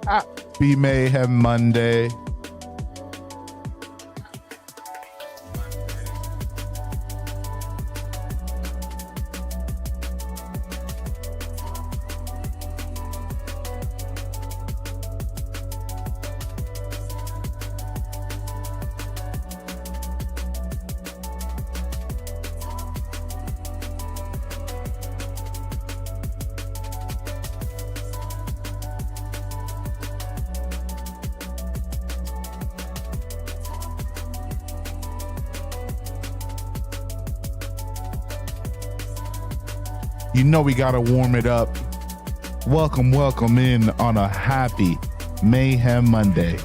Happy Mayhem Monday. You know we gotta warm it up. Welcome in on a happy Mayhem Monday.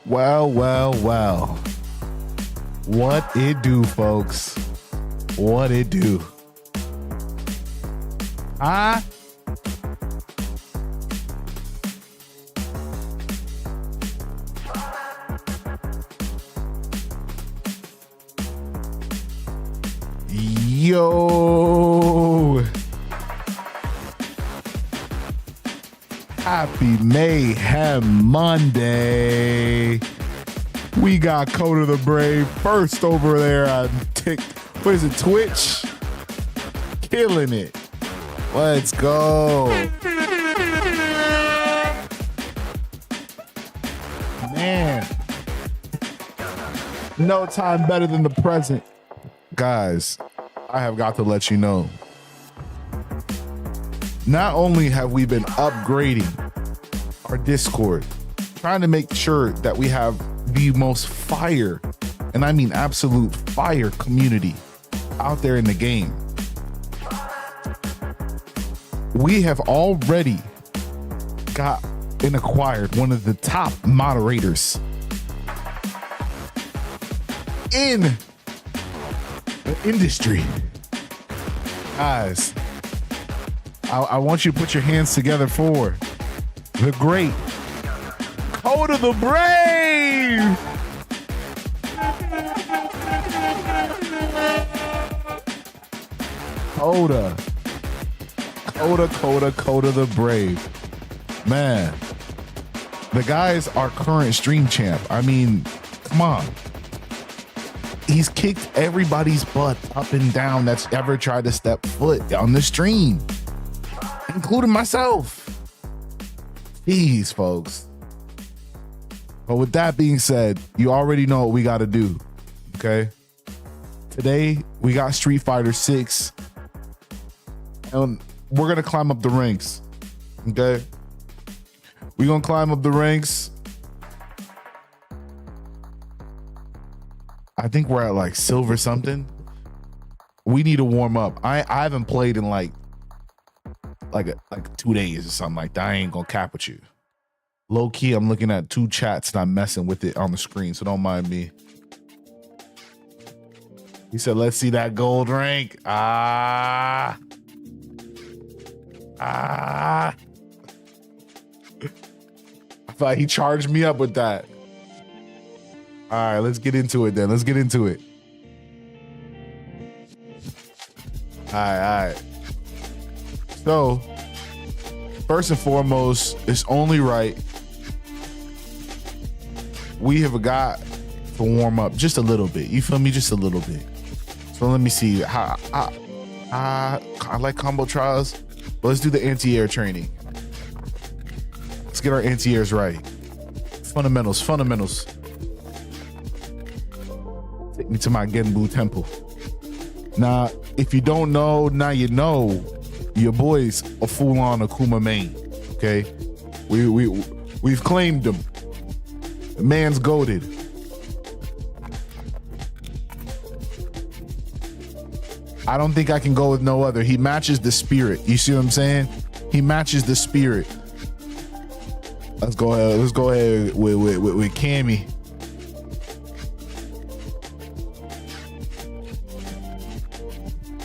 Well. What it do, folks? What it do? Huh? Yo. Happy Mayhem Monday. We got Code of the Brave first over there on Twitch? Killing it. Let's go. Man. No time better than the present. Guys, I have got to let you know. Not only have we been upgrading our Discord, trying to make sure that we have the most fire, and I mean absolute fire community out there in the game. We have already got and acquired one of the top moderators in the industry. Guys, I want you to put your hands together for the great Code of the Brave. Coda the Brave. Man, the guy's our current stream champ. I mean, come on. He's kicked everybody's butt up and down that's ever tried to step foot on the stream, including myself. Jeez, folks. But with that being said, you already know what we got to do. Okay. Today, we got Street Fighter 6. And we're going to climb up the ranks. Okay. We're going to climb up the ranks. I think we're at like silver something. We need to warm up. I haven't played in like 2 days or something like that. I ain't gonna cap with you. Low key, I'm looking at 2 chats and I'm messing with it on the screen, so don't mind me. He said, let's see that gold rank. I thought he charged me up with that. All right, let's get into it then. Let's get into it. All right. So, first and foremost, it's only right we have got to warm up just a little bit. You feel me? Just a little bit. So let me see. I like combo trials, but let's do the anti-air training. Let's get our anti-airs right. Fundamentals. Take me to my Genbu temple. Now, if you don't know, now you know. Your boy's a full-on Akuma main. Okay, we've claimed him. The man's goated. I don't think I can go with no other. He matches the spirit. You see what I'm saying? He matches the spirit. Let's go ahead with Cammy.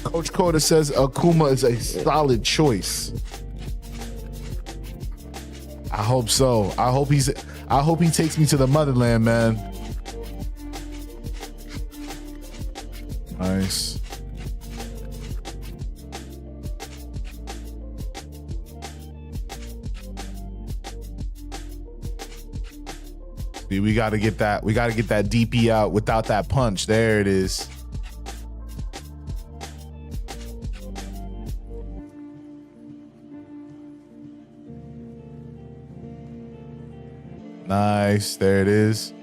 Coach Coda says Akuma is a solid choice. I hope so. I hope he takes me to the motherland, man. Nice. See, we gotta get that DP out without that punch. There it is. Nice, there it is.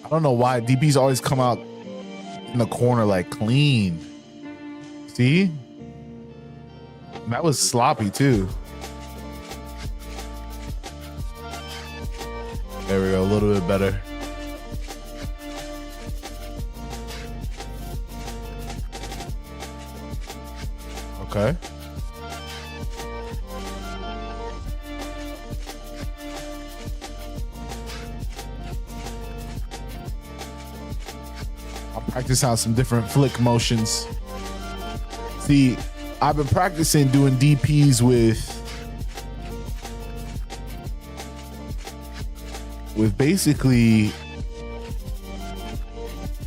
I don't know why DPs always come out in the corner like clean. See? That was sloppy too. There we go, a little bit better. Okay. Practice out some different flick motions. See, I've been practicing doing DPs with basically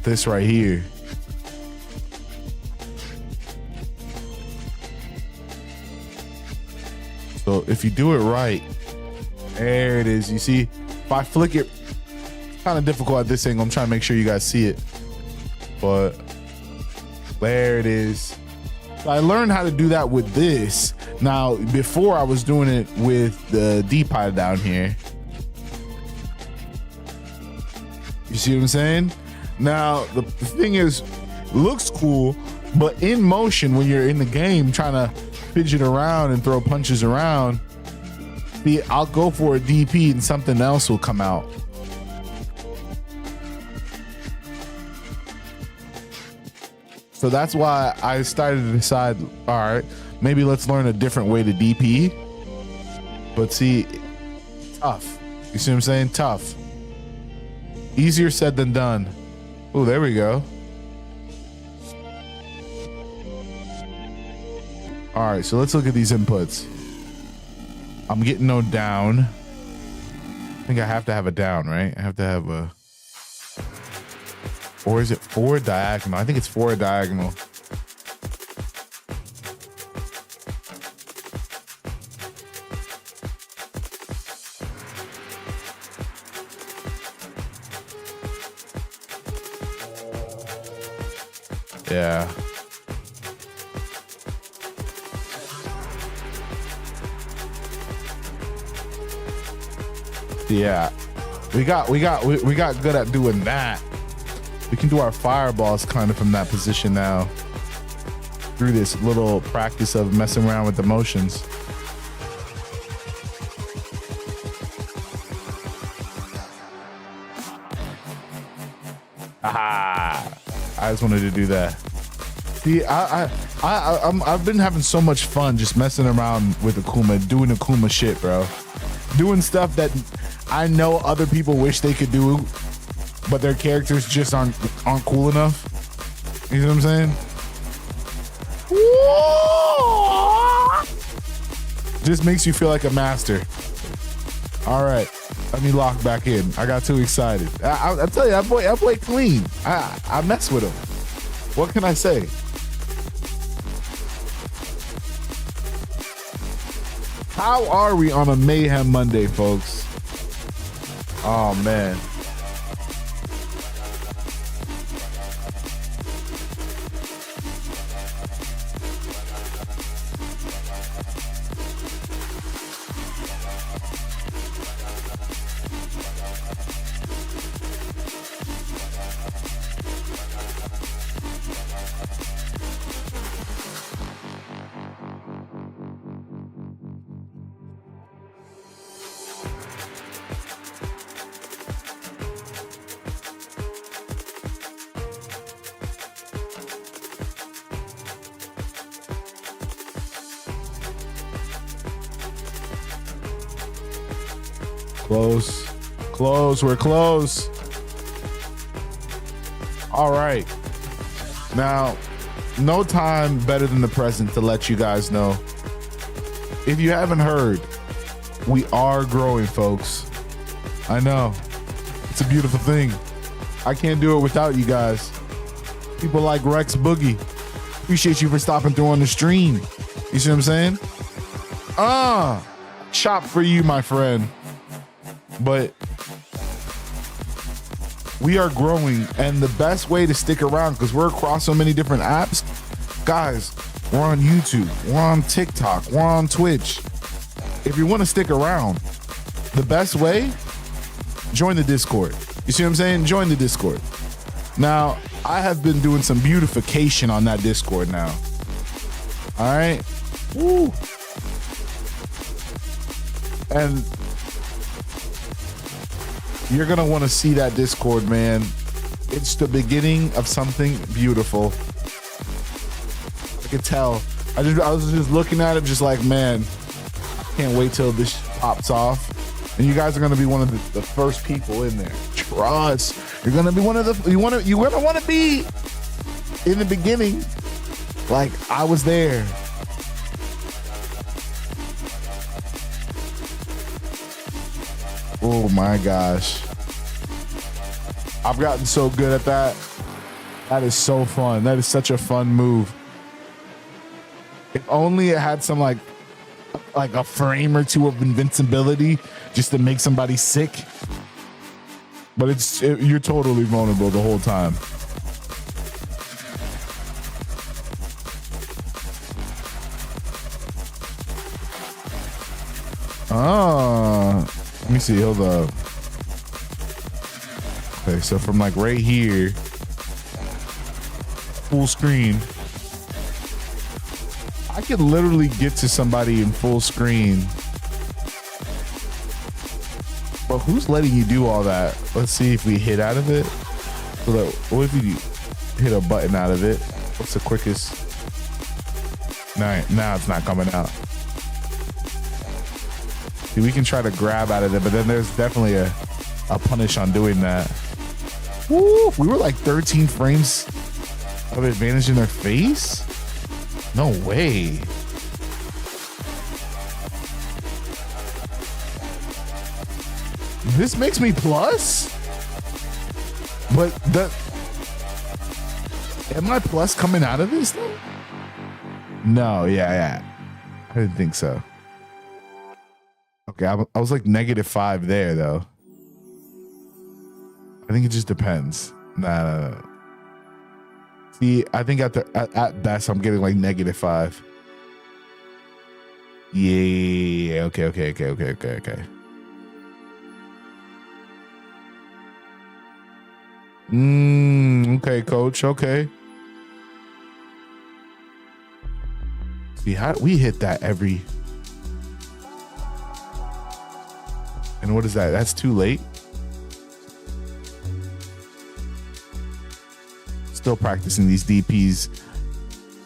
this right here. So if you do it right, there it is. You see, if I flick it, it's kind of difficult at this angle. I'm trying to make sure you guys see it. But there it is. So I learned how to do that with this. Now, before I was doing it with the D-pad down here. You see what I'm saying? Now, the thing is, looks cool, but in motion, when you're in the game trying to fidget around and throw punches around, see, I'll go for a DP and something else will come out. So that's why I started to decide, all right, maybe let's learn a different way to DP. But see, tough. You see what I'm saying? Tough. Easier said than done. Oh, there we go. All right, so let's look at these inputs. I'm getting no down. I think I have to have a down, right? I have to have a... Or is it forward diagonal? I think it's forward diagonal. Yeah. Yeah, we got good at doing that. We can do our fireballs kind of from that position now through this little practice of messing around with the motions. Aha! I just wanted to do that. See, I've been having so much fun just messing around with Akuma, doing Akuma shit, bro. Doing stuff that I know other people wish they could do, but their characters just aren't cool enough. You know what I'm saying? Just makes you feel like a master. All right, let me lock back in. I got too excited. I tell you, I play clean. I mess with him. What can I say? How are we on a Mayhem Monday, folks? Oh, man. Close, we're close. All right. Now, no time better than the present to let you guys know. If you haven't heard, we are growing, folks. I know. It's a beautiful thing. I can't do it without you guys. People like Rex Boogie. Appreciate you for stopping through on the stream. You see what I'm saying? Chop for you, my friend. But we are growing, and the best way to stick around, because we're across so many different apps, guys, we're on YouTube, we're on TikTok, we're on Twitch. If you want to stick around, the best way, join the Discord. You see what I'm saying? Join the Discord. Now, I have been doing some beautification on that Discord now. All right? Woo. And you're going to want to see that Discord, man. It's the beginning of something beautiful. I could tell. I was just looking at it just like, man, can't wait till this pops off. And you guys are going to be one of the first people in there. Trust. You're going to be one of the, you're going to want to be in the beginning. Like I was there. Oh my gosh. I've gotten so good at that. That is so fun. That is such a fun move. If only it had some like a frame or two of invincibility just to make somebody sick. But you're totally vulnerable the whole time. Let me see. Hold up. Okay, so from like right here, full screen, I could literally get to somebody in full screen. But who's letting you do all that? Let's see if we hit out of it. So that, what if you hit a button out of it? What's the quickest? Now it's not coming out. See, we can try to grab out of it, but then there's definitely a punish on doing that. Woo! We were like 13 frames of advantage in their face? No way. This makes me plus? But am I plus coming out of this though? No, yeah. I didn't think so. Okay, I was like -5 there though. I think it just depends. Nah. See, I think at best I'm getting like -5. Yeah. Okay. Okay, coach. Okay. See how we hit that every. And what is that? That's too late. Still practicing these DPs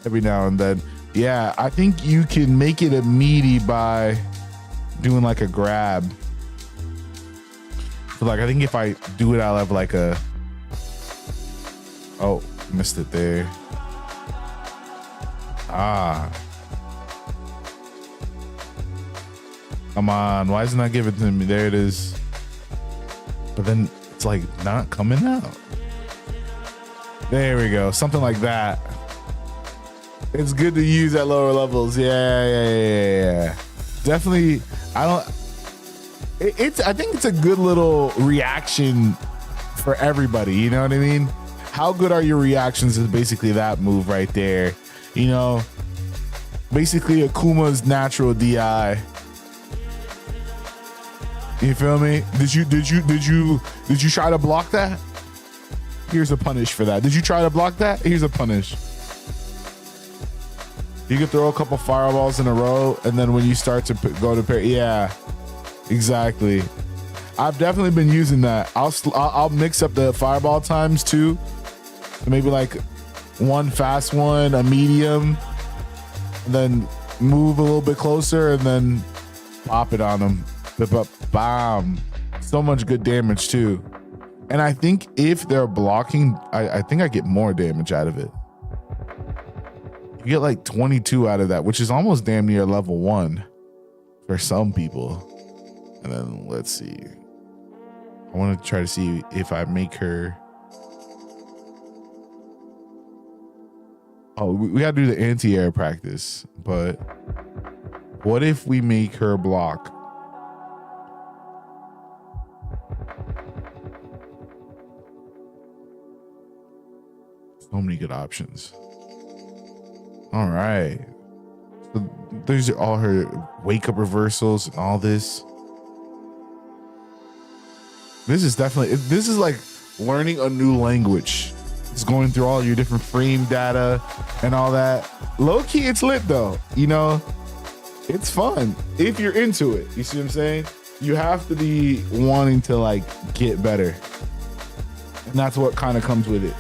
every now and then. Yeah, I think you can make it a meaty by doing like a grab. But like, I think if I do it, I'll have like a. Oh, missed it there. Ah. Come on, why isn't that giving it to me? There it is. But then it's like not coming out. There we go, something like that. It's good to use at lower levels. Yeah. Definitely, I think it's a good little reaction for everybody. You know what I mean? How good are your reactions is basically that move right there. You know, basically Akuma's natural DI. You feel me? Did you try to block that? Here's a punish for that. Did you try to block that? Here's a punish. You can throw a couple fireballs in a row, and then when you start to go to parry, yeah, exactly. I've definitely been using that. I'll mix up the fireball times too. Maybe like one fast one, a medium, and then move a little bit closer, and then pop it on them. Bam! So much good damage too. And I think if they're blocking, I think I get more damage out of it. You get like 22 out of that, which is almost damn near level 1 for some people. And then let's see. I want to try to see if I make her. Oh, we got to do the anti-air practice. But what if we make her block? So many good options. All right. So these are all her wake up reversals and all this. This is like learning a new language. It's going through all your different frame data and all that. Low key, it's lit though. You know, it's fun if you're into it. You see what I'm saying? You have to be wanting to like get better. And that's what kind of comes with it.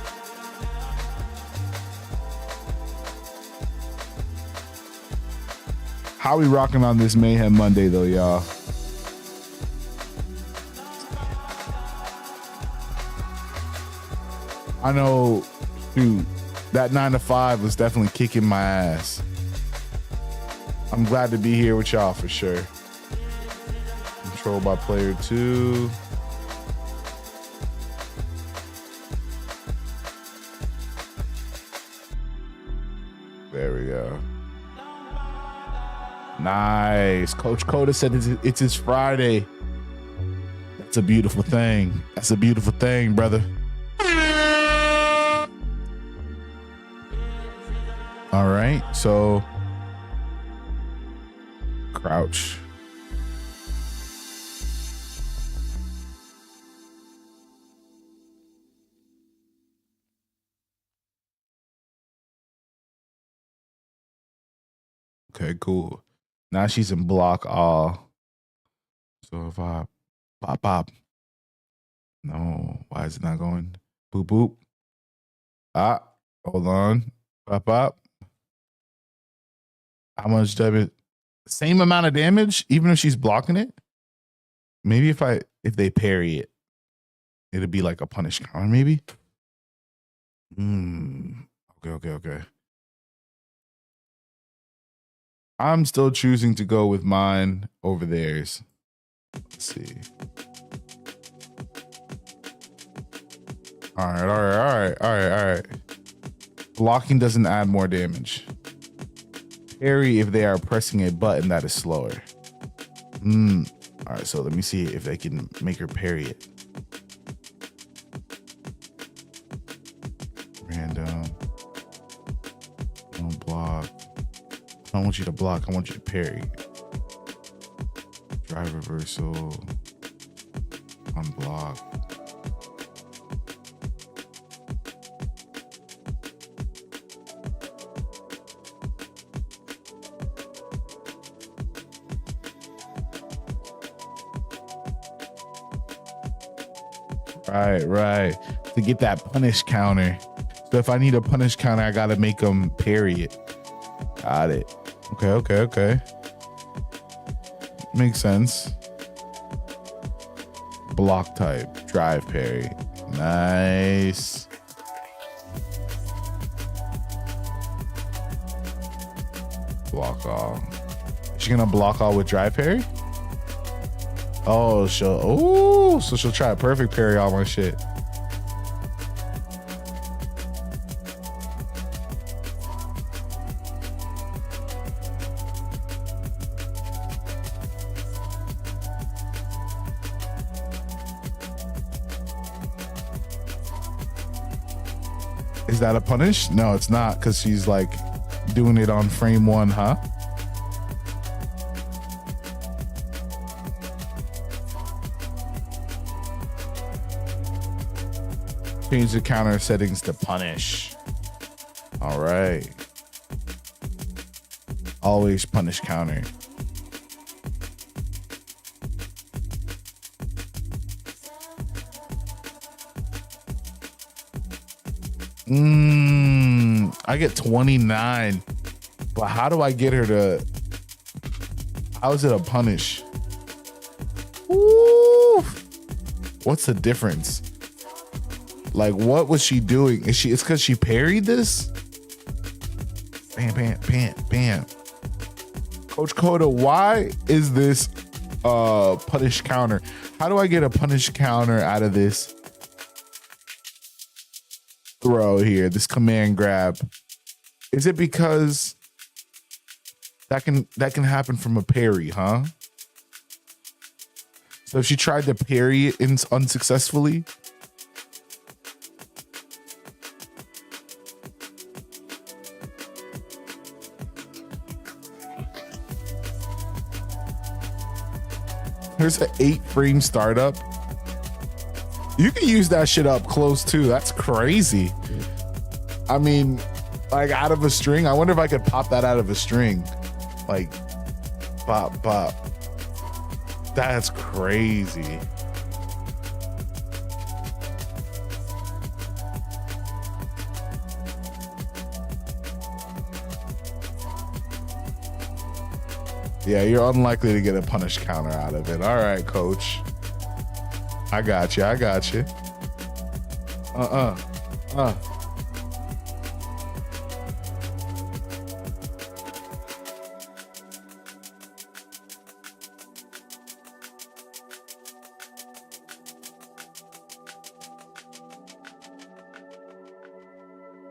How we rocking on this Mayhem Monday though, y'all? I know, dude, that 9 to 5 was definitely kicking my ass. I'm glad to be here with y'all for sure. Controlled by player 2. There we go. Nice. Coach Coda said it's his Friday. That's a beautiful thing. That's a beautiful thing, brother. All right, so crouch. Okay, cool. Now she's in block all. So if I pop. No, why is it not going? Boop, boop. Ah, hold on. Pop. How much damage? Same amount of damage, even if she's blocking it? Maybe if they parry it, it'd be like a punish counter, maybe? Okay. I'm still choosing to go with mine over theirs. Let's see. All right. Blocking doesn't add more damage. Parry if they are pressing a button that is slower. All right, so let me see if they can make her parry it. Random. Don't block. I don't want you to block. I want you to parry. Drive reversal. Unblock. Right. To get that punish counter. So if I need a punish counter, I gotta make him parry it. Got it. Okay. Makes sense. Block type, drive parry. Nice. Block all. Is she gonna block all with drive parry? Oh, so she'll try a perfect parry all my shit. Is that a punish? No, it's not, because she's like doing it on frame one, huh? Change the counter settings to punish. All right. Always punish counter. I get 29, but how do I get her to? How is it a punish? Ooh. What's the difference? Like, what was she doing? It's because she parried this? Bam. Coach Coda, why is this punish counter? How do I get a punish counter out of this throw here, this command grab? Is it because that can happen from a parry, huh? So if she tried to parry it unsuccessfully, here's an 8-frame startup. You can use that shit up close too. That's crazy. I mean, like out of a string. I wonder if I could pop that out of a string. Like, pop. That's crazy. Yeah, you're unlikely to get a punish counter out of it. All right, coach. I got you.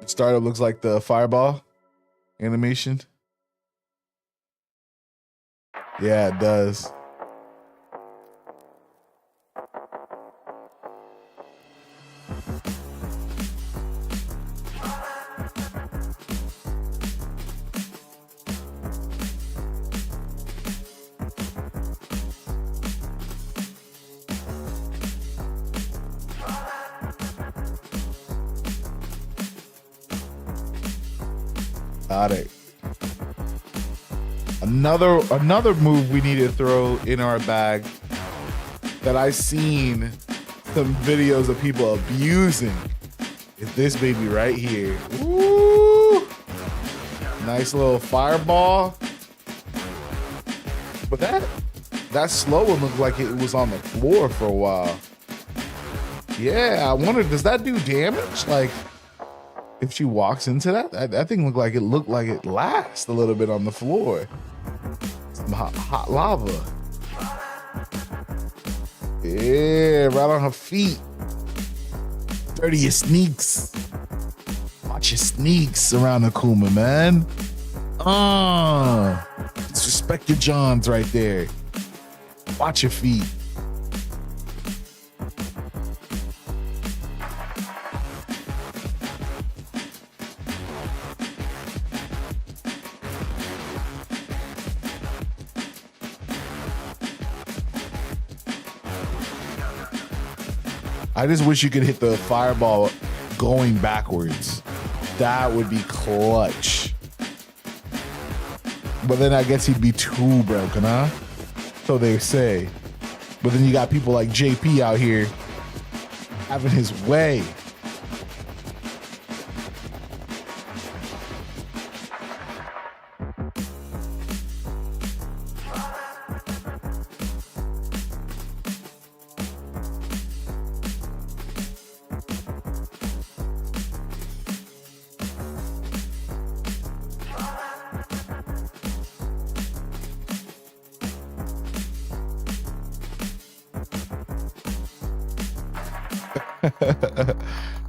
Startup looks like the fireball animation. Yeah, it does. Got it. Another move we need to throw in our bag that I've seen some videos of people abusing is this baby right here. Woo! Nice little fireball. But that slow one looked like it was on the floor for a while. Yeah, I wonder, does that do damage? Like, if she walks into that thing looked like it lasts a little bit on the floor. Some hot lava. Yeah, right on her feet. Dirty your sneaks. Watch your sneaks around the Kuma, man. Disrespect your Johns right there. Watch your feet. I just wish you could hit the fireball going backwards. That would be clutch. But then I guess he'd be too broken, huh? So they say. But then you got people like JP out here having his way.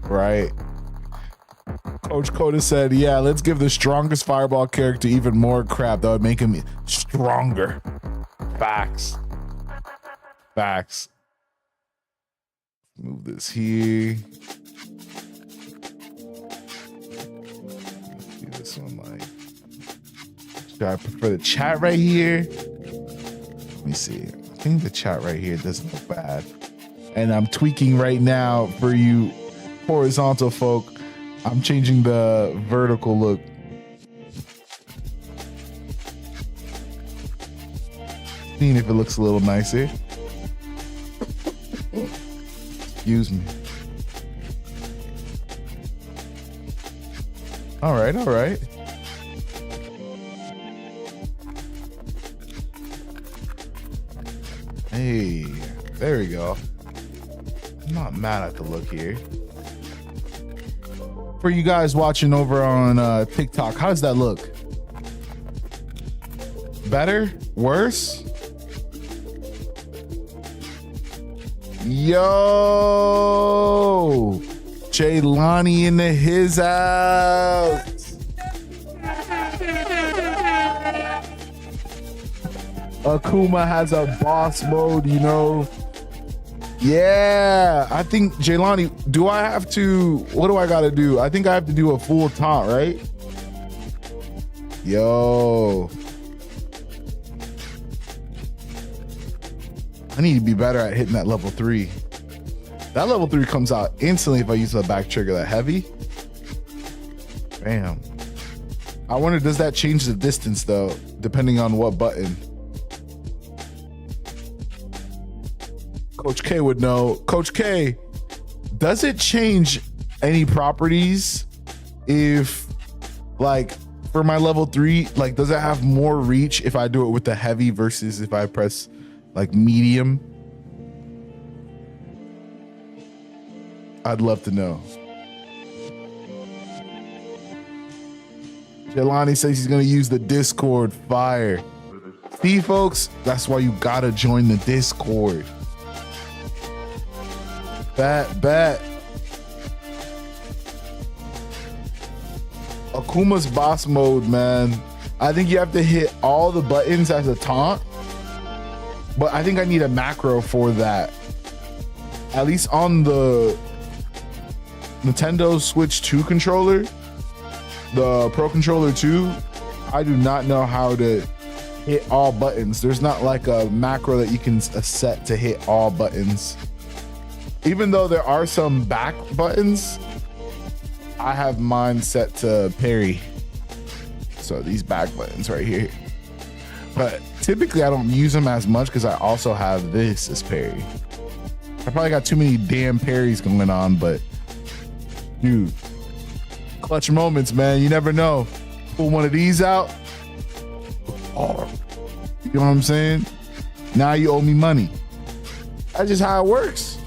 Right. Coach Coda said, yeah, let's give the strongest fireball character even more crap. That would make him stronger. Facts. Facts. Move this here. Do this one like. Should I prefer the chat right here? Let me see. I think the chat right here doesn't look bad. And I'm tweaking right now for you horizontal folk. I'm changing the vertical look. Seeing if it looks a little nicer. Excuse me. All right, all right. Hey, there we go. I'm not mad at the look here. For you guys watching over on TikTok, how does that look? Better? Worse? Yo! Jaylani in the his house. Akuma has a boss mode, you know. Yeah, I think Jaylani, do I have to, what do I gotta do? I think I have to do a full taunt, right? Yo. I need to be better at hitting that level 3. That level 3 comes out instantly if I use the back trigger, that heavy. Bam. I wonder, does that change the distance though, depending on what button? Coach K would know. Coach K, does it change any properties if, like, for my level 3, like, does it have more reach if I do it with the heavy versus if I press, like, medium? I'd love to know. Jelani says he's going to use the Discord. Fire. See, folks, that's why you got to join the Discord. Bet. Akuma's boss mode, man. I think you have to hit all the buttons as a taunt, but I think I need a macro for that. At least on the Nintendo Switch 2 controller, the Pro Controller 2, I do not know how to hit all buttons. There's not like a macro that you can set to hit all buttons. Even though there are some back buttons, I have mine set to parry. So these back buttons right here. But typically I don't use them as much because I also have this as parry. I probably got too many damn parries going on, but dude, clutch moments, man. You never know. Pull one of these out. Oh, you know what I'm saying? Now you owe me money. That's just how it works.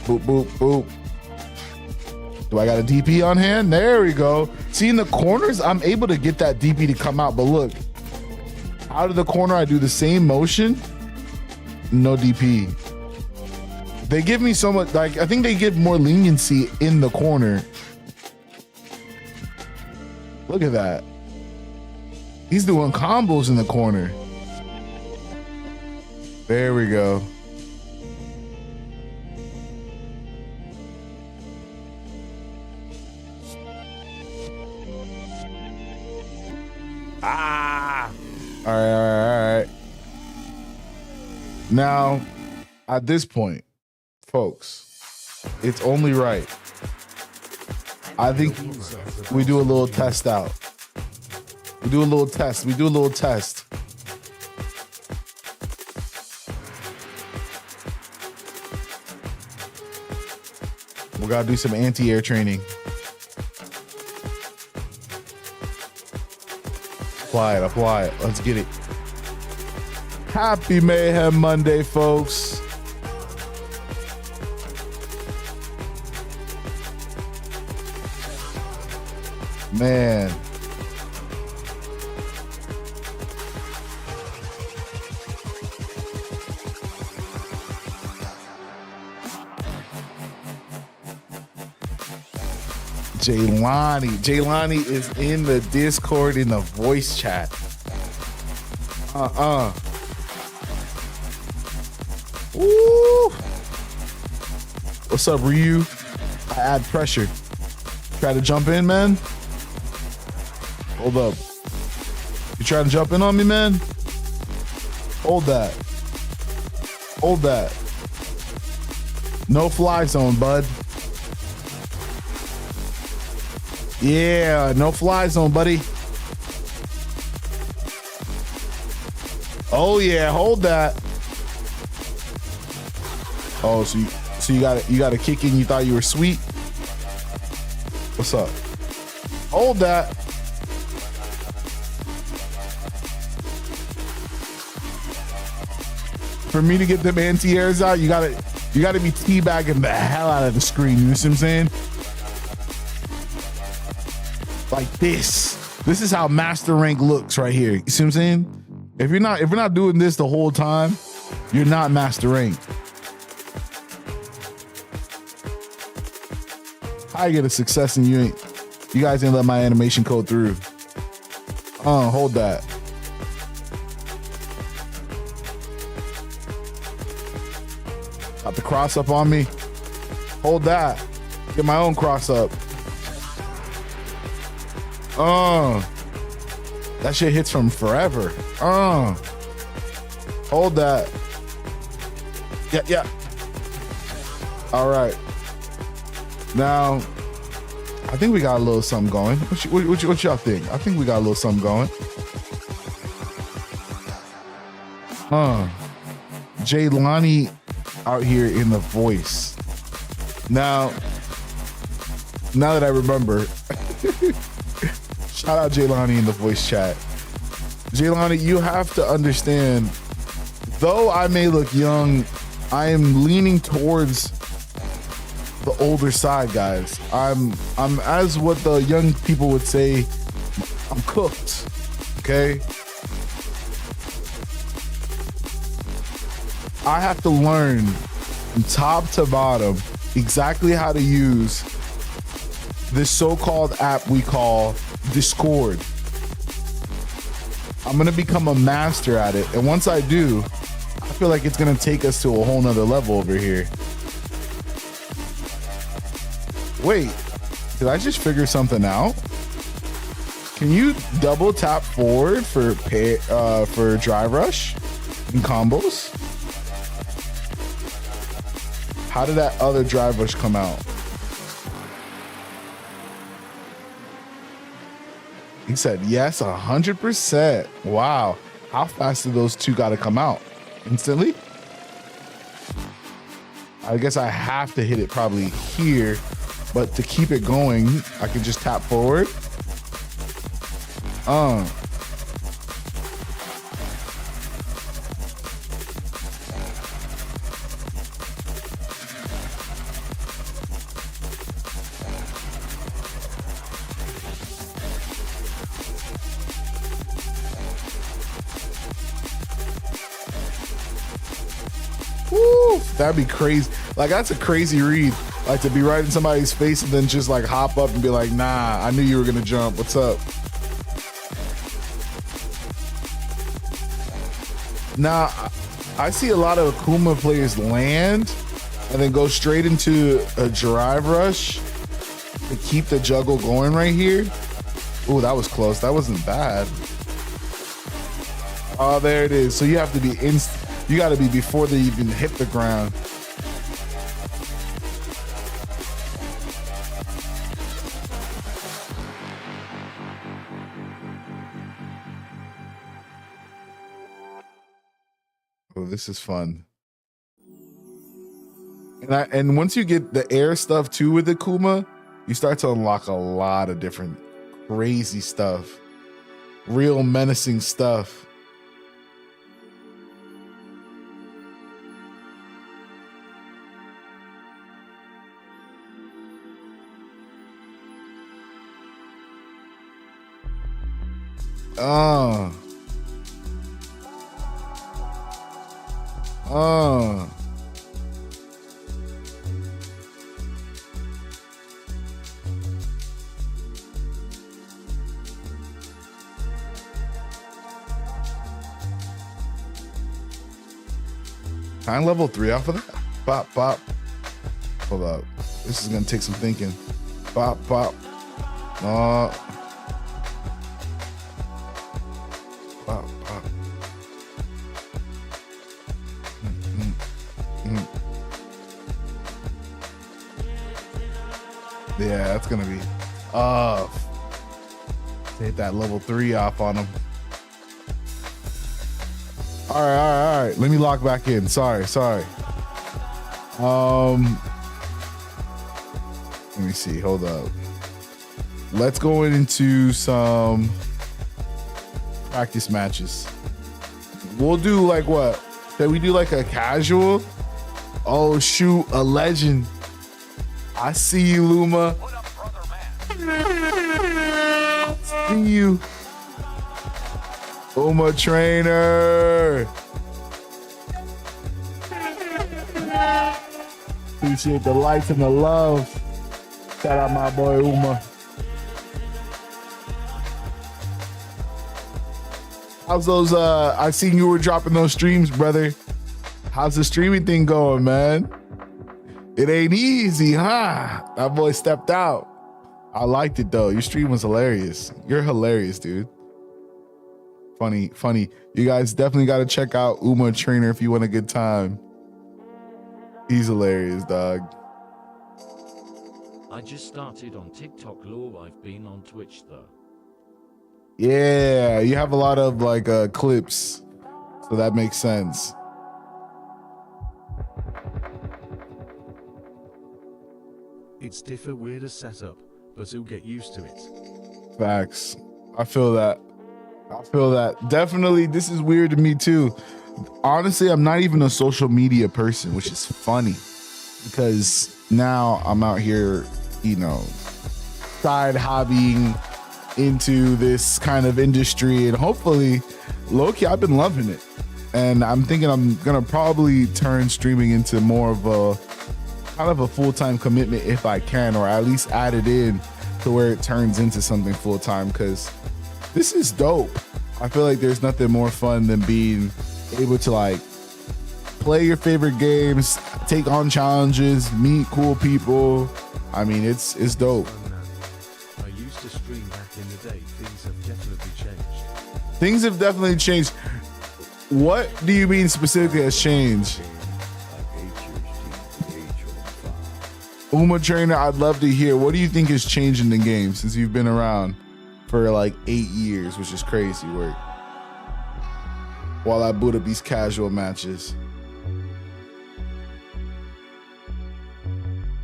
Boop, boop, boop. Do I got a DP on hand? There we go. See, in the corners, I'm able to get that DP to come out, but look, out of the corner, I do the same motion. No DP. They give me so much, like, I think they give more leniency in the corner. Look at that. He's doing combos in the corner. There we go. Ah! All right. Now, at this point, folks, it's only right. I think we do a little test out. We do a little test. We gotta do some anti-air training. Apply it. Let's get it. Happy Mayhem Monday, folks. Man. Jaylani is in the Discord in the voice chat. Woo! What's up, Ryu? I add pressure. Try to jump in, man. Hold up. You trying to jump in on me, man? Hold that. Hold that. No fly zone, bud. Yeah, no fly zone, buddy. Oh yeah, hold that. Oh, so you got a kick in. You thought you were sweet. What's up? Hold that. For me to get them anti-airs out, you gotta be teabagging the hell out of the screen. You know what I'm saying? Like this. This is how master rank looks right here. You see what I'm saying? If we're not doing this the whole time, you're not master rank. I get a success and you guys ain't let my animation code through. Hold that. Got the cross up on me. Hold that. Get my own cross up. That shit hits from forever. Hold that. Yeah. All right. Now, I think we got a little something going. What y'all think? I think we got a little something going. Jaylani out here in the voice. Now that I remember, shout out Jaylani in the voice chat. Jaylani, you have to understand, though I may look young, I am leaning towards the older side, guys. I'm as what the young people would say, I'm cooked. Okay? I have to learn from top to bottom exactly how to use this so-called app we call Discord. I'm gonna become a master at it, and once I do, I feel like it's gonna take us to a whole nother level over here. Wait, did I just figure something out? Can you double tap forward for drive rush and combos? How did that other drive rush come out? He said yes, 100%. Wow, how fast did those two gotta come out? Instantly? I guess I have to hit it probably here, but to keep it going, I can just tap forward. Woo, that'd be crazy. Like, that's a crazy read. Like, to be right in somebody's face and then just like hop up and be like, nah, I knew you were gonna jump. What's up? Now, I see a lot of Akuma players land and then go straight into a drive rush to keep the juggle going right here. Ooh, that was close. That wasn't bad. Oh, there it is. So you have to be you got to be before they even hit the ground. Oh, this is fun. And once you get the air stuff too with the Kuma, you start to unlock a lot of different crazy stuff, real menacing stuff. Uh. Time level 3 off of that? Pop, pop. Hold up. This is gonna take some thinking. Pop, pop. Pop, pop. Yeah, that's gonna be hit that level 3 off on him. All right. Let me lock back in. Sorry. Let me see. Hold up. Let's go into some practice matches. We'll do like what? Can we do like a casual? Oh shoot, a legend. I see you, Luma. What up, brother man? See you. Uma Trainer. Appreciate the likes and the love. Shout out my boy Uma. How's those I seen you were dropping those streams, brother. How's the streaming thing going, man? It ain't easy, huh? That boy stepped out. I liked it though. Your stream was hilarious. You're hilarious, dude. Funny. You guys definitely got to check out Uma Trainer if you want a good time. He's hilarious, dog. I just started on TikTok lore. I've been on Twitch though. Yeah, you have a lot of like clips, so that makes sense. It's different, weirder setup, but you'll get used to it. Facts. I feel that. Definitely, this is weird to me too. Honestly, I'm not even a social media person, which is funny because now I'm out here, side hobbying into this kind of industry, and hopefully, low-key, I've been loving it. And I'm thinking I'm gonna probably turn streaming into more of a kind of a full-time commitment if I can, or at least add it in to where it turns into something full-time, because this is dope. I feel like there's nothing more fun than being able to like play your favorite games, take on challenges, meet cool people. I mean, it's dope. I used to stream back in the day. Things have definitely changed. Things have definitely changed. What do you mean specifically has changed? Uma Trainer, I'd love to hear. What do you think has changed in the game since you've been around for like 8 years, which is crazy work, while I boot up these casual matches?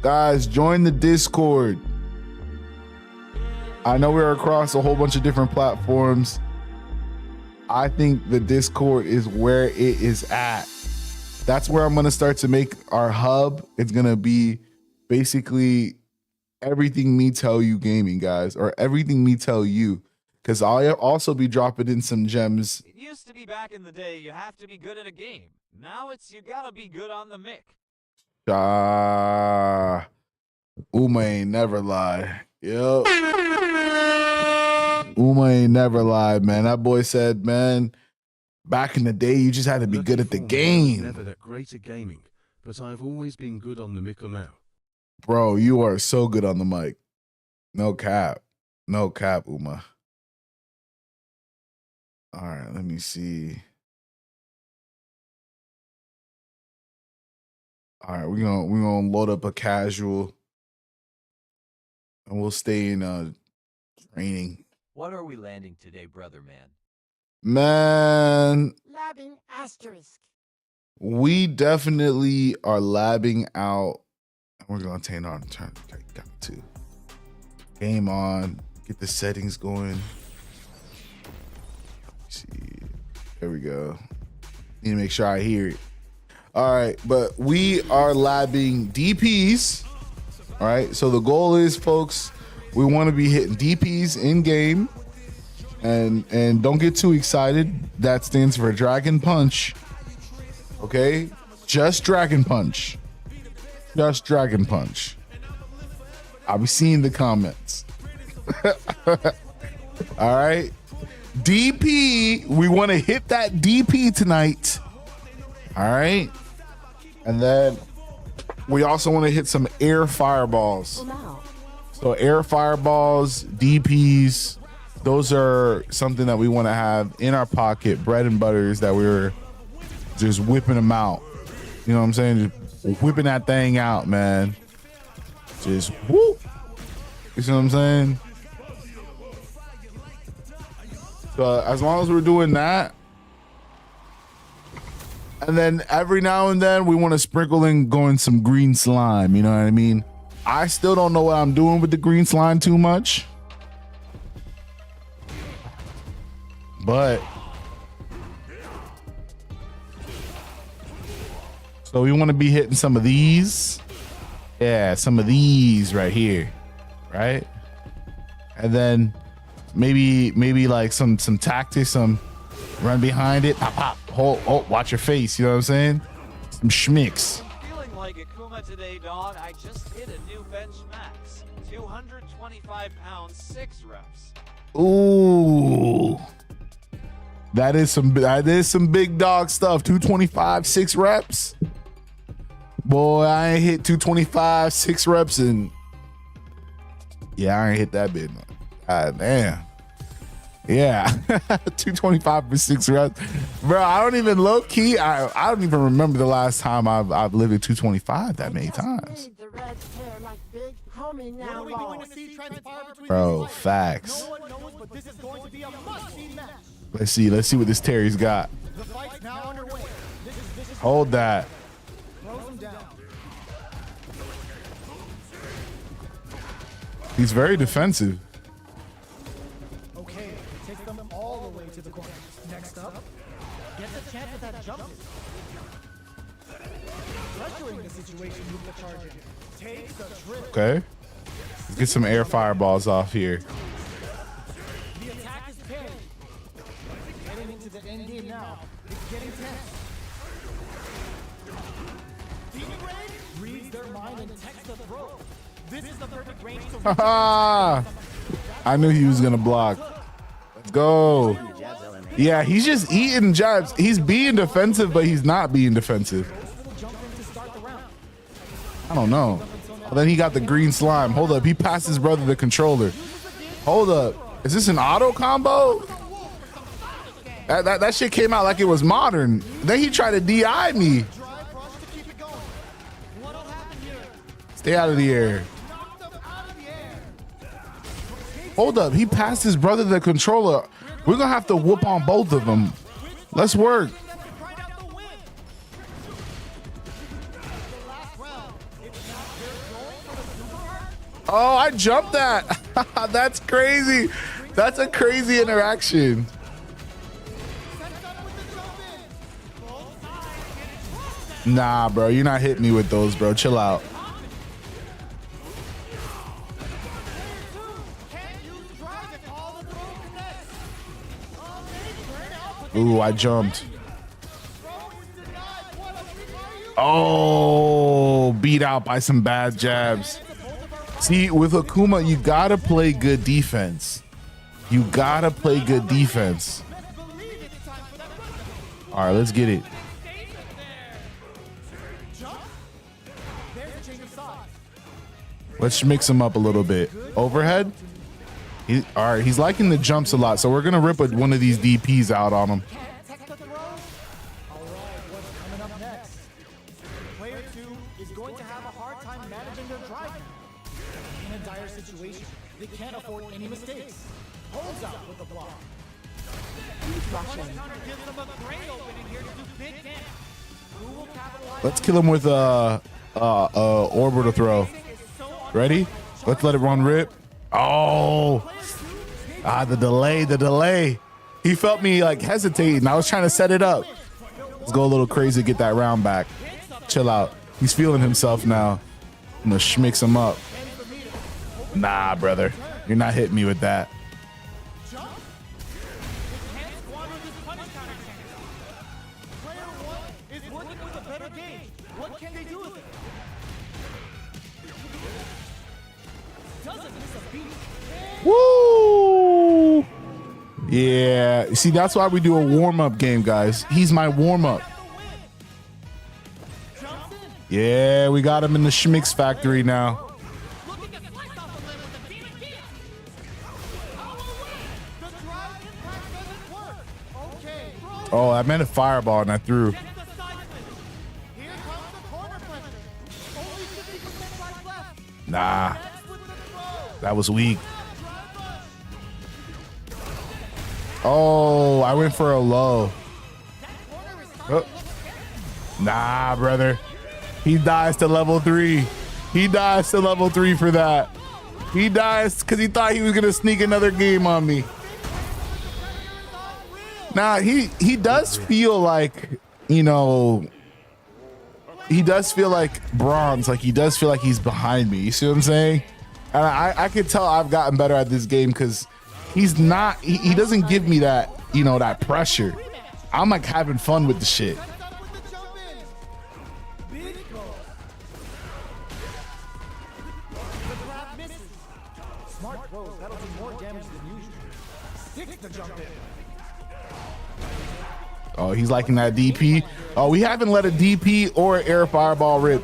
Guys, join the Discord. I know we're across a whole bunch of different platforms. I think the Discord is where it is at. That's where I'm going to start to make our hub. It's going to be basically everything me tell you gaming, guys, or everything me tell you, because I'll also be dropping in some gems. It used to be back in the day you have to be good at a game. Now it's you gotta be good on the mic. Uma ain't never lie. Yep. Uma ain't never lied, man. That boy said, man, back in the day, you just had to be good at the game. Never that great at gaming, but I've always been good on the mic now. Bro, you are so good on the mic. No cap. No cap, Uma. All right, let me see. All right, we're gonna load up a casual, and we'll stay in training. What are we landing today, brother man? Man, Labbing asterisk. we definitely are labbing out. We're going to turn. Okay, got to. Game on. Get the settings going. Let's see. There we go. Need to make sure I hear it. All right, but we are labbing DPs. All right, so the goal is, folks, we want to be hitting DPs in game, and don't get too excited. That stands for Dragon Punch. Okay, just Dragon Punch. Just Dragon Punch. I'll be seeing the comments. All right, DP. We want to hit that DP tonight. All right, and then we also want to hit some air fireballs. So air fireballs, DPs, those are something that we want to have in our pocket, bread and butters that we're just whipping them out. You know what I'm saying? Just whipping that thing out, man. Just whoop. You see what I'm saying? So as long as we're doing that, and then every now and then we want to sprinkle in going some green slime. You know what I mean? I still don't know what I'm doing with the green slime too much. But so we want to be hitting some of these. Yeah, some of these right here. Right? And then maybe like some tactics, some run behind it, pop, pop, hold, oh, watch your face, you know what I'm saying? Some schmicks. Feeling like Akuma today, dog. I just hit a new bench max. 225 pounds, 6 reps. Ooh. That is some big dog stuff. 225, 6 reps. Boy, I ain't hit 225, 6 reps and yeah, I ain't hit that big. God damn. Yeah, 225 for 6 reps, bro. I don't even low key. I don't even remember the last time I've lived at 225 that many times. Bro, facts. Let's see what this Terry's got. Hold that. He's very defensive. Okay. Let's get some air fireballs off here. The attack is parried. Getting into the end game now. It's getting tense. Demon Raid reads their mind and texts the throw. This is the perfect range to I knew he was gonna block. Let's go. Yeah, he's just eating jabs. He's being defensive, but he's not being defensive. I don't know. Oh, then he got the green slime. Hold up. He passed his brother the controller. Hold up. Is this an auto combo? That shit came out like it was modern. Then he tried to DI me. Stay out of the air. Hold up. He passed his brother the controller. We're going to have to whoop on both of them. Let's work. Oh, I jumped that. That's crazy. That's a crazy interaction. Nah, bro, you're not hitting me with those, bro. Chill out. Ooh, I jumped. Oh, beat out by some bad jabs. See, with Akuma, you gotta play good defense. You gotta play good defense. All right, let's get it. Let's mix him up a little bit. Overhead. All right, he's liking the jumps a lot, so we're gonna rip one of these DPs out on him. They can't afford any mistakes. Holds out with the block. Let's kill him with orbital throw. Ready? Let's let it run rip. Oh, the delay. He felt me like hesitating. I was trying to set it up. Let's go a little crazy, get that round back. Chill out. He's feeling himself now. I'm gonna schmix him up. Nah, brother. You're not hitting me with that. Woo! Yeah, you see, that's why we do a warm-up game, guys. He's my warm-up. Yeah, we got him in the schmix factory now. Oh, I meant a fireball and I threw. Nah, that was weak. Oh, I went for a low. Oh. Nah, brother. He dies to level 3. He dies to level 3 for that. He dies because he thought he was going to sneak another game on me. Nah, he does feel like, you know, he does feel like bronze. Like he does feel like he's behind me. You see what I'm saying? And I can tell I've gotten better at this game because he's not, he doesn't give me that, you know, that pressure. I'm like having fun with the shit. Oh, he's liking that DP. Oh, we haven't let a DP or an air fireball rip.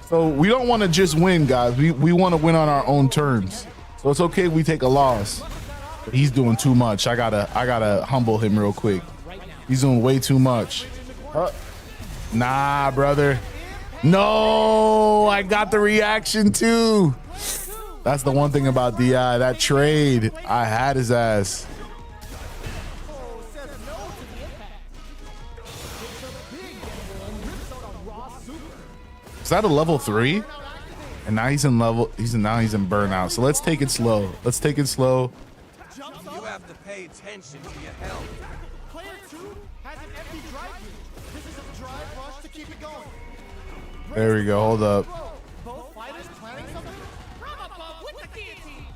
So we don't want to just win, guys. We want to win on our own terms. So it's okay if we take a loss. But he's doing too much. I gotta humble him real quick. He's doing way too much. Nah, brother. No, I got the reaction too. That's the one thing about DI. That trade, I had his ass. Is that a level 3? And now he's in burnout. So let's take it slow. Let's take it slow. You have to pay attention to your health. Player 2 has an empty drive here. This is a drive rush to keep it going. There we go. Hold up. Both fighters planning something? With the guillotine.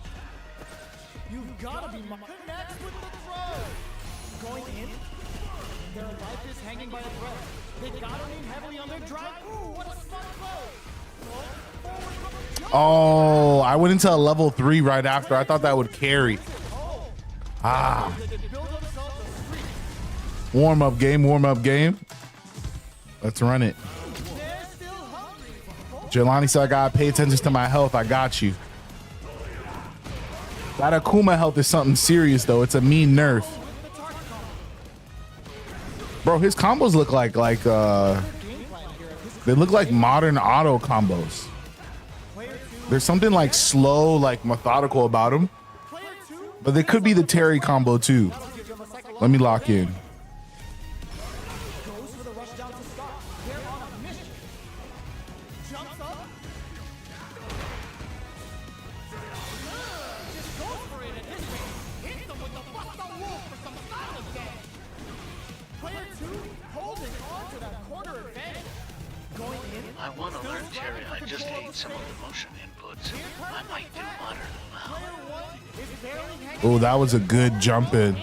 You've got to be connects with the throw. Going in. Their life is hanging by a thread. They got to lean heavily on their drive. Ooh, what a smart throw. Oh, I went into a level 3 right after. I thought that would carry. Ah. Warm up game. Let's run it. Jelani said I gotta pay attention to my health. I got you. That Akuma health is something serious though. It's a mean nerf. Bro, his combos look like they look like modern auto combos. There's something like slow, like methodical about them. But they could be the Terry combo too. Let me lock in. I want to learn Terry. I just hate some of the motion inputs. I might do modern now. Oh, that was a good jump in.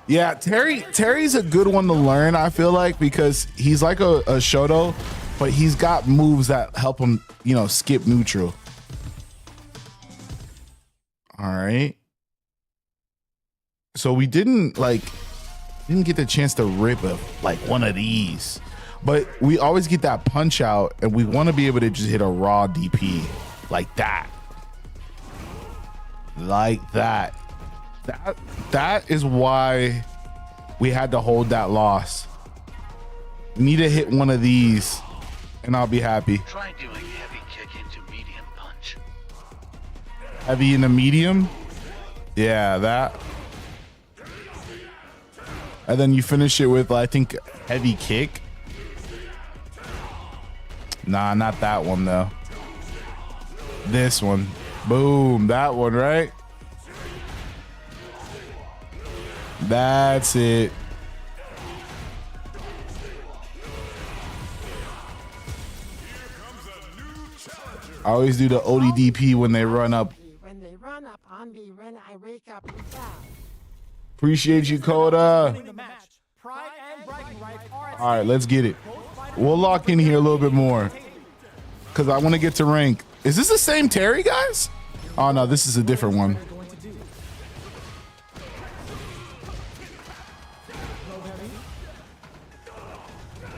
Yeah, Terry's a good one to learn, I feel like, because he's like a Shoto, but he's got moves that help him, you know, skip neutral. All right. So we didn't get the chance to rip like one of these. But we always get that punch out, and we want to be able to just hit a raw DP like that. Like that. That is why we had to hold that loss. We need to hit one of these, and I'll be happy. Try doing heavy kick into medium punch. Heavy into medium? Yeah, that. And then you finish it with, I think, heavy kick. Nah, not that one though. This one. Boom. That one, right? That's it. I always do the ODDP when they run up. When they run up on me, when I wake up and down. Appreciate you, Coda. The match. Pride and bragging rights are All right, let's get it. We'll lock in here a little bit more because I want to get to rank. Is this the same Terry, guys? Oh, no, this is a different one. going to do.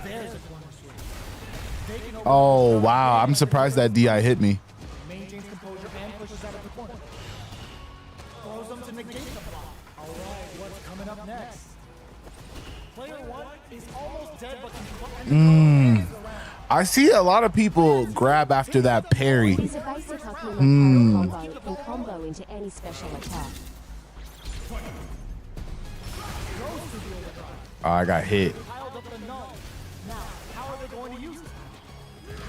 There's a corner swing. They can Oh, wow. I'm surprised that DI hit me. maintains composure and pushes out of the corner. Throws them to negate the block. All right, what's coming up next? Player one is almost dead, but can I see a lot of people grab after that parry. Is a basic combo and combo into any special attack. Oh, I got hit. piled up the null. Now, how are they going to use it?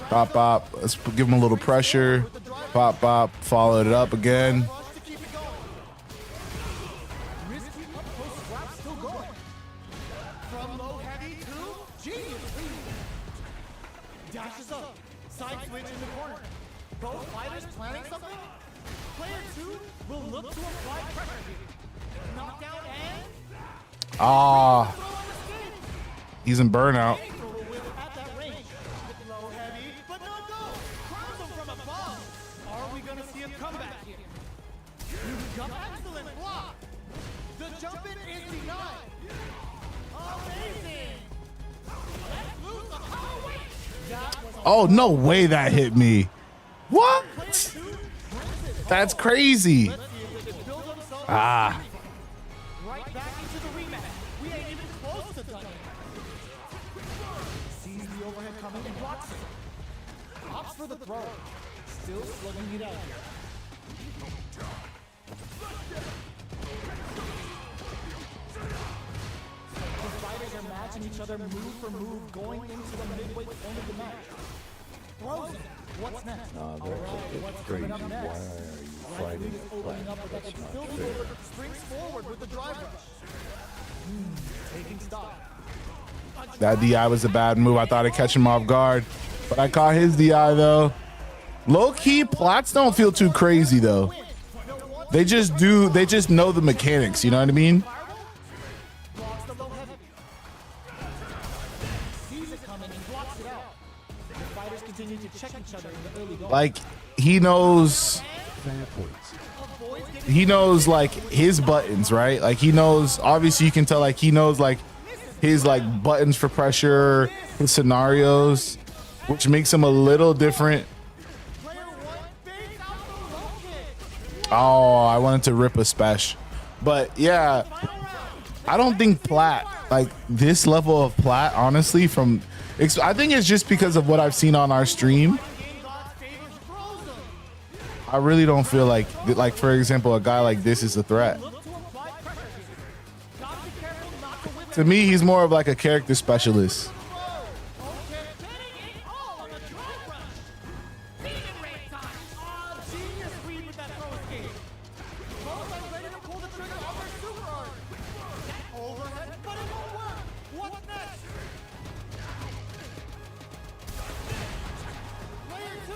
Pop, pop. Let's give him a little pressure. Pop, pop. Followed it up again. Rush to keep it going. Risky up close grab still going. From low heavy to genius lead. Dashes up. Side switch in the corner. Both fighters planning something? Player two will look to apply pressure here. Knockdown and Ah, he's in burnout. throw a whip at that range. Low heavy, but no go. Crowns him from above. Are we gonna see a comeback here? Excellent block. The jump in is denied. Amazing. Let's lose the oh wait. That was Oh, no way that hit me. What? two. That's crazy. Let's see if they can build themselves Ah, right back into the rematch. We ain't even close to done. Sees the overhead coming and blocks it. Opts for the throw. Still slugging it out here. The fighters are matching each other move for move going into the midway point of the match. Throws it. What's next? All right, what's coming up next? Right lead is opening up, but that can still be over. Springs forward with the drive rush. Taking stock. that DI was a bad move. I thought I'd catch him off guard, but I caught his DI though. Low key, plats don't feel too crazy though. They just do. They just know the mechanics. You know what I mean? Blocks the low heavy. Sees it coming and blocks it out. The fighters continue to check each other in the early going. Like he knows. He knows like his buttons, right? Like he knows. Obviously, you can tell. Like he knows like his like buttons for pressure, his scenarios, which makes him a little different. Player one fades out the low kick. Oh, I wanted to rip a special, but yeah, I don't think plat like this level of plat. Honestly, I think it's just because of what I've seen on our stream. Game God favors Frozen. I really don't feel like for example, a guy like this is a threat. Look to apply pressure here. Gotta be careful not to whip To me, he's more of like a character specialist. Okay, getting it all on the drive rush. Feeding rate time. Oh, genius read with that throw escape. Both are ready to pull the trigger on their super art. Overhead, but it won't work. What's next? Player two.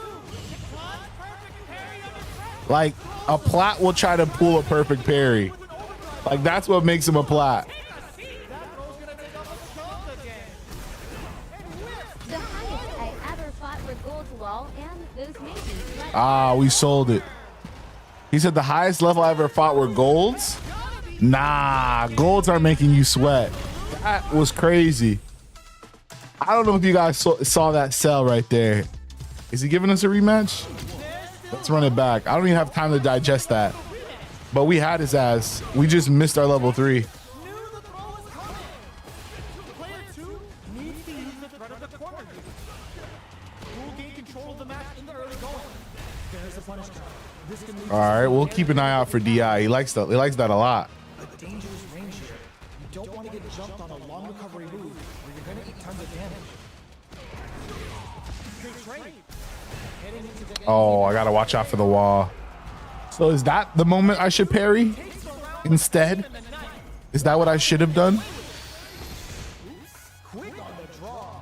One perfect parry on the track. Like a plat will try to pull a perfect parry. Like that's what makes him a plat. That throw's gonna take off a chunk again. And whip. The highest I ever fought were gold wall and those maybes. Like Ah, we sold it. He said the highest level I ever fought were golds. Nah, golds are making you sweat. That was crazy. I don't know if you guys saw that cell right there. Is he giving us a rematch? Let's run it back. I don't even have time to digest that. But we had his ass. We just missed our level 3. Knew the throw was coming. Player two needs to use the threat of the corner here. Who will gain control of the match in the early going. There's a punish count. This can lead to All right, we'll keep an eye out for DI. He likes that a lot. a dangerous range here. You don't want to get jumped on a long recovery move where you're going to eat tons of damage. Oh, I gotta watch out for the wall. So is that the moment I should parry instead? Is that what I should have done? Quick on the draw.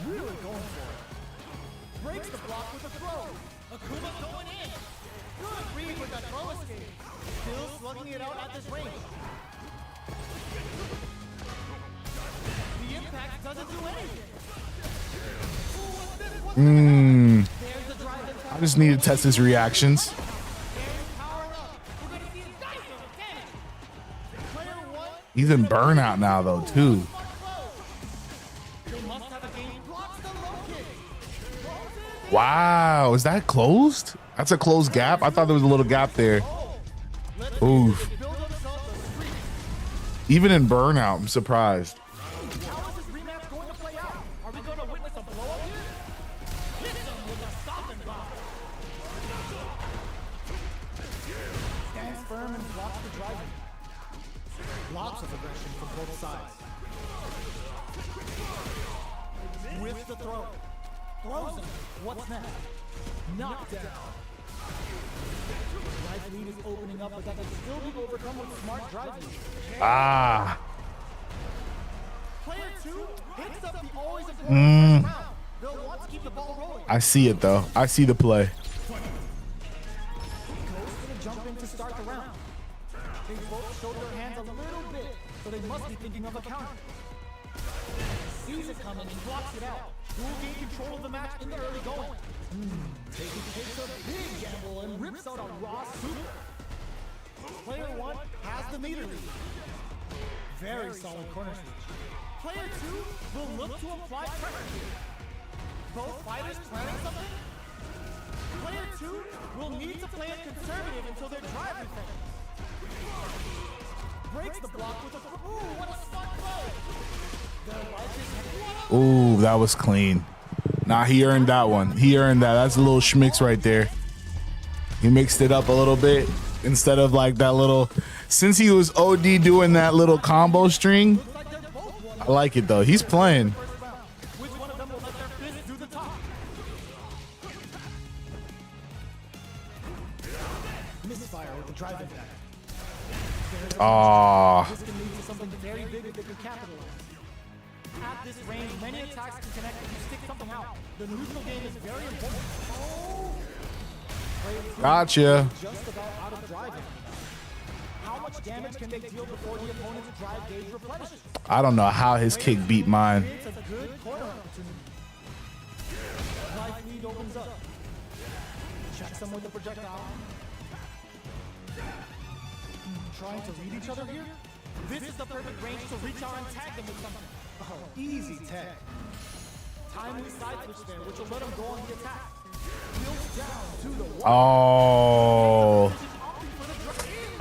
Really going for it. Breaks the block with a throw. Akuma's going in. Good read with that throw escape. Still slugging it out at this range. The impact doesn't do anything. There's the drive in. I just need to test his reactions. Powering up. We're going to see a dice of damage. Player one. He's in burnout now though too. They must have a game. Blocks the low kick. Wow, is that closed? That's a closed gap. I thought there was a little gap there. Oof. Build themselves a streak. Even in burnout, I'm surprised. How is this rematch going to play out? Are we going to witness a blow up here? Hit them with a stop and block. Stands firm and blocks the driving. Lots of aggression from both sides. With the throw. Throws him. What's next? Knockdown. Life lead is opening up, but that can still be overcome with smart driving. Ah. Player two hits up the always important round. They'll want to keep the ball rolling. I see it though. I see the play. Goes for the jump in to start the round. They both showed their hands a little bit, so they must be thinking of a counter. Sees it coming and blocks it out. Who will gain control of the match in the early going? Takes a big gamble and rips out a raw super. Player one has the meter lead. Very solid corner switch. Player two will look to apply pressure here. Both fighters planning something? Player two will need to play it conservative until their drive defense. Breaks the block with a... Ooh, what a smart throw! Their life is... Ooh, that was clean. Nah, he earned that one. He earned that. That's a little schmicks right there. He mixed it up a little bit instead of like that little... Since he was OD doing that little combo string, I like it though. He's playing. Which one of them will let their fist do the top? Misfire with the drive impact. Ah, This can lead to something very big if they can capitalize. At this range, many attacks can connect if you stick something out. The neutral game is very important. Oh! gotcha. Just about out of driving. How much damage can they deal before the opponent's drive gauge replenishes? I don't know how his kick beat mine. It's a good corner opportunity. Life lead opens up. Checks them with the projectile. Trying to read each other here? This is the perfect range to reach out and tag them with something. Oh, easy tag. Timely side switch there, which will let him go on the attack. Wheels down to the wall. Oh.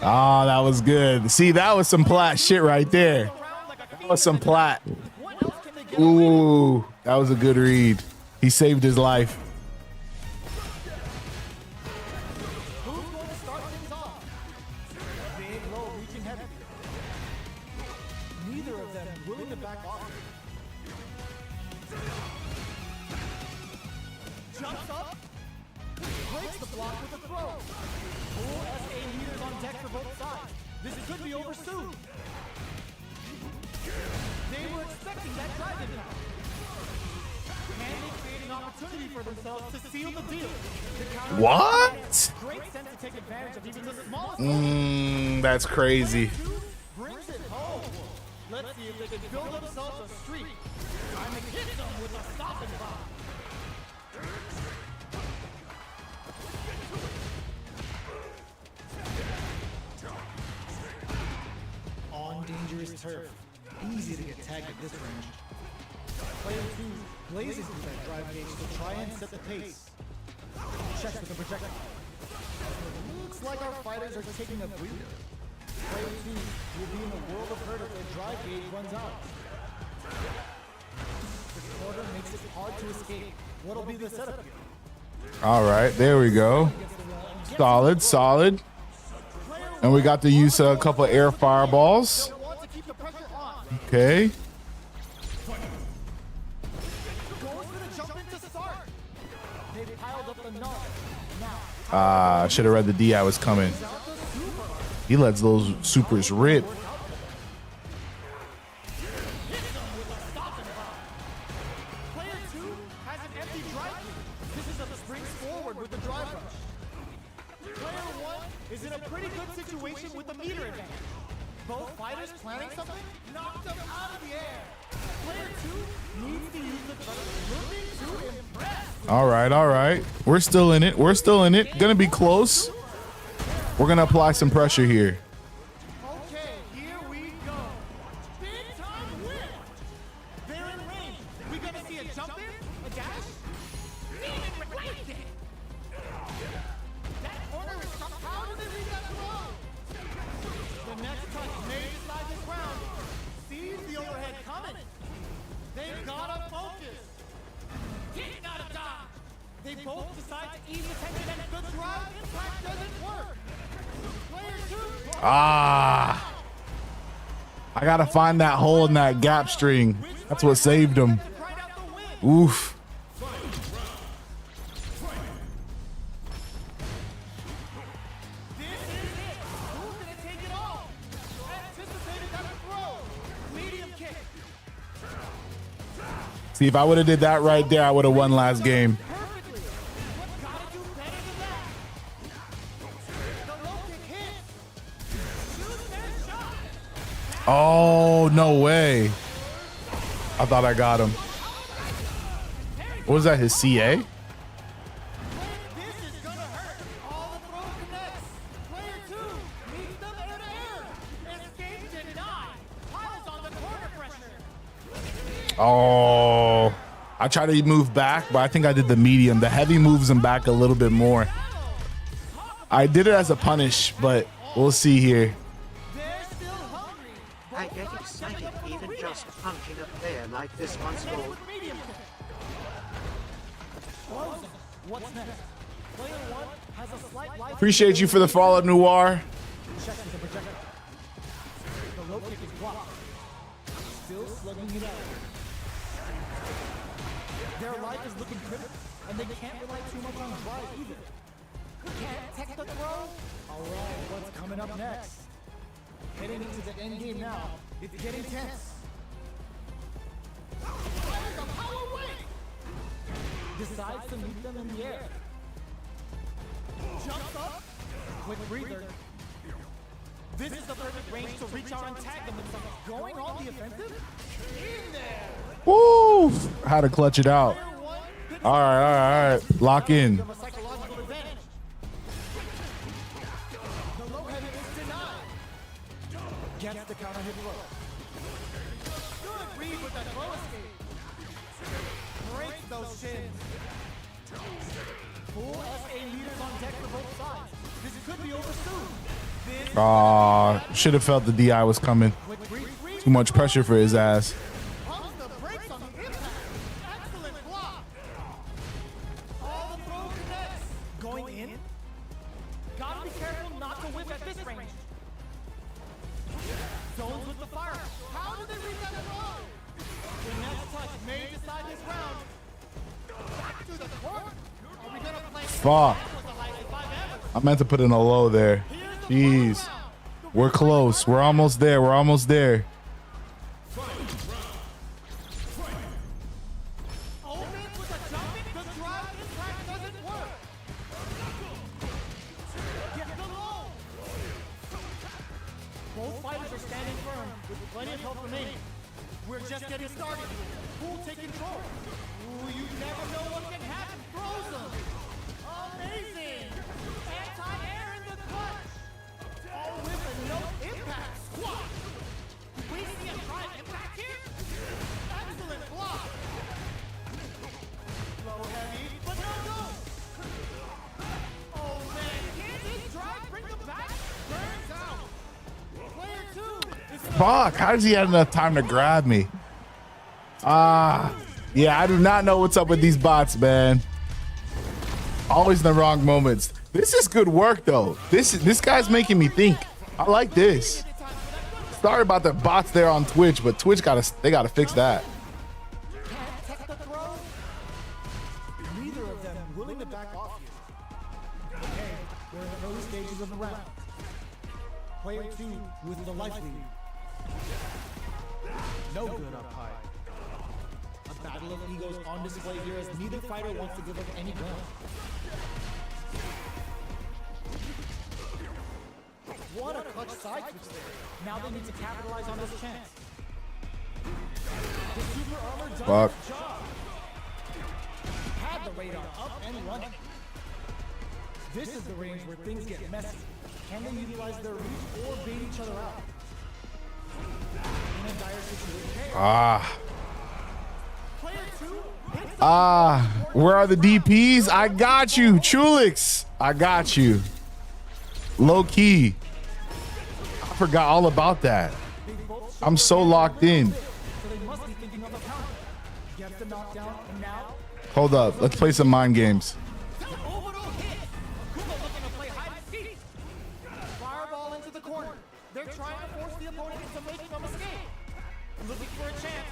Oh, that was good. See, that was some plat shit right there. That was some plat. What else can they get? Ooh, that was a good read. He saved his life. Who's going to start things off? Big low, reaching heavy. Neither of them willing to back off. Jumps up. Breaks the block with a throw. Full SA meters on deck for both sides. This could be over soon. They were expecting that drive impact. Can they create an opportunity for themselves to seal the deal? The counter- What? Great sense to take advantage of even the smallest. That's crazy. Brings it home. Let's see if they can build themselves a streak. Time to hit them with a stop and block. On dangerous turf. Easy to get tagged at this range. Player 2 blazes through that drive gauge to try and set the pace. Checks with the projectile. Looks like our fighters are taking a breather. Player 2 will be in a world of hurt if their drive gauge runs out. This quarter makes it hard to escape. What'll be the setup here? All right, there we go. Solid, solid. And we got to use a couple air fireballs. They'll want to keep the pressure on. Okay. Goes for the jump in to start. Should have read the DI was coming. He lets those supers rip. Player 2 has an empty drive. This is a springs forward with the drive rush. Player 1 is in a pretty good situation with the meter advantage. Both fighters planning something knocked them out of the air. Player 2 needs to use the turtle looking to impress. All right. We're still in it. Gonna be close. We're gonna apply some pressure here. Okay, here we go. Big time win. They're in range. We gonna see a jump in? A dash? That corner is stuck. How did they read that throw? The next touch may decide this round. Sees the overhead coming. They've gotta focus. Kick out of dodge. They both decide to ease attention and the drive impact doesn't work. Player 2. I gotta find that hole in that gap string. That's what saved him. Right out the win. Oof. This is it. Who's gonna take it all? Anticipated that throw. Medium kick. See, if I would have did that right there, I would have won last game. Perfectly. What gotta do better than that? The low kick hits. Shoot their shot. Oh, no way. I thought I got him. What was that, his CA? This is gonna hurt. All the throw connects. Player 2 meets them air to air. Escape denied. Piles on the corner pressure. Oh, I tried to move back, but I think I did the medium. The heavy moves him back a little bit more. I did it as a punish, but we'll see here. They're still hungry. I get excited even just punching a player like this once more. Medium kick. Frozen. What's next? Player 1 has a slight life. Appreciate you for the follow, Noir. Checks the projector. The low kick is blocked. Still slugging it out. Their life is looking critical, and they can't rely too much on drive either. Can't tech the throw? Alright, what's coming up next? Heading into the end game now. It's getting tense. There's a power wave! Decides to meet them in the air. Jumps up. Quick breather. This is the perfect range to reach out and tag them with something. Going on the offensive? In there! Woo! How to clutch it out. Player 1 picks All right. Lock in. them a psychological advantage. The low heavy is denied. Gets the counter hit low. Good read with that throw escape. Breaks those shins. Full SA leaders on deck for both sides. This could be over soon. Should have felt the DI was coming. Too much pressure for his ass. Pumps the brakes on the impact. Excellent block. All the throw connects. Going in. Gotta be careful not to whip at this range. Zones with the fire. How did they read that throw? The next touch may decide this round. Back to the court. Are we gonna play? Fuck. That was the highlight 5 ever. I meant to put in a low there. Jeez. We're close. We're almost there. Opens with a jumping. The drive impact doesn't work. Get the low. Both fighters are standing firm with plenty of health remaining. We're just getting started. Who'll take control? Ooh, you never know what can happen. Frozen. Amazing. Anti-air in the clutch. All with a no impact squat. We see a drive impact here. Excellent block. Low heavy, but no go. Oh man, can this drive bring them back? Burns out. Player 2 is Fuck. How does he have enough time to grab me? Yeah, I do not know what's up with these bots, man. Always in the wrong moments. This is good work, though. This guy's making me think. I like this. Sorry about the bots there on Twitch, but Twitch they gotta fix that. can't tech the throw. Neither of them willing to back off here. Okay, round. Player 2 with the life lead. No good up high. A battle of egos on display here as neither fighter wants to give up any ground. What a clutch side switch there. Now they need to capitalize on this chance. The super armor does Fuck. its job. Had the radar up and running. This is the range where things get messy. Can they utilize their reach or bait each other out? In a dire situation. Player 2 Where are the DPs? I got you, Chulix. I got you. Low key. I forgot all about that. I'm so locked in. So they must be thinking of a counter. Gets the knockdown and now Hold up. Let's play some mind games. orbital hit. Kumo looking to play hide and seek. Fireball into the corner. They're trying to force the opponent into making a mistake. Looking for a chance.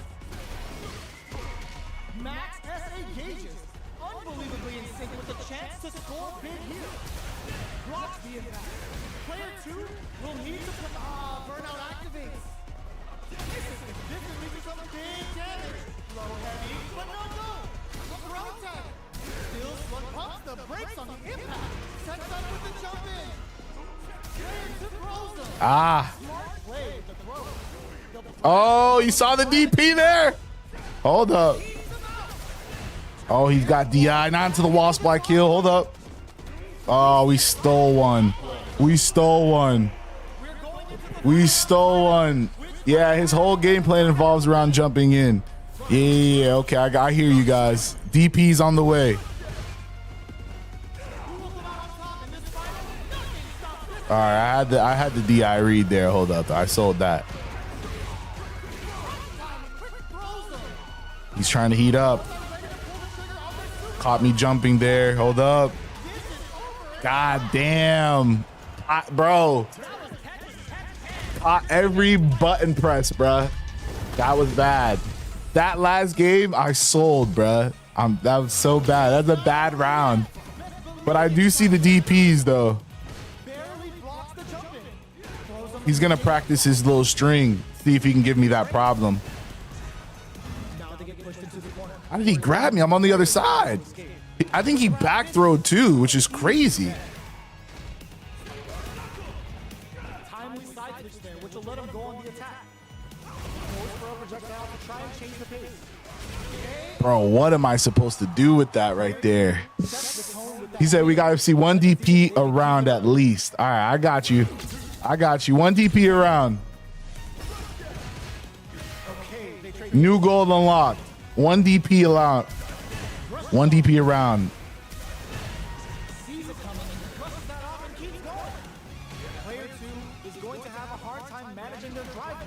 Max SA gauges. Unbelievably in sync with the chance to score big here. Blocks the impact. Player 2 will need to put burnout activates. This is leading to some big damage. Low heavy, but no. A throw tag. Still slug pumps the brakes on the impact. Sets up with the jump in. Player 2 throws him. Smart play with the throw. Oh, you saw the DP there? Hold up. Oh, he's got DI. Not into the wall spike kill. Hold up. Oh, we stole one. We stole one. Yeah, his whole game plan involves around jumping in. Yeah, okay. I hear you guys. DP's on the way. All right, I had the DI read there. Hold up. I sold that. He's trying to heat up. Caught me jumping there. Hold up. God damn. Bro. Every button press, bruh. That was bad. That last game, I sold, bruh. That was so bad. That's a bad round. But I do see the DPs, though. He's going to practice his little string. See if he can give me that problem. How did he grab me? I'm on the other side. I think he back throwed too, which is crazy. Timely side switch there, which will let him go on the attack. Goes for a projectile to try and change the pace. Bro, what am I supposed to do with that right there? He said we got to see one DP around at least. All right, I got you. One DP around. New goal unlocked. One DP allowed. One DP around. Sees it coming and brushes that off and keeps going. Player 2 is going to have a hard time managing their drive.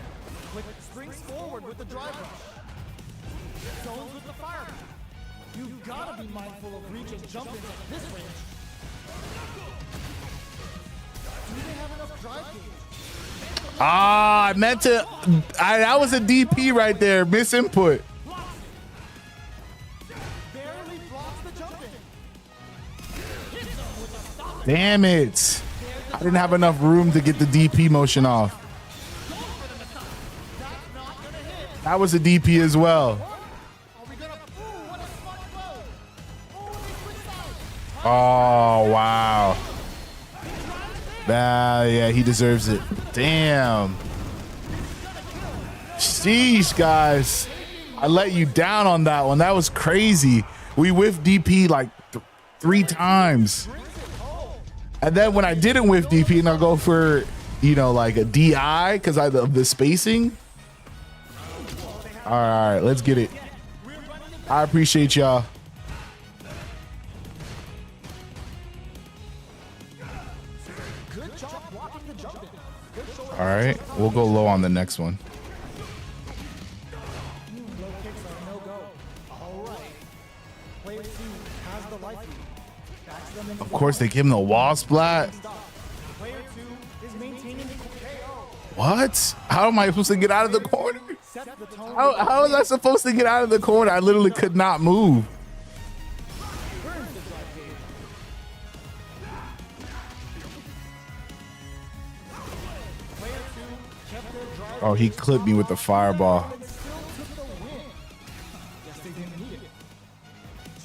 Quick springs forward with the drive rush. Zones with the fire. You've got to be mindful of reach and jump ins at this range. Do they have enough drive gauge? I meant to. That was a DP right there. Misinput. Barely blocks the jump in. Damn it. I didn't have enough room to get the DP motion off. That was a DP as well. Oh, wow. Yeah, he deserves it. Damn. Sheesh, guys. I let you down on that one. That was crazy. We whiffed DP like 3 times. And then when I didn't whiff DP and I'll go for, like a DI because of the spacing. All right, let's get it. I appreciate y'all. All right, we'll go low on the next one. Of course, they give him the wall splat. What? How am I supposed to get out of the corner? How was I supposed to get out of the corner? I literally could not move. kept their drive. Oh, he clipped me with the fireball. And still took the win. Guess they didn't need it.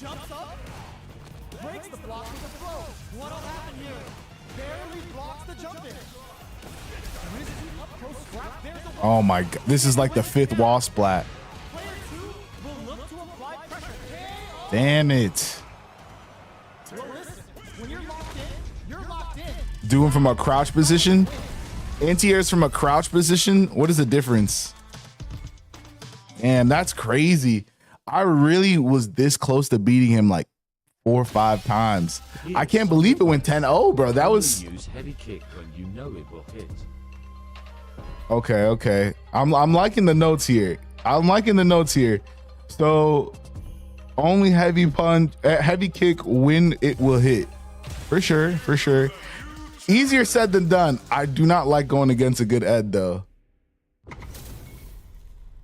Jumps up, breaks the block with a throw. What'll happen here? Barely blocks the jump in. Risky up close scrap. There's a Oh my god. This is like the 5th wall splat. player 2 will look to apply pressure. KO. Damn it. Well, listen, when you're locked in. Doing from a crouch position. Anti-airs from a crouch position. What is the difference? Damn, that's crazy. I really was this close to beating him like 4 or 5 times. I can't believe it went 10-0, bro. That was Use heavy kick when you know it will hit. okay. I'm liking the notes here. So only heavy punch, heavy kick when it will hit. For sure. Easier said than done. I do not like going against a good Ed though.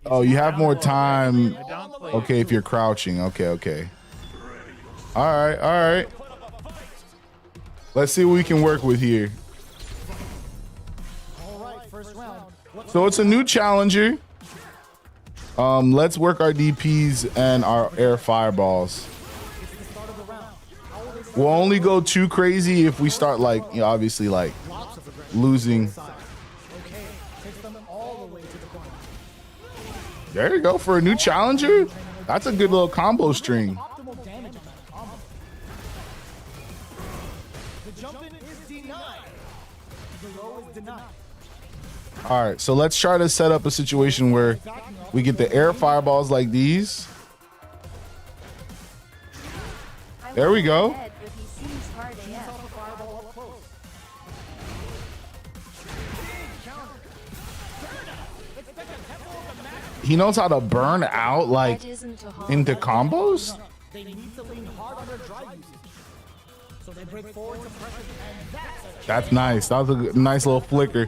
Oh, you have more time. Okay, if you're crouching. Okay. All right. Let's see what we can work with here. All right, first round. So it's a new challenger. Let's work our DPs and our air fireballs. We'll only go too crazy if we start like, you know, obviously like losing. Okay, takes them all the way to the corner. There you go for a new challenger. That's a good little combo string. Optimal damage on that combo. The jump in is denied. The low is denied. All right, so let's try to set up a situation where we get the air fireballs like these. There we go. But he seems hard AF. Fireball up close. He knows how to burn out like That isn't a hard into weapon. combos. They need to lean hard on their drive usage. So they break forward to pressure, and that's a That's nice. That was a nice little flicker.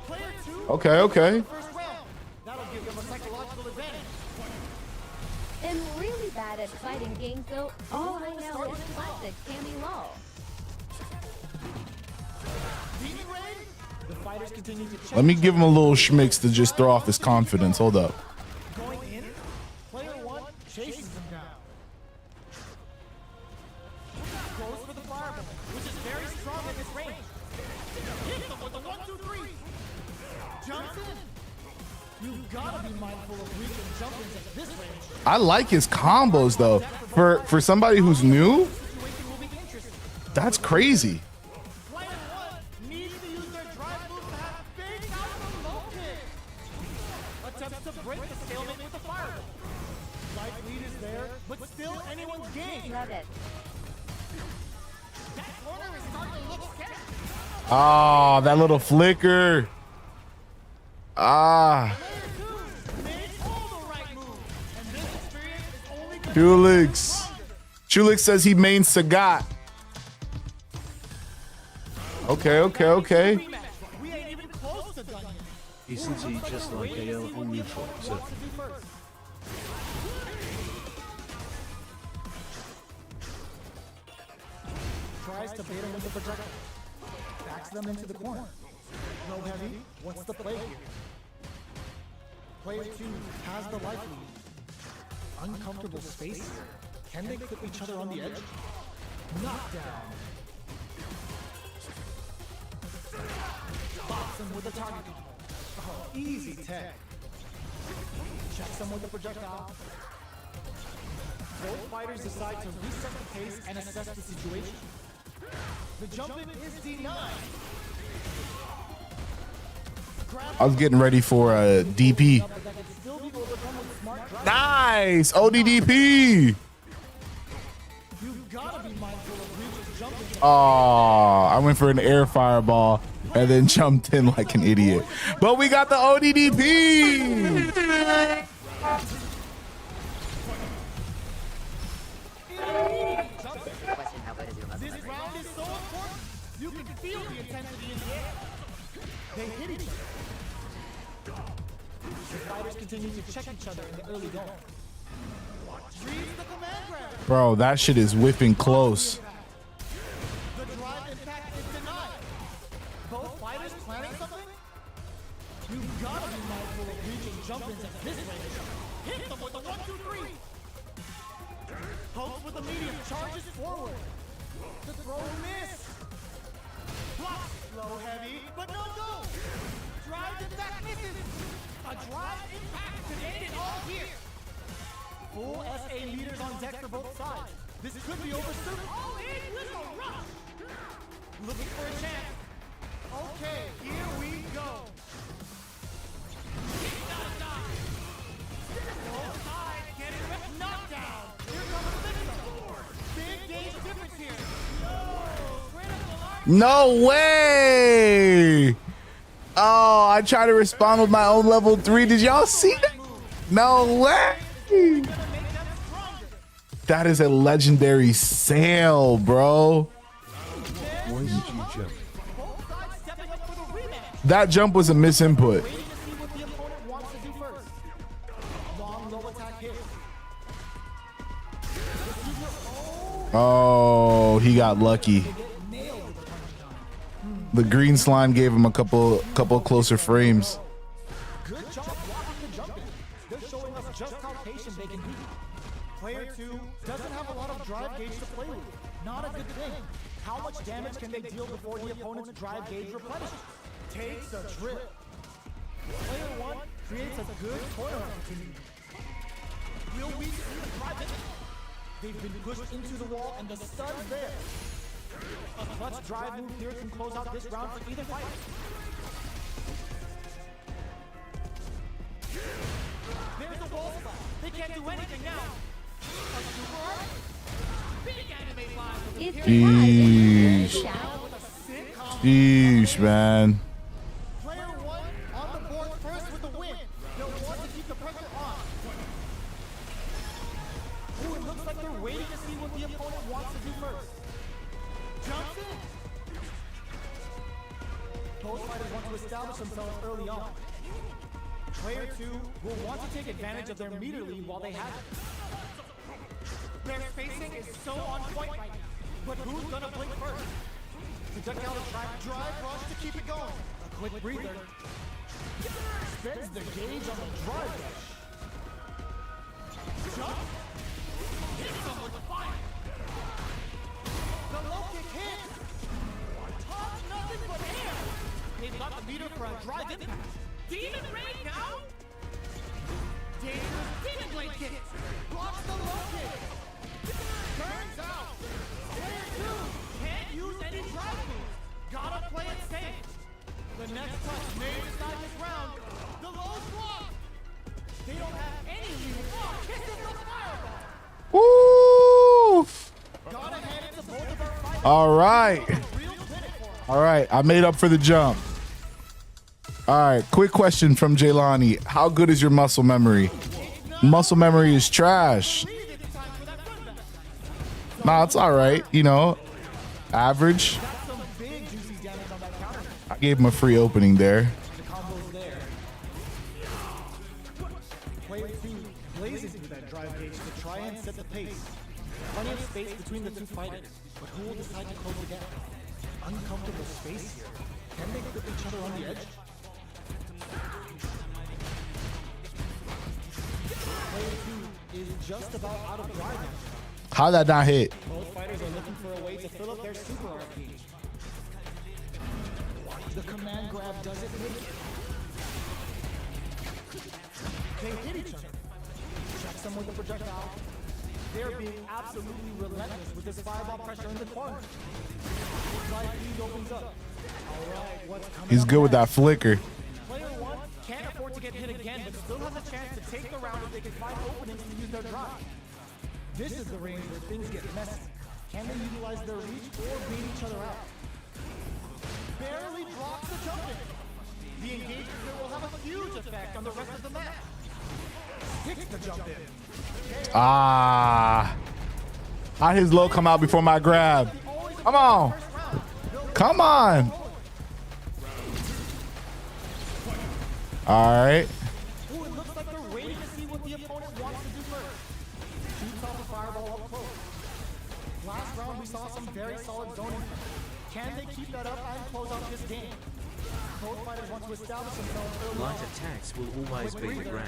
player 2. Okay. First round. That'll give them a psychological advantage. I'm really bad at fighting games though. All I know is classic Cammy Law. Beating raid. The fighters continue to check. Let me give him a little schmicks to just throw off his confidence. Hold up. Going in. Player 1 chases them down. Goes for the fireball, which is very strong at this range. Hits them with the 1-2-3. Jumps in. You've got to be mindful of weak and jump ins at this range. I like his combos though. For somebody who's new, Situation will be interesting. that's crazy. Player 1 needs to use their drive move to have big out the low kick. Attempts to break the stalemate with the fireball. Life lead is there, but still anyone's game. Love it. That corner is starting to look scary. Ah, that little flicker. Ah, Made all the right moves, and this experience is only gonna Chulix says he main Sagat. Okay. rematch. We ain't even close to done yet. Isn't he just like AL on neutral? So What to do first? Tries to bait him with the projectile. Backs them into the corner. No heavy. What's the play here? Player 2 has the life lead. Uncomfortable space. Can they clip each other on the edge? Knockdown. Box him with a target. Oh, easy tag. Checks him with the projectile. Both fighters decide to reset the pace and assess the situation. The jump in is denied. I was getting ready for a DP. But that can still be overcome with smart drive. Nice ODDP. You've got to be mindful of Reach's jumping. Oh, I went for an air fireball and then jumped in like an idiot. But we got the ODDP. This round is so important. You can feel the intensity in the air. They hit each other. The fighters continue to check each other in the early going. Reads the command grab. Bro, that shit is whipping close. The drive impact is denied. Both fighters planning something? You've gotta be mindful of reaching jump-ins at this range. Hit them with the 1-2-3. Pokes with the medium, charges forward. The throw miss. Block, low heavy, but no go. Drive impact misses. A drive impact could end it all here. Full SA meters on deck for both sides. This could be over soon. Oh, it was a rush. Looking for a chance. Okay, here we go. Knockdown. Here comes the big gauge difference here. No way! Oh, I tried to respond with my own level 3. Did y'all see that? No way! That is a legendary sail, bro. Why did you jump? That jump was a misinput. Waiting to see what the opponent wants to do first. Long low attack hit. Oh, he got lucky. The green slime gave him a couple closer frames. Good job blocking the jump in. They're showing us just how patient they can be. Player 2 doesn't have a lot of drive gauge to play with. Not a good thing. How much damage can they deal before the opponent's drive gauge replenishes? Takes a trip. Player 1 creates a good corner opportunity. Will we see the drive in? They've been pushed into the wall and the stun's there. A clutch drive move here can close out this round for either fighter. There's a wall spot. They can't do anything now. A super art? Big anime line with a It's Jeez. Shout. Sheesh, man. Player 1 on the board first with the win. They'll want to keep the pressure on. Ooh, it looks like they're waiting to see what the opponent wants to do first. Jumps in. Both fighters want to establish themselves early on. Player 2 will want to take advantage of their meter lead while they have it. Their spacing is so on point right now. But who's gonna blink first? Projectile drive rush to keep it going. A quick breather. Spends the gauge on the drive rush. Jump. Hit someone with the fire. The low kick hits. Toss nothing but air. They've got the meter for a drive impact. Demon Raid now? Dangerous Demon Blade kick. Blocks the low kick. Turns out. Player 2 can't use any drive moves. Gotta play it safe. The next touch may decide this round. The low block. They don't have any lead. Oh, kissing the fireball. Woo! Gotta hand it to both of our fighters. All right. Real clinic for 'em. All right. I made up for the jump. All right. Quick question from Jaylani. How good is your muscle memory? Muscle memory is trash. Nah, it's all right. You know, average. Got some big juicy damage on that counter. I gave him a free opening there. The combo's there. Player 2 blazes through that drive gauge to try and set the pace. Plenty of space between the two fighters, but who will decide to close the gap? Uncomfortable space here. Can they grip each other on the edge? Player 2 is just about out of drive now. How'd that not hit? Both fighters are looking for a way to fill up their super RP. The command grab does it with it. They hit each other. Checks them with the projectile. They're being absolutely relentless with this fireball pressure in the corner. Drive feed opens up. Alright, what's coming He's up good with that next? flicker. Player 1 can't afford to get hit again, but still has a chance to take the round if they can find openings to use their drive. This is the range where things get messy. Can they utilize their reach or beat each other out? Barely blocks the jump in. The engagement here will have a huge effect on the rest of the match. Hits the jump in. Ah. How his low come out before my grab? Come on. Come on. All right. Ooh, it looks like they're waiting to see what the opponent wants to do first. Shoots off a fireball up close. Last round we saw some very solid zoning. Can they keep that up and close out this game? Both fighters want to establish themselves early Light on. attacks will always be the grab.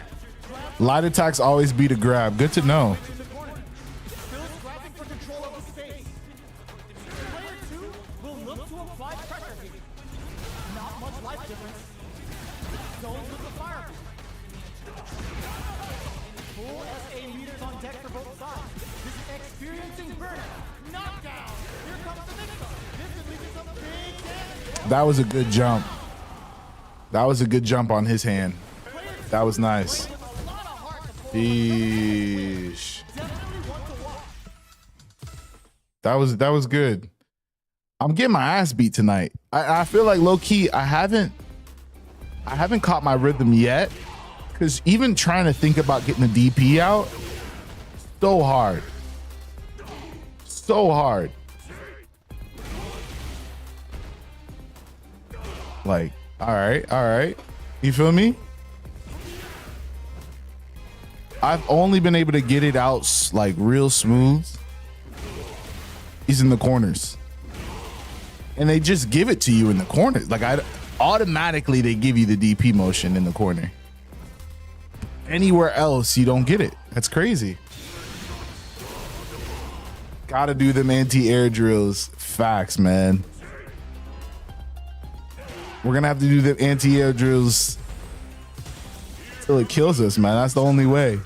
Light attacks always beat a grab. Good to know. In the corner. Still scrapping for control of the space. Player 2 will look to apply pressure here. Not much life difference. Goes with the fire. Full SA meters on deck for both sides. This is experiencing burnout. Knockdown. Here comes the mix-up. This could lead to some big damage. That was a good jump. That was a good jump on his hand. That was nice. Sheesh. That was good. I'm getting my ass beat tonight. I feel like low key I haven't caught my rhythm yet. Cause even trying to think about getting the DP out, so hard. So hard. Like, all right. You feel me? I've only been able to get it out like real smooth. He's in the corners. And they just give it to you in the corners. Like automatically they give you the DP motion in the corner. Anywhere else you don't get it. That's crazy. Gotta do them anti-air drills. Facts, man. We're gonna have to do the anti-air drills till it kills us, man. That's the only way.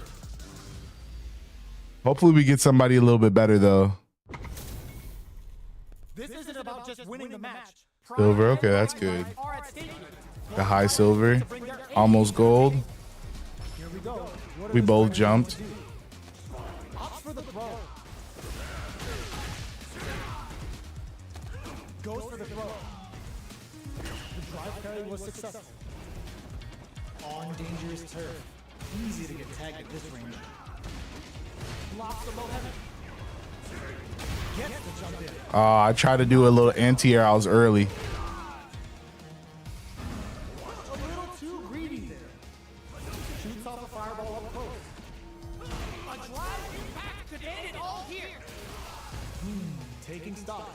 Hopefully we get somebody a little bit better though. This isn't about just winning the match. Silver, okay, that's good. The high silver, almost gold. Here we go. What are We the both fighters jumped. going to do? Opts for the throw. Goes for the throw. The drive carry was successful. On dangerous turf. Easy to get tagged at this range. Blocks the low heavy. Gets the jump in. I tried to do a little anti-air. I was early. A little too greedy there. Shoots off a fireball up close. A drive impact could end it all here. Taking stock.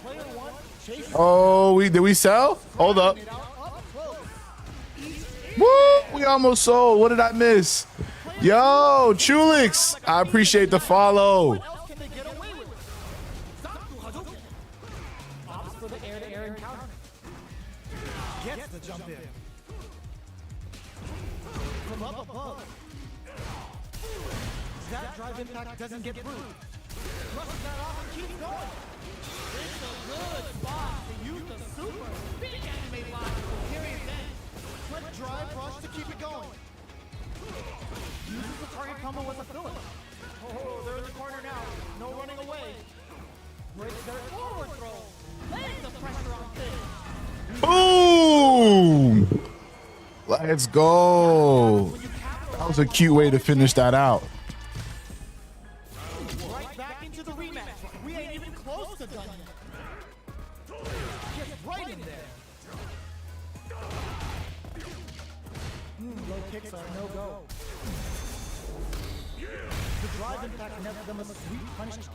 Player 1 chasing Oh, did we sell? Hold up. it out up close. Woo! We almost sold. What did I miss? Yo, Chulix, I appreciate the follow. What else can they get away with? Zaku Hadouken. Opts for the air-to-air encounter. Gets the jump in. From up above. That drive impact doesn't get through. Brushes that off and keeps going. It's a good spot to use the super big anime line for period end. Quick drive rush to keep it going. Uses the target combo with a filler. Oh, they're in the corner now. No running away. Breaks their forward throw. Lays the pressure on Finn. Boom! Let's go. That was a cute way to finish that out. Right back into the rematch. We ain't even close to done yet. Just right in there. Low kicks are no-go. The drive impact nets them a sweet punish counter.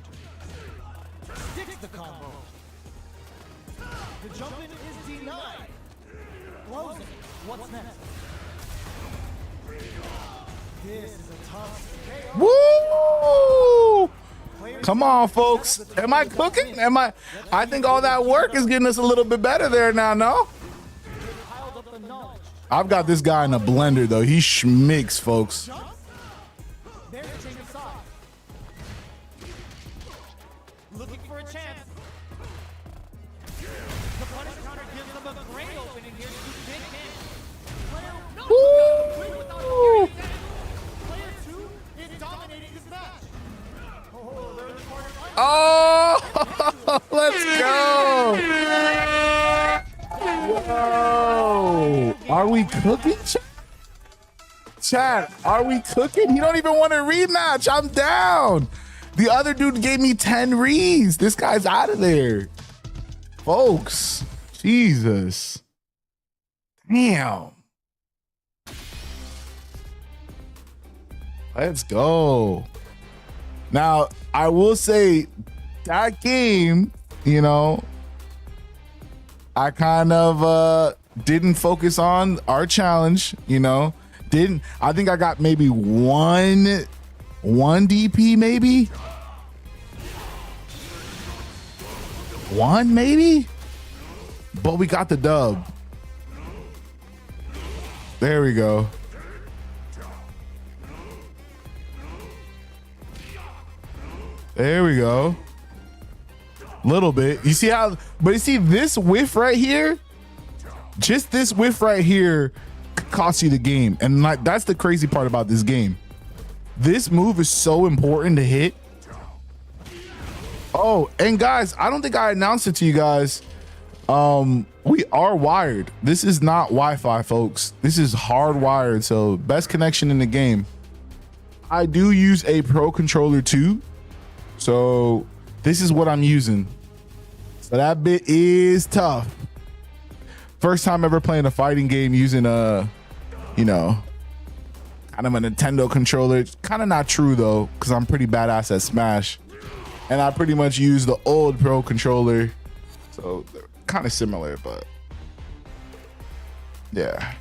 Sticks the combo. The jump in is denied. Blows it. What's next? This is a tough KO. Woo! Come on, folks. Am I cooking? I think all that work is getting us a little bit better there now, no? Piled up the knowledge. I've got this guy in a blender, though. He schmicks, folks. There's a change of side. Looking for a chance. The punish counter gives them a great opening here to do big damage. Player Woo! without a damage. Player 2 is dominating this match. Oh, they're in the corner. Oh, let's go. Whoa. Are we cooking, Chad? Are we cooking? He don't even want a rematch. I'm down. The other dude gave me 10 reads. This guy's out of there. Folks, Jesus. Damn. Let's go. Now, I will say that game, you know, I kind of didn't focus on our challenge, you know. I think I got maybe one DP, maybe one, maybe, but we got the dub. There we go. There we go. Little bit. You see how, but you see this whiff right here, just this whiff right here costs you the game. And like, that's the crazy part about this game. This move is so important to hit. Oh, and guys, I don't think I announced it to you guys. We are wired. This is not Wi-Fi, folks. This is hardwired. So best connection in the game. I do use a Pro controller too. So this is what I'm using. So that bit is tough. First time ever playing a fighting game using you know, kind of a Nintendo controller. It's kind of not true though, because I'm pretty badass at Smash. And I pretty much use the old Pro controller. So they're kind of similar, but yeah.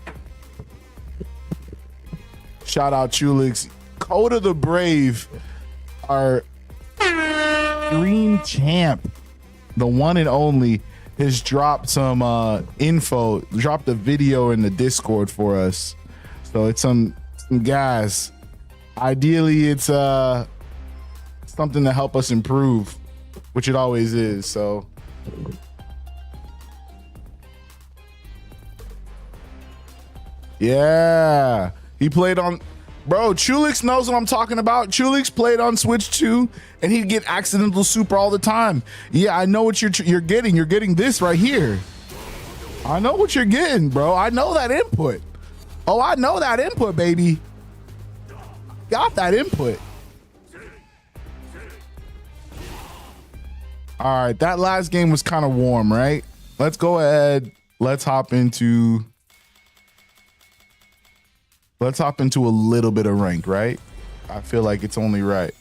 Shout out Chulix. Code of the Brave, our Dream Champ, the one and only, has dropped some info, dropped a video in the Discord for us. So it's some guys. Ideally, it's something to help us improve, which it always is. So yeah, he played on, bro, Chulix knows what I'm talking about. Chulix played on Switch 2 and he'd get accidental super all the time. Yeah, I know what you're getting. You're getting this right here. I know what you're getting, bro. I know that input. Oh, I know that input, baby. Got that input. All right, that last game was kind of warm, right? Let's go ahead. Let's hop into a little bit of rank, right? I feel like it's only right.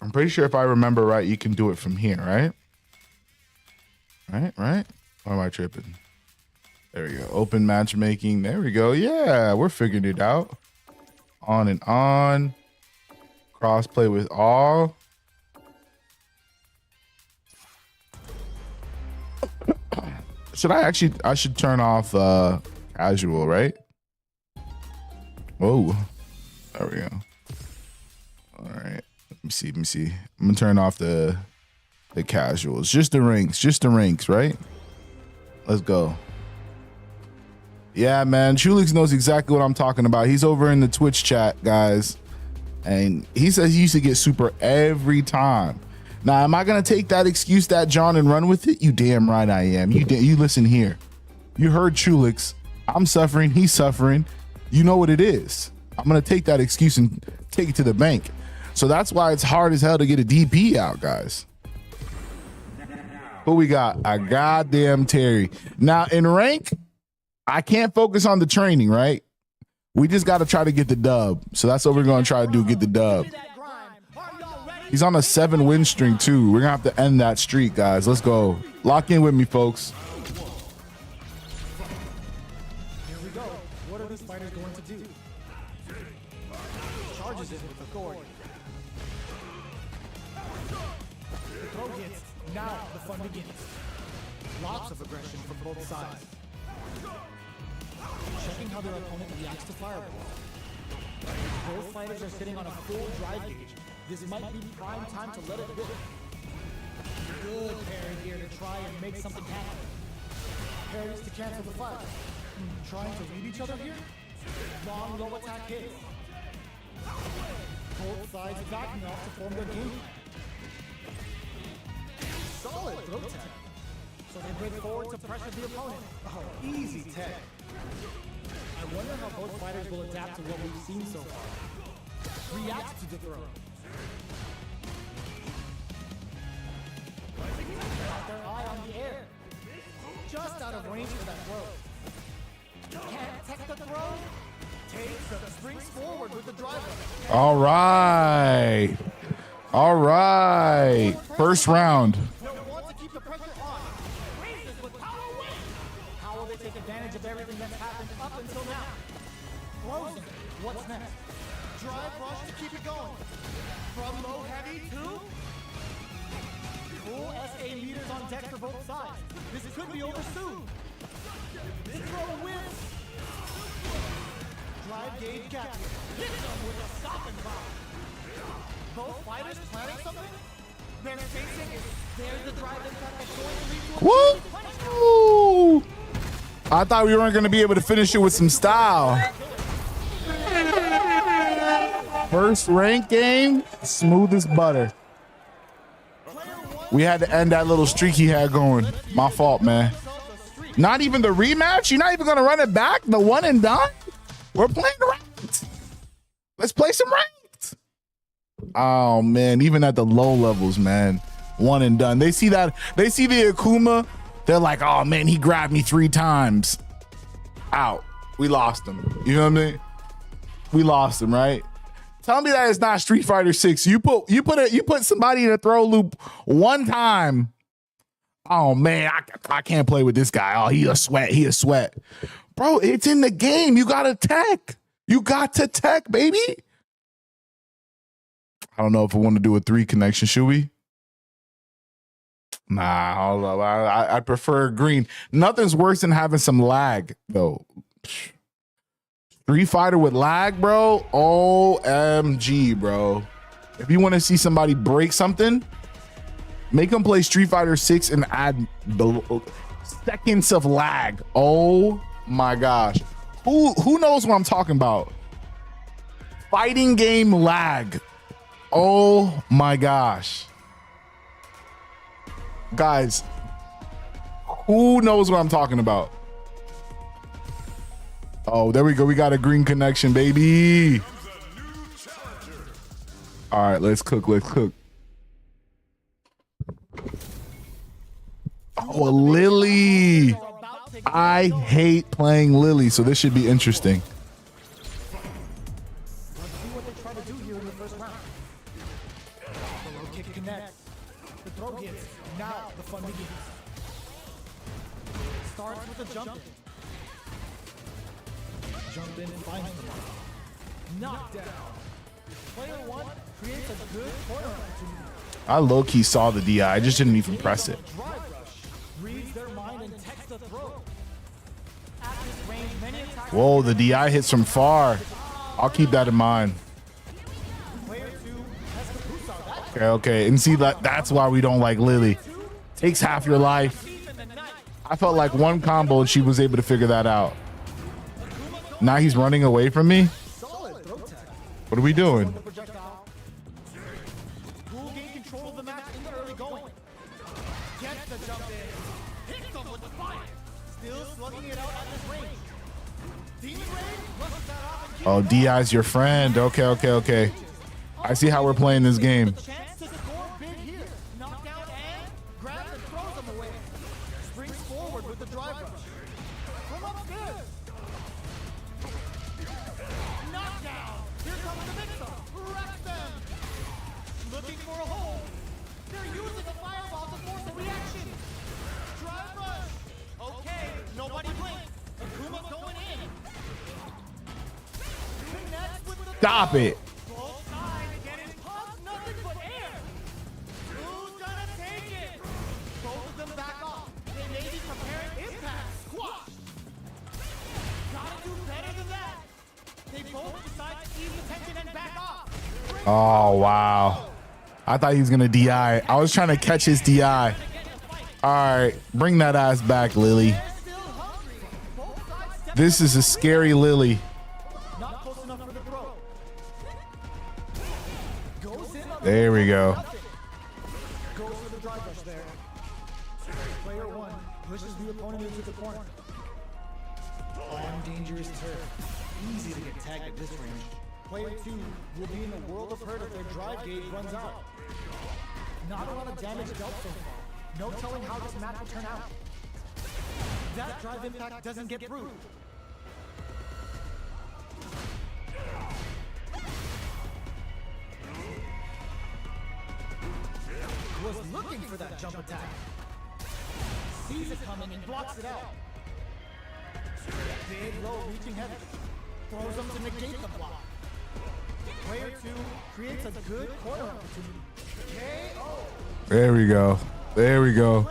I'm pretty sure if I remember right, you can do it from here, right? Right? Or am I tripping? There we go. Open matchmaking. There we go. Yeah, we're figuring it out. On and on. Cross play with all. I should turn off casual, right? Whoa. There we go. All right. Let me see. I'm gonna turn off the casuals. Just the ranks, right? Let's go. Yeah, man. Chulix knows exactly what I'm talking about. He's over in the Twitch chat, guys. And he says he used to get super every time. Now, am I going to take that excuse, that John, and run with it? You damn right I am. You listen here. You heard Chulix. I'm suffering. He's suffering. You know what it is. I'm going to take that excuse and take it to the bank. So that's why it's hard as hell to get a DP out, guys. Who we got? A goddamn Terry. Now, in rank, I can't focus on the training, right? We just got to try to get the dub. So that's what we're going to try to do, get the dub. He's on a 7-win streak, too. We're going to have to end that streak, guys. Let's go. Lock in with me, folks. Here we go. What are these fighters going to do? Charges it with authority. The throw hits. Now the fun begins. Lots of aggression from both sides. Checking how their opponent reacts to fireballs. Both fighters are sitting on a full drive gauge. This might be prime time to let it rip. Good parry here to try and make something happen. Parries to cancel the fight. Trying to read each other here? Long low attack hits. Both sides backing off to form their game. Solid throw tag. So they break forward to pressure the opponent. Oh, easy tag. I wonder how both fighters will adapt to what we've seen so far. React to the throw. Got their eye on the air. Just out of range for that throw. Can't tech the throw. Takes the springs forward with the driver. All right. All right. First round. Want to keep the pressure on. Raises with power win. How will they take advantage of everything that's happened up until now? Frozen. What's next? Drive rush to keep it going. From low heavy to full SA meters on deck for both sides. This could be over soon. This throw wins. Drive gauge gap. Hit them with a stop and bomb. Both fighters planning something? They're facing it. There's the drive impact that's going to lead to a Woo! I thought we weren't going to be able to finish it with some style. First rank game, smooth as butter. We had to end that little streak he had going. My fault, man. Not even the rematch? You're not even going to run it back? The one and done? We're playing ranked. Let's play some ranked. Oh, man. Even at the low levels, man. One and done. They see that. They see the Akuma. They're like, oh, man, he grabbed me 3 times. Out. We lost him. You know what I mean? We lost him, right? Tell me that it's not Street Fighter 6. You put somebody in a throw loop one time. Oh man, I can't play with this guy. Oh, he a sweat. He a sweat. Bro, it's in the game. You gotta tech. You got to tech, baby. I don't know if we want to do a 3 connection. Should we? Nah, hold up. I prefer green. Nothing's worse than having some lag, though. Street Fighter with lag, bro. OMG, bro. If you want to see somebody break something, make them play Street Fighter 6 and add the seconds of lag. Oh my gosh. Who knows what I'm talking about? Fighting game lag. Oh my gosh. Guys, who knows what I'm talking about? Oh, there we go. We got a green connection, baby. All right, let's cook. Let's cook. Oh, Lily. I hate playing Lily, so this should be interesting. Let's see what they try to do here in the first round. The low kick connects. The throw hits. Now the fun begins. Starts with a jump in. Jump in and finds the mark. Knockdown. Player 1 creates a good corner opportunity. I low-key saw the DI. I just didn't even press it. Drive rush. Reads their mind and techs the throw. At this range, many attacks. Whoa, the DI hits from far. I'll keep that in mind. Player 2 has the boost out. That's Okay. And see, that's why we don't like Lily. Takes half your life. deep in the night. I felt like one combo and she was able to figure that out. Now he's running away from me. Solid throw tech. What are we doing? The projectile. Cool gain control of the match in the early going. Gets the jump in. Hits them with the fire. Still slugging it out at this range. Demon Raid rushes that off and keeps Oh, DI's your friend. Okay. I see how we're playing this game. chance to score big here. Knockdown and grabs and throws them away. Springs forward with the drive rush. From upstairs. Knockdown. Here comes the mix-up. Wrecks them. Looking for a hole. They're using a fireball to force a reaction. Drive rush. Okay, nobody blinked. Akuma going in. Connects with the Stop it. both sides getting pumped, nothing but air. Who's gonna take it? Both of them back off. They may be preparing impact. Squash. Gotta do better than that. They both decide to ease the tension and back off. Oh, wow. I thought he was going to DI. I was trying to catch his DI. All right. Bring that ass back, Lily. They're still hungry. Both sides step This is a scary Lily. not close enough for the throw. Goes in on the There we go. Goes for the drive rush there. Player 1 pushes the opponent into the corner. On dangerous turf. Easy to get tagged at this range. Player 2 will be in a world of hurt if their drive gauge runs out. Not a lot of damage dealt so far. No telling how this match will turn out. That drive impact doesn't get through. was looking for that jump attack. Sees it coming and blocks it out. Big low reaching heavy. Throws him to negate the block. Player 2 creates a good corner opportunity. KO. There we go. There we go.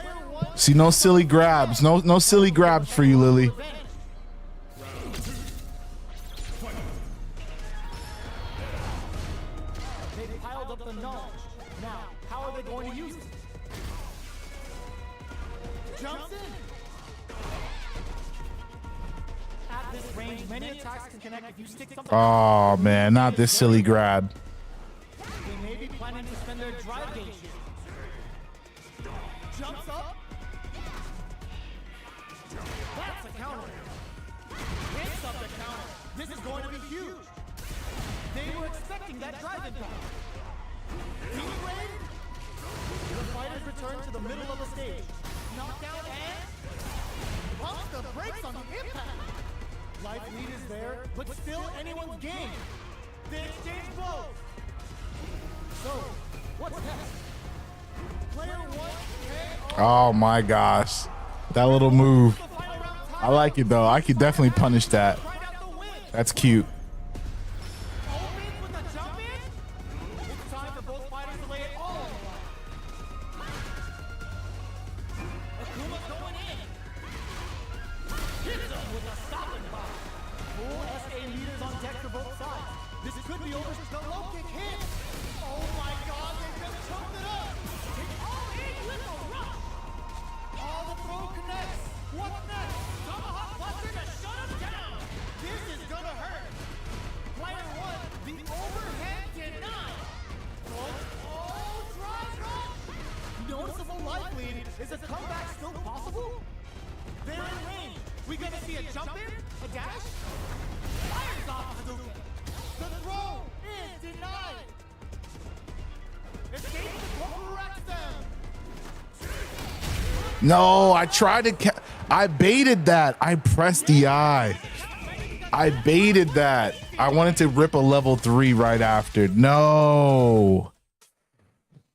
See, no silly grabs. No silly grabs for you, Lily. They piled up the knowledge. Now, how are they going to use it? Jumps in. At this range, many attacks can connect if you stick something. Oh man, not this silly grab. They may be planning to spend their drive gauge here. Jumps up. That's a counter. Hits up the counter. This is going to be huge. They were expecting that drive impact. Being raid. The fighters return to the middle of the stage. Knockdown and pumps the brakes on the impact. Life lead is there, but still anyone's game. They exchange blows. So, what's next? Player 1 KO. Oh my gosh, that little move. I like it though. I could definitely punish that. That's cute. Opens with a jump in. It's time for both fighters to lay it all on the line. Akuma's going in. Hits him with a stopping block. Full SA leaders on deck for both sides. This could be over. The low kick hit. Oh my God, they just choked it up. It's all in with a rush. All the throw connects. What's next? Tomahawk buster to shut him down. This is gonna hurt. Player 1, the overhead denied. Oh, drive run. Noticeable life lead. Is a comeback still possible? They're in range. We gonna see a jump in? A dash? Fires off Hadouken. The throw is denied. Escape the wrecks them. No, I tried to. I baited that. I pressed the I. I baited that. I wanted to rip a level 3 right after. No.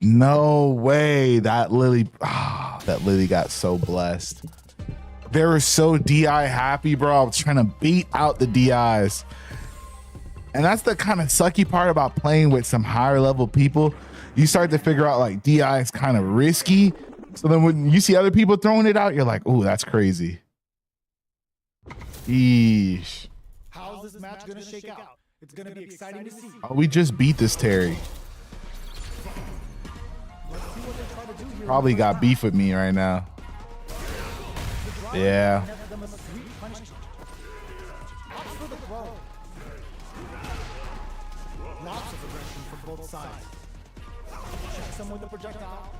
No way. That Lily got so blessed. They were so DI happy, bro. I was trying to beat out the DIs. And that's the kind of sucky part about playing with some higher level people. You start to figure out like DI is kind of risky. So then when you see other people throwing it out, you're like, oh, that's crazy. Eesh. How's this match gonna shake out? It's gonna be exciting to see. Oh, we just beat this Terry. Let's see what they try to do here. Probably got beef with me right now. Yeah. Them a sweet punishment. Opts for the throw. Lots of aggression from both sides. Checks them with the projectile.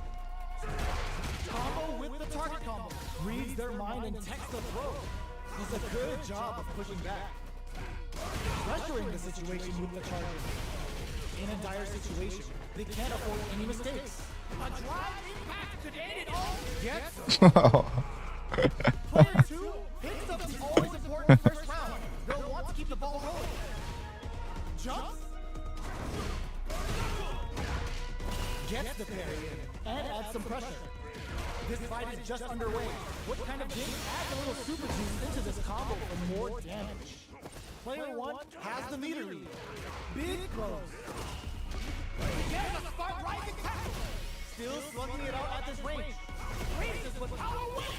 Combo with the target combo. Reads their mind and techs the throw. Does a good job of pushing back. Pressuring the situation with the charger. In a dire situation, they can't afford any mistakes. A drive impact could end it all. Gets Player 2 picks up the always important first round. They'll want to keep the ball rolling. Jumps. Gets the parry in and adds some pressure. This fight is just underway. What kind of game adds a little super juice into this combo for more damage? Player 1 has the meter lead. Big throws. Gets a spark rising tackle. Still slugging it out at this range. Raises with power weight.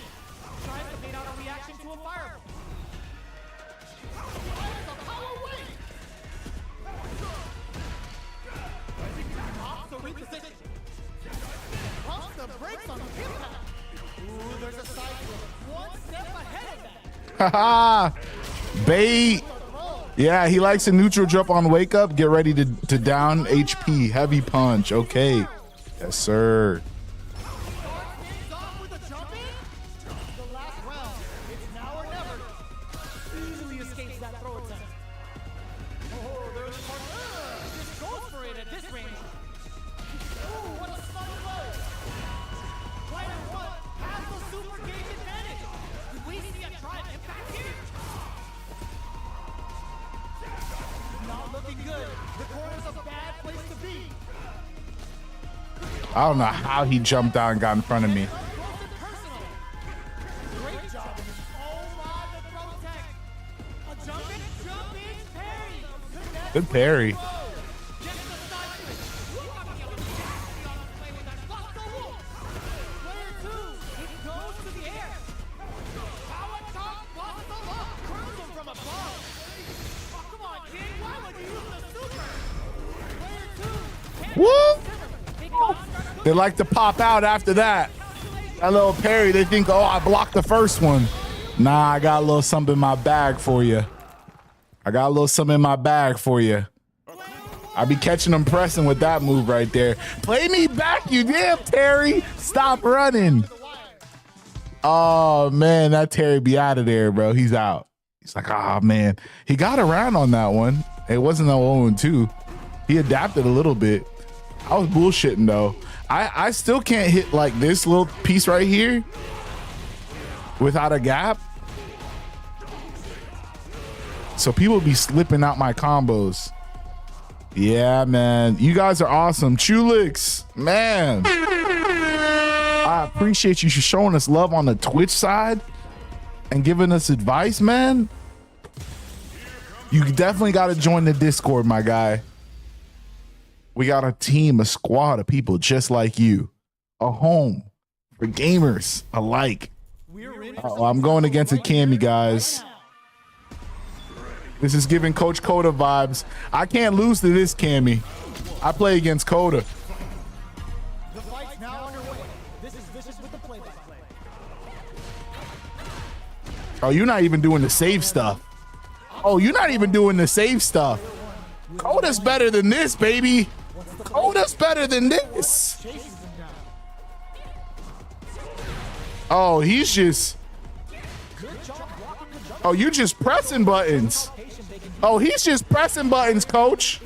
Tries to bait out a reaction to a fire. Fires a power weight. Off the reposition. Pumps the brakes on impact. Ooh, there's a side flip. One step ahead of that. Haha. Bait. Yeah, he likes a neutral jump on wake up. Get ready to down HP. Heavy punch. Okay. Yes, sir. I don't know how he jumped out and got in front of me. Great job. Oh my, the throw tech. A jumping parry. Good parry. Woo! They like to pop out after that. That little parry, they think, oh, I blocked the first one. Nah, I got a little something in my bag for you. I got a little something in my bag for you. I be catching them pressing with that move right there. Play me back, you damn Terry. Stop running. Oh, man, that Terry be out of there, bro. He's out. He's like, oh, man. He got around on that one. It wasn't no 0-2. He adapted a little bit. I was bullshitting, though. I still can't hit like this little piece right here without a gap. So people be slipping out my combos. Yeah, man. You guys are awesome. Chulix, man. I appreciate you showing us love on the Twitch side and giving us advice, man. You definitely got to join the Discord, my guy. We got a team, a squad of people just like you. A home for gamers alike. Uh-oh, I'm going against a Cammy, guys. This is giving Coach Coda vibes. I can't lose to this Cammy. I play against Coda. The fight's now underway. This is Vicious with the play-by-play. Oh, you're not even doing the save stuff. Oh, you're not even doing the save stuff. Coda's better than this, baby. Coda's better than this. Oh, he's just... Oh, you just pressing buttons. Oh, he's just pressing buttons, coach.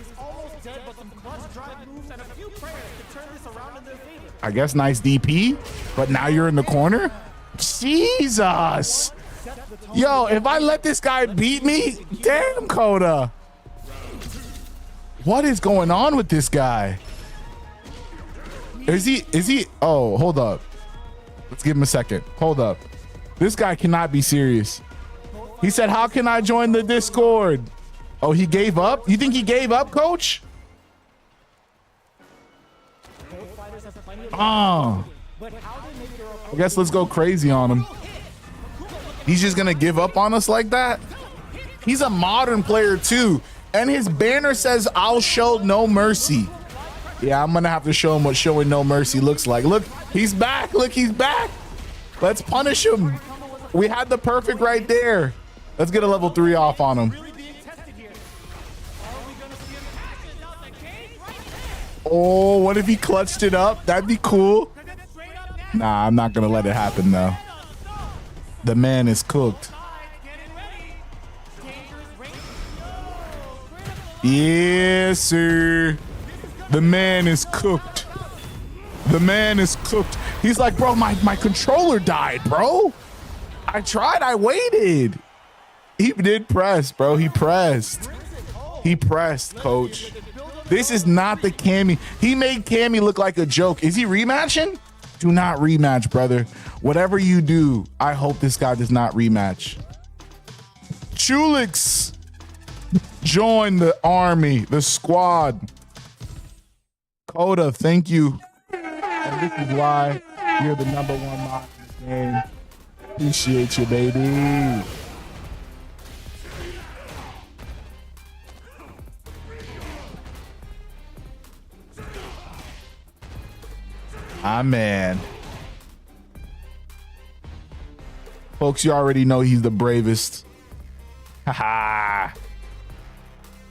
I guess nice DP, but now you're in the corner? Jesus. Yo, if I let this guy beat me, damn, Coda. What is going on with this guy? Is he? Oh, hold up. Let's give him a second. Hold up. This guy cannot be serious. He said, how can I join the Discord? Oh, he gave up? You think he gave up, coach? Oh. I guess let's go crazy on him. He's just going to give up on us like that? He's a modern player too. And his banner says, I'll show no mercy. Yeah, I'm going to have to show him what showing no mercy looks like. Look, he's back. Look, he's back. Let's punish him. We had the perfect right there. Let's get a level 3 off on him. Oh, what if he clutched it up? That'd be cool. Nah, I'm not going to let it happen, though. The man is cooked. Yes, sir. The man is cooked. The man is cooked. He's like, bro, my controller died, bro. I tried. I waited. He did press, bro. He pressed. He pressed, coach. This is not the Cammy. He made Cammy look like a joke. Is he rematching? Do not rematch, brother. Whatever you do, I hope this guy does not rematch. Chulix, join the army, the squad. Coda, thank you. And this is why you're the #1 mod in this game. Appreciate you, baby. Ah, man. Folks, you already know he's the bravest. Haha.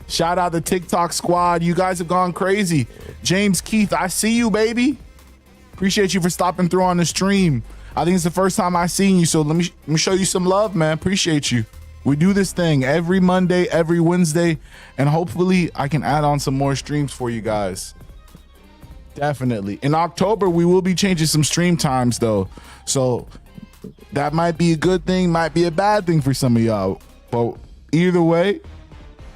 Shout out the TikTok squad. You guys have gone crazy. James Keith, I see you, baby. Appreciate you for stopping through on the stream. I think it's the first time I've seen you, so let me show you some love, man. Appreciate you. We do this thing every Monday, every Wednesday, and hopefully I can add on some more streams for you guys. Definitely. In October, we will be changing some stream times, though. So that might be a good thing, might be a bad thing for some of y'all. But either way,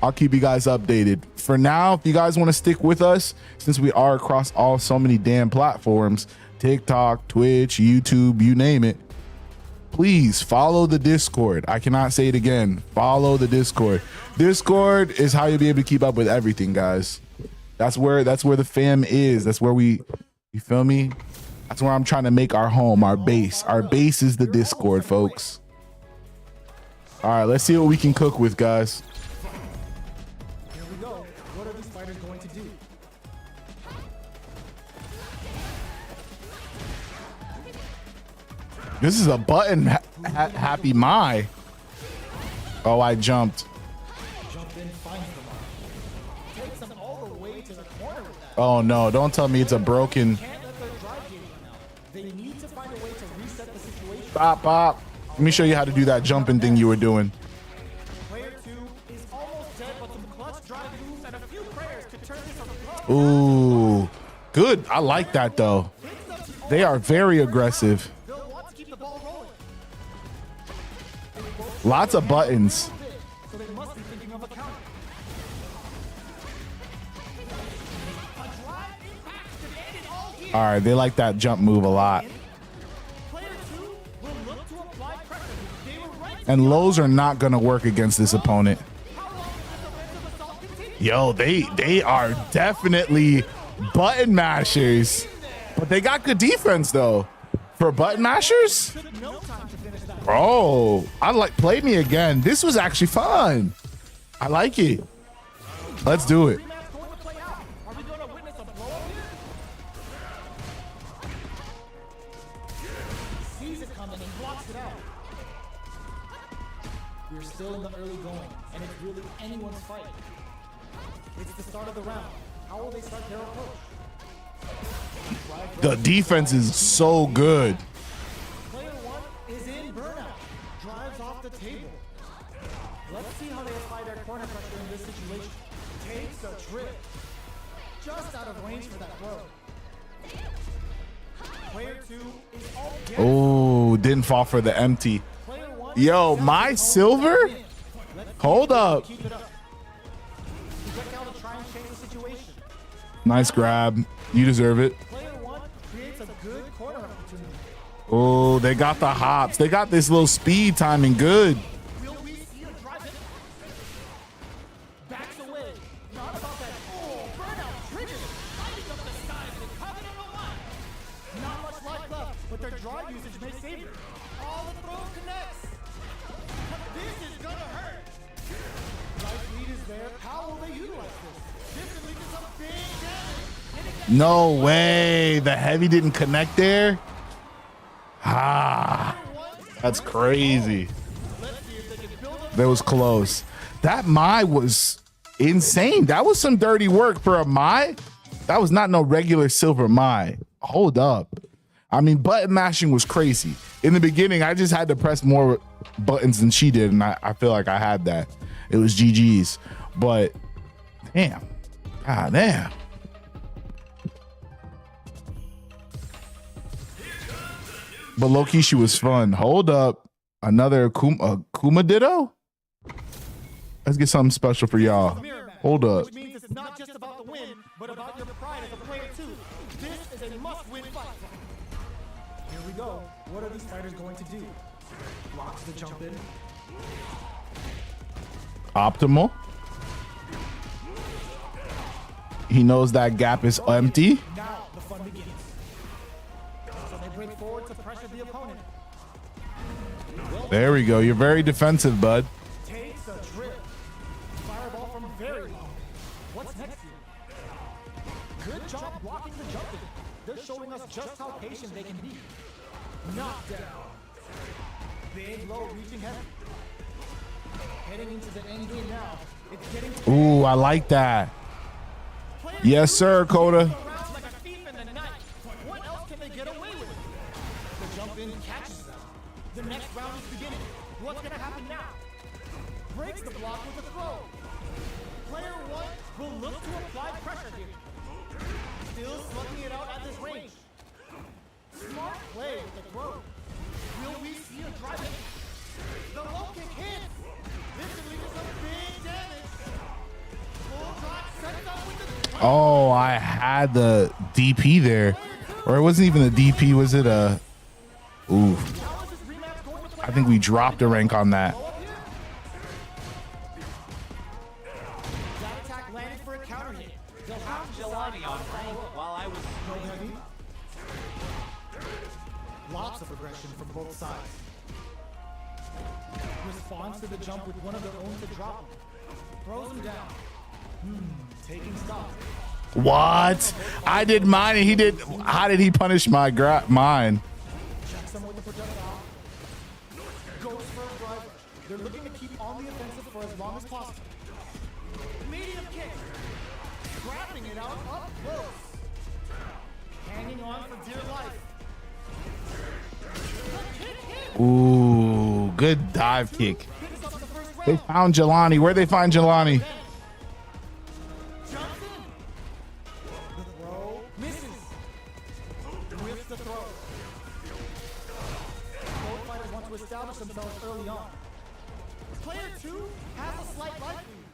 I'll keep you guys updated. for now, if you guys want to stick with us, since we are across so many damn platforms, TikTok, Twitch, YouTube, you name it, please follow the Discord. I cannot say it again. Follow the Discord. Discord is how you'll be able to keep up with everything, guys. That's where the fam is. That's where you feel me? That's where I'm trying to make our home, our base. Our base is the Discord, folks. All right, let's see what we can cook with, guys. Here we go. What are these fighters going to do? This is a button happy my. Oh, I jumped. Jump in, finds the mark. Takes them all the way to the corner with that. Oh no, don't tell me it's a broken. Can't let their drive gauge run out. They need to find a way to reset the situation. Pop, pop. Let me show you how to do that jumping thing you were doing. Player 2 is almost dead, but some clutch drive moves and a few prayers could turn this on the Ooh, good. I like that though. They are very aggressive. They'll want to keep the ball rolling. Lots of buttons. So they must be thinking of a counter. A drive impact could end it all here. All right, they like that jump move a lot. Player 2 will look to apply pressure. They were right. And lows are not gonna work against this opponent. How long does this offensive assault continue? Yo, they are definitely button mashers, but they got good defense though. For button mashers, Took no time to finish that. bro, I like play me again. This was actually fun. I like it. Let's do it. Rematch going to play out. Are we going to witness a blow up here? He sees it coming and blocks it out. We're still in the early going, and it's really anyone's fight. It's the start of the round. How will they start their approach? The defense is so good. Player 1 is in burnout. Drives off the table. Let's see how they apply their corner pressure in this situation. Takes a trip. Just out of range for that throw. Player 2 is all dead. Oh, didn't fall for the empty. Player 1 Yo, my silver? Hold up. keep it up. Projectile to try and change the situation. Nice grab. You deserve it. Player 1 creates a good corner opportunity. Oh, they got the hops. They got this little speed timing good. Will we see a drive it? Backs away. Not about that. Oh, burnout triggered. Lighting up the skies and coming in the line. Not much life left, but their drive usage may save it. All the throw connects. But this is gonna hurt. Life lead is there. How will they utilize this? This could lead to some big damage. No way. The heavy didn't connect there. Ah, that's crazy. That was close. That Mai was insane. That was some dirty work for a Mai. That was not no regular silver Mai. Hold up. I mean, button mashing was crazy. In the beginning, I just had to press more buttons than she did, and I feel like I had that. It was GG's. But damn. God damn. But low-key, she was fun. Hold up. Another Kuma Ditto? Let's get something special for y'all. Hold up. Which means it's not just about the win, but about your pride as a player too. This is a must-win fight. Here we go. What are these fighters going to do? Blocks the jump in. Optimal. He knows that gap is empty. Now the fun begins. So they break forward to pressure the opponent. There we go. You're very defensive, bud. Takes a trip. Fireball from very long. What's next here? Good job blocking the jump in. They're showing us just how patient they can be. Knockdown. Big low reaching heavy. Heading into the end game now. It's getting to Ooh, I like that. Yes, sir, Coda. rounds like a thief in the night. What else can they get away with? The jump in catches them. The next round is beginning. What's gonna happen now? Breaks the block with a throw. Player 1 will look to apply pressure here. Still slugging it out at this range. Smart play with the throw. Will we see a drive in? The low kick hits. This could lead to some big damage. Full drop Oh, I had the DP there. Or it wasn't even a DP, was it a... Ooh. I think we dropped a rank on that. That attack landed for a counter hit. They'll have Jelani on rank while I was go heavy. Lots of aggression from both sides. Responds to the jump with one of their own to drop him. Throws him down. Taking stock. What? I did mine and he did. How did he punish my mine? Checks them with the projectile. Goes for a drive rush. They're looking to keep on the offensive for as long as possible. Medium kick. Grabbing it out up close. Hanging on for dear life. The kick hit. Ooh, good dive kick. Picks up the first They round. found Jelani. Where'd they find Jelani? Jumps in. The throw misses. Whips the throw. Both fighters want to establish themselves early on. Player 2 has a slight life lead.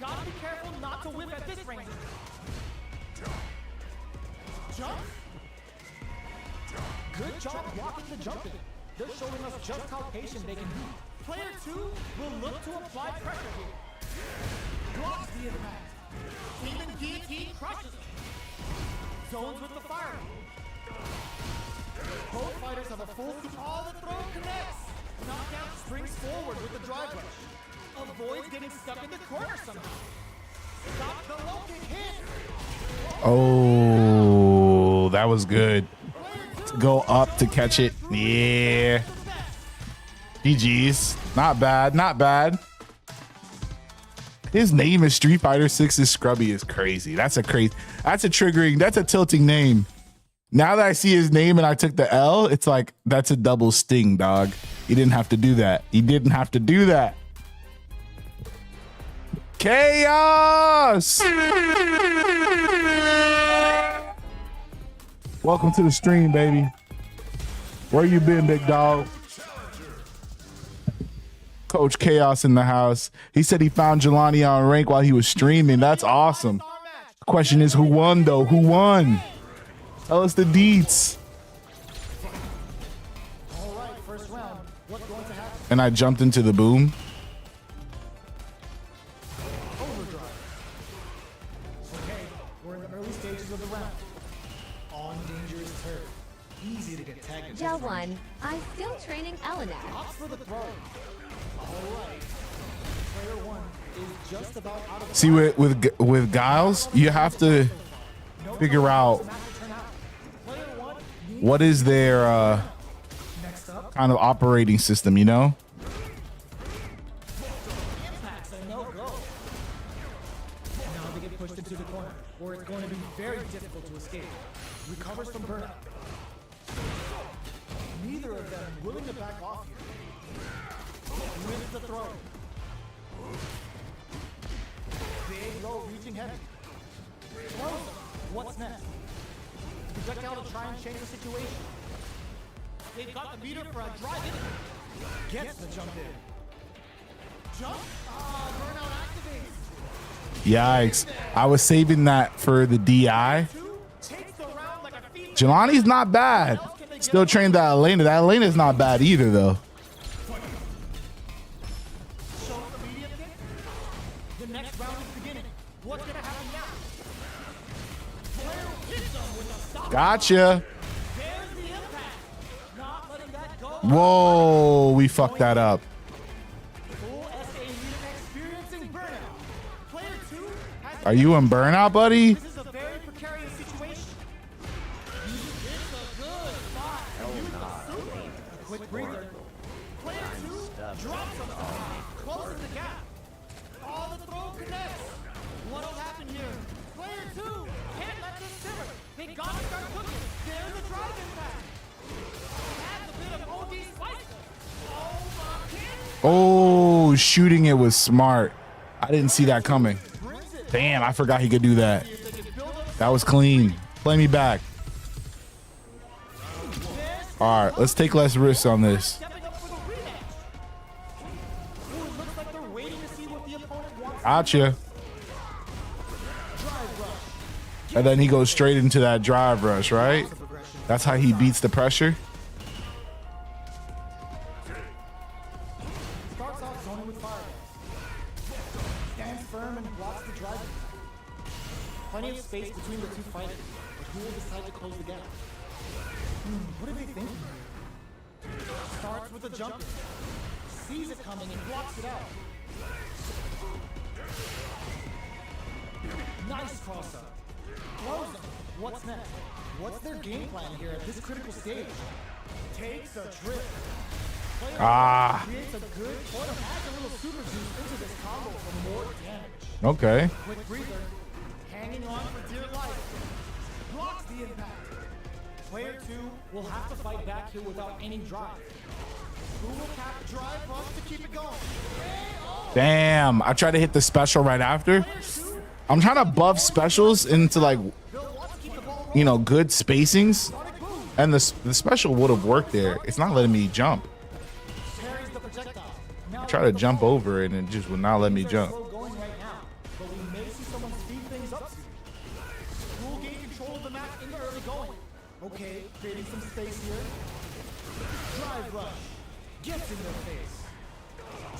Gotta be careful not to whip at this range. Jump. Good job blocking the jumping. They're showing us just how patient they can be. Player 2 will look to apply pressure here. Blocks the impact. Demon guillotine crushes it. Zones with the fire. Both fighters have a full all the throw connects. Knockout springs forward with the drive rush. Avoids getting stuck in the corner somehow. Stop the low kick hit. Oh, that was good. To go up to catch it. Yeah. GG's. Not bad. Not bad. His name is Street Fighter 6's Scrubby is crazy. That's a triggering, that's a tilting name. Now that I see his name and I took the L, it's like, that's a double sting, dog. You didn't have to do that. You didn't have to do that. Chaos! Welcome to the stream, baby. Where you been, big dog? Coach Chaos in the house. He said he found Jelani on rank while he was streaming. That's awesome. The question is, who won, though? Who won? Tell us the deets. All right, first round. What's going to happen? And I jumped into the boom. Overdrive. Okay, we're in the early stages of the round. On dangerous turf. Easy to get tagged. Gel 1, I'm still training Elena. Opts for the throw. All right. Player 1 is just about out of the See, with Giles, you have to figure out Player 1 what is their next up. kind of operating system, you know? Impacts a no-go. Now they get pushed into the corner, where it's going to be very difficult to escape. Recovers from burnout. Neither of them willing to back off here. Wins the throw. Big low reaching heavy. Throws them. What's next? Projectile to try and change the situation. They've got the meter for a drive in. Gets the jump in. Jump? Burnout activates. Yikes. I was saving that for the DI. Takes the round like a fiend. Jelani's not bad. Still trained that Elena. That Elena's not bad either, though. Shows the medium kick. The next round is beginning. What's gonna happen now? Player hits them with a stop. Gotcha. There's the impact. Not letting that go. Whoa, we fucked that up. Full SA unit experiencing burnout. Player 2 has. Are you in burnout, buddy? This is a very precarious situation. It's a good spot. Use the soup. A quick breather. Player 2 drops himself. Closes the gap. All the throw connects. What'll happen here? Player 2 can't let this simmer. They gotta start cooking. There's a drive impact. Adds a bit of OD spice. Oh my kick. Oh, shooting it was smart. I didn't see that coming. Brings it. Damn, I forgot he could do that. If they can build up That was clean. Play me back. All right, let's take less risks on this. stepping up for the rematch. Ooh, it looks like they're waiting to see what the opponent wants. Gotcha. Drive rush. And then he goes straight into that drive rush, right? That's how he beats the pressure. Starts off zoning with fire. Stands firm and blocks the drive. Plenty of space between the two fighters, but who will decide to close the gap? What are they thinking here? Starts with a jump. Sees it coming and blocks it out. Nice cross up. Close them. What's next? What's their game plan here at this critical stage? Takes a trip. Creates a good point. Adds a little super juice into this combo for more damage. Okay. Quick breather. Hanging on for dear life. Blocks the impact. Player 2 will have to fight back here without any drive. Who will cap drive rush to keep it going? Damn, I tried to hit the special right after. I'm trying to buff specials into like, you know, good spacings. And the special would have worked there. It's not letting me jump. I try to jump over it and it just would not let me jump. Okay, creating some space here. Drive rush. Gets in their face.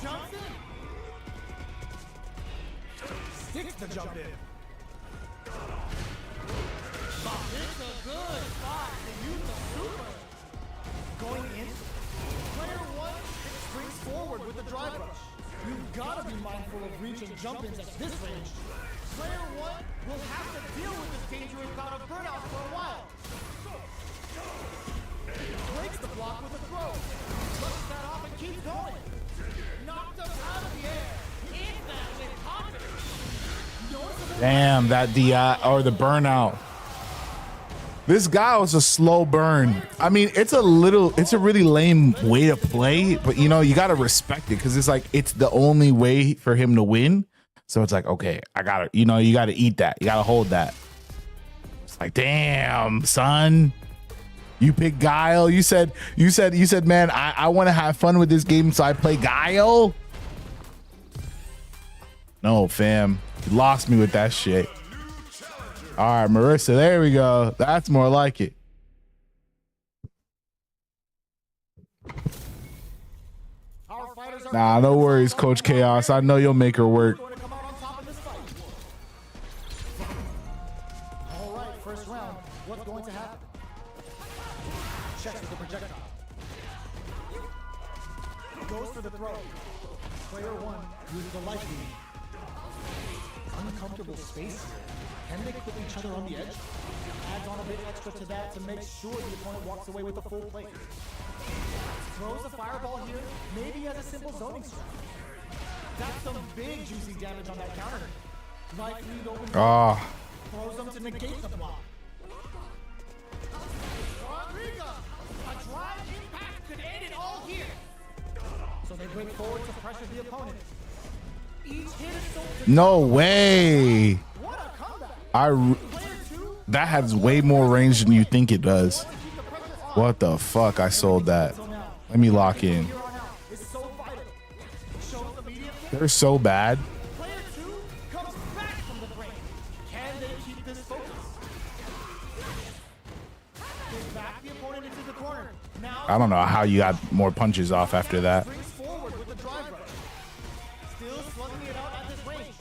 Jumps in. Sticks the jump in. It's a good spot to use the super. Going in. Player 1 springs forward with the drive rush. You've got to be mindful of reach and jump ins at this range. Player 1 will have to deal with this dangerous bout of burnout for a while. Breaks the block with a throw. Looks that off and keeps going. Knocked up out of the air. Hit that with confidence. Damn, that DI or the burnout. This guy was a slow burn. I mean, it's a really lame way to play, but you know, you got to respect it because it's like, it's the only way for him to win. So it's like, okay, I got to, you know, you got to eat that. You got to hold that. It's like, damn, son. You picked Guile. You said, man, I want to have fun with this game, so I play Guile. No, fam. You lost me with that shit. All right, Marissa, there we go. That's more like it. Nah, no worries, Coach Chaos. I know you'll make her work. All right, first round. What's going to happen? Checks with the projectile. Goes for the throw. Player 1 uses the life lead. Uncomfortable space here. Can they put each other on the edge? Adds on a bit extra to that to make sure the opponent walks away with a full plate. Throws a fireball here, maybe as a simple zoning strat. That's some big juicy damage on that counter. Life lead opens up. Throws them to negate the block. Rodrigo! A drive impact could end it all here. So they break forward to pressure the opponent. Each hit is so No way. What a comeback. That has way more range than you think it does. What the fuck? I sold that. Let me lock in. They're so bad. Player 2 comes back from the break. Can they keep this focus? They back the opponent into the corner. Now I don't know how you got more punches off after that. brings forward with the drive rush. Still slugging it out at this range.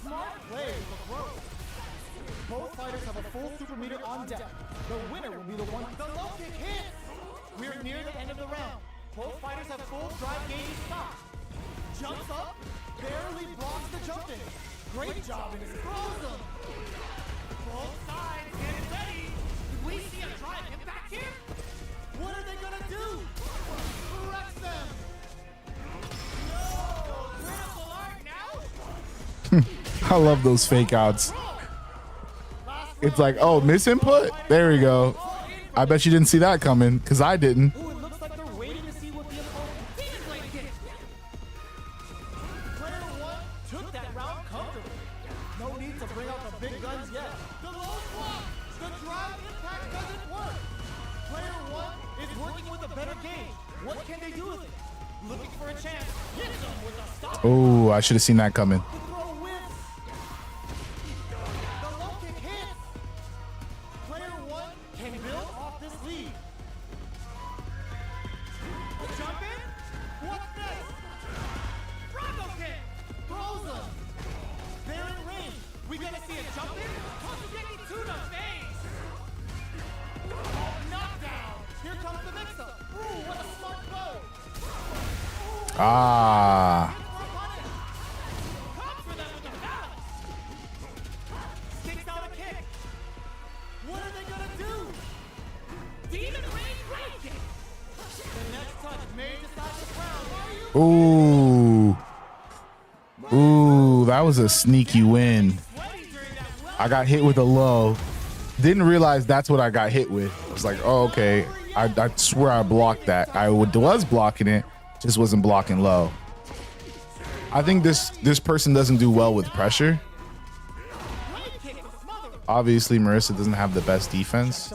Smart play with the throw. Both fighters have a full super meter on deck. The winner will be the one. The low kick hits. We're near the end of the round. Both fighters have full drive gauge stopped. Jumps up, barely blocks the jump in. Great job and throws them. Both sides getting ready. Did we see a drive impact here? What are they gonna do? Wrecks them. No, critical art now. I love those fake outs. It's like, oh, miss input? There we go. I bet you didn't see that coming because I didn't. Ooh, it looks like they're waiting to see what the opponent Demon Blade gets. Player 1 took that round comfortably. No need to bring out the big guns yet. The low block. The drive impact doesn't work. Player 1 is working with a better gauge. What can they do with it? Looking for a chance. Hits them with a stop. Oh, I should have seen that coming. The throw whiffs. The low kick hits. see a jump in? Tosugeki to the face! Oh, knockdown! Here comes the mix-up! Ooh, what a smart blow! Ah. Comes for them with the balance! Kicks out a kick! What are they gonna do? Demon Ring right kick! The next touch may decide the crown. Ooh. Ooh, that was a sneaky win. I got hit with a low. Didn't realize that's what I got hit with. I was like, oh, okay. I swear I blocked that. I was blocking it, just wasn't blocking low. I think this person doesn't do well with pressure. Obviously, Marissa doesn't have the best defense.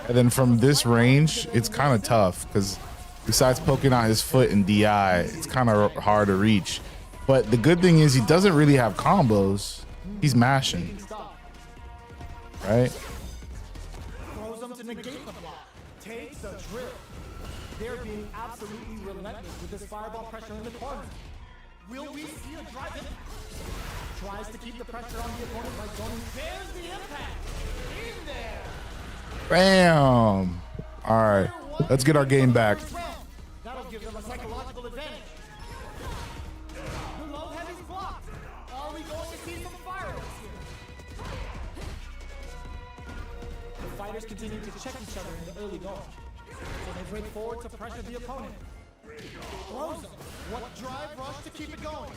And then from this range, it's kind of tough because besides poking out his foot and DI, it's kind of hard to reach. But the good thing is he doesn't really have combos. He's mashing. Right? Throws them to negate the block. Takes the drip. They're being absolutely relentless with this fireball pressure in the corner. Will we see a drive in? Tries to keep the pressure on the opponent by going. There's the impact. In there. Bam. All right. Let's get our game back. That'll give them a psychological advantage. The low heavy's blocked. Are we going to see some fireworks here? The fighters continue to check each other in the early going. So they break forward to pressure the opponent. Throws them. What drive rush to keep it going?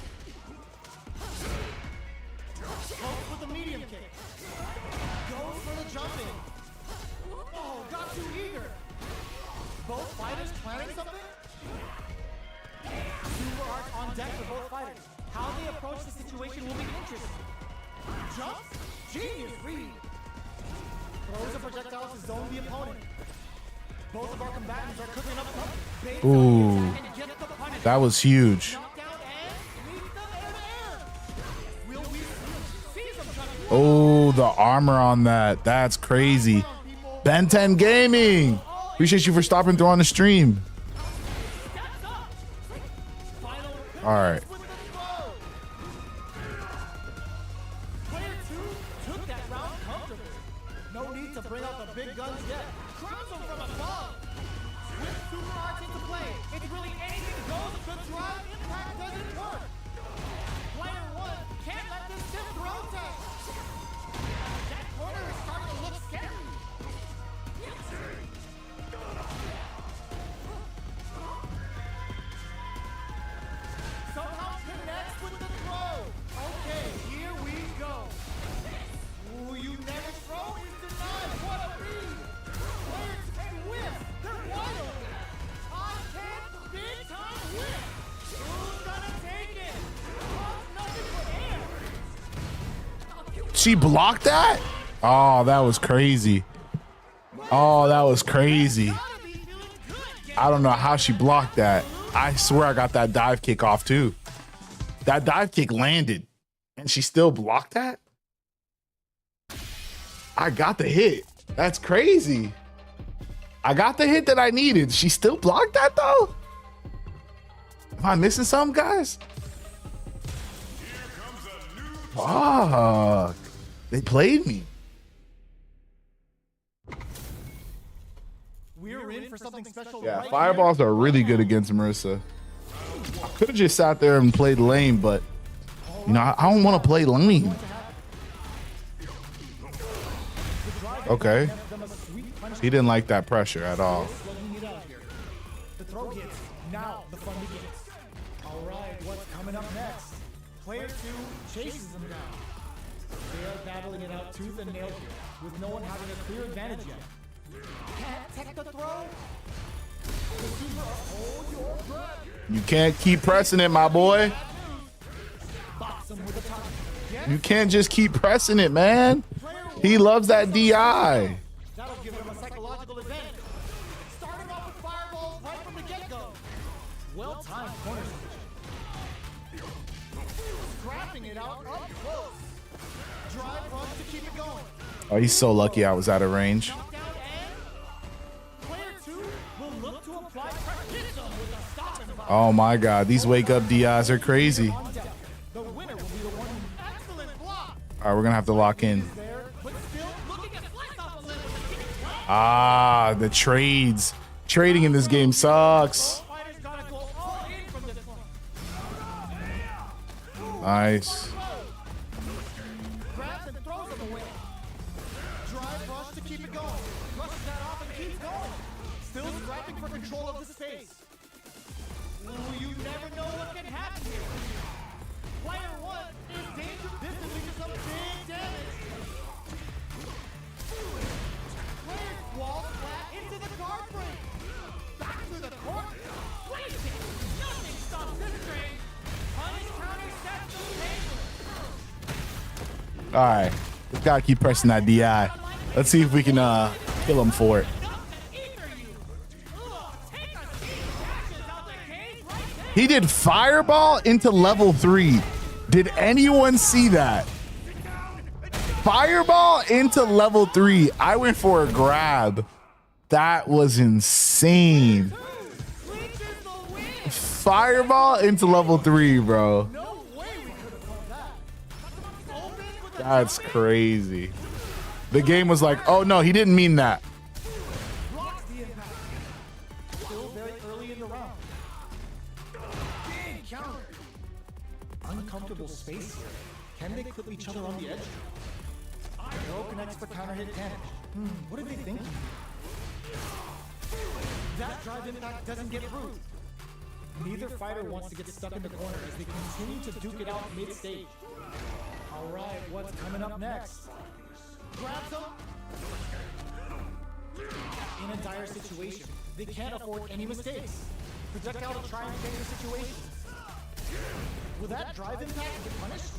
Goes with the medium kick. Goes for the jumping. Oh, got too eager. Both fighters planning something? Super arc on deck for both fighters. How they approach the situation will be interesting. Jumps? Genius read. Throws a projectile to zone the opponent. Both of our combatants are cooking up something. Ooh, that was huge. Oh, the armor on that. That's crazy. Ben 10 Gaming. Appreciate you for stopping through on the stream. All right. Player 2 took that round comfortably. No need to bring out the big guns yet. Crowds them from above. With super arts into play, it's really anything goes. A good drive, impact doesn't work. Player 1 can't let this tip throw test. That corner is starting to look scary. Somehow connects with the throw. Okay, here we go. Ooh, you never throw is denied. What a read. Players and whiff. They're wide open. I can't big time whip. Who's gonna take it? Nothing but air. She blocked that? Oh, that was crazy. Oh, that was crazy. I don't know how she blocked that. I swear I got that dive kick off too. That dive kick landed and she still blocked that? I got the hit. That's crazy. I got the hit that I needed. She still blocked that though? Am I missing something, guys? Fuck. They played me. We're in for something special. Yeah, right fireballs here. are really good against Marissa. I could have just sat there and played lane, but you know, I don't want to play lane. Okay. He didn't like that pressure at all. The throw hits. Now the fun begins. All right, what's coming up next? Player 2 chases him down. They are battling it out tooth and nail here, with no one having a clear advantage yet. Can't take the throw. The super hold your breath. You can't keep pressing it, my boy. Box him with a touch. You can't just keep pressing it, man. He loves that DI. That'll give him a psychological advantage. Starting off with fireballs right from the get-go. Well-timed corner switch. Scrapping it out up close. Drive rush to keep it going. Oh, he's so lucky I was out of range. Knockdown and player 2 will look to apply pressure. Hits him with a stop and Oh my God, these wake up DIs are crazy. on deck. The winner will be the one. Excellent block. All right, we're gonna have to lock in. There, but still looking at flies off a limb with a kick. Ah, the trades. Trading in this game sucks. Fighters gotta go all in from this point. Nice. Grabs and throws him away. Drive rush to keep it going. Rushes that off and keeps going. Still scrapping for control of the space. Ooh, you never know what can happen here. Player 1 is dangerous. This is leading to some big damage. Player walls flat into the guard frame. Back to the court. Blazing. Nothing stops this train. Punish counter sets the table. All right, we gotta keep pressing that DI. Let's see if we can kill him for it. He did fireball into level 3. Did anyone see that? Fireball into level 3. I went for a grab. That was insane. Fireball into level 3, bro. That's crazy. The game was like, oh no, he didn't mean that. Blocks the impact. Still very early in the round. Big counter. Uncomfortable space here. Can they clip each other on the edge? No connects for counter hit damage. What are they thinking? That drive impact doesn't get through. Neither fighter wants to get stuck in the corner as they continue to duke it out mid-stage. All right, what's coming up next? Grabs him. In a dire situation, they can't afford any mistakes. Projectile to try and change the situation. Will that drive impact get punished?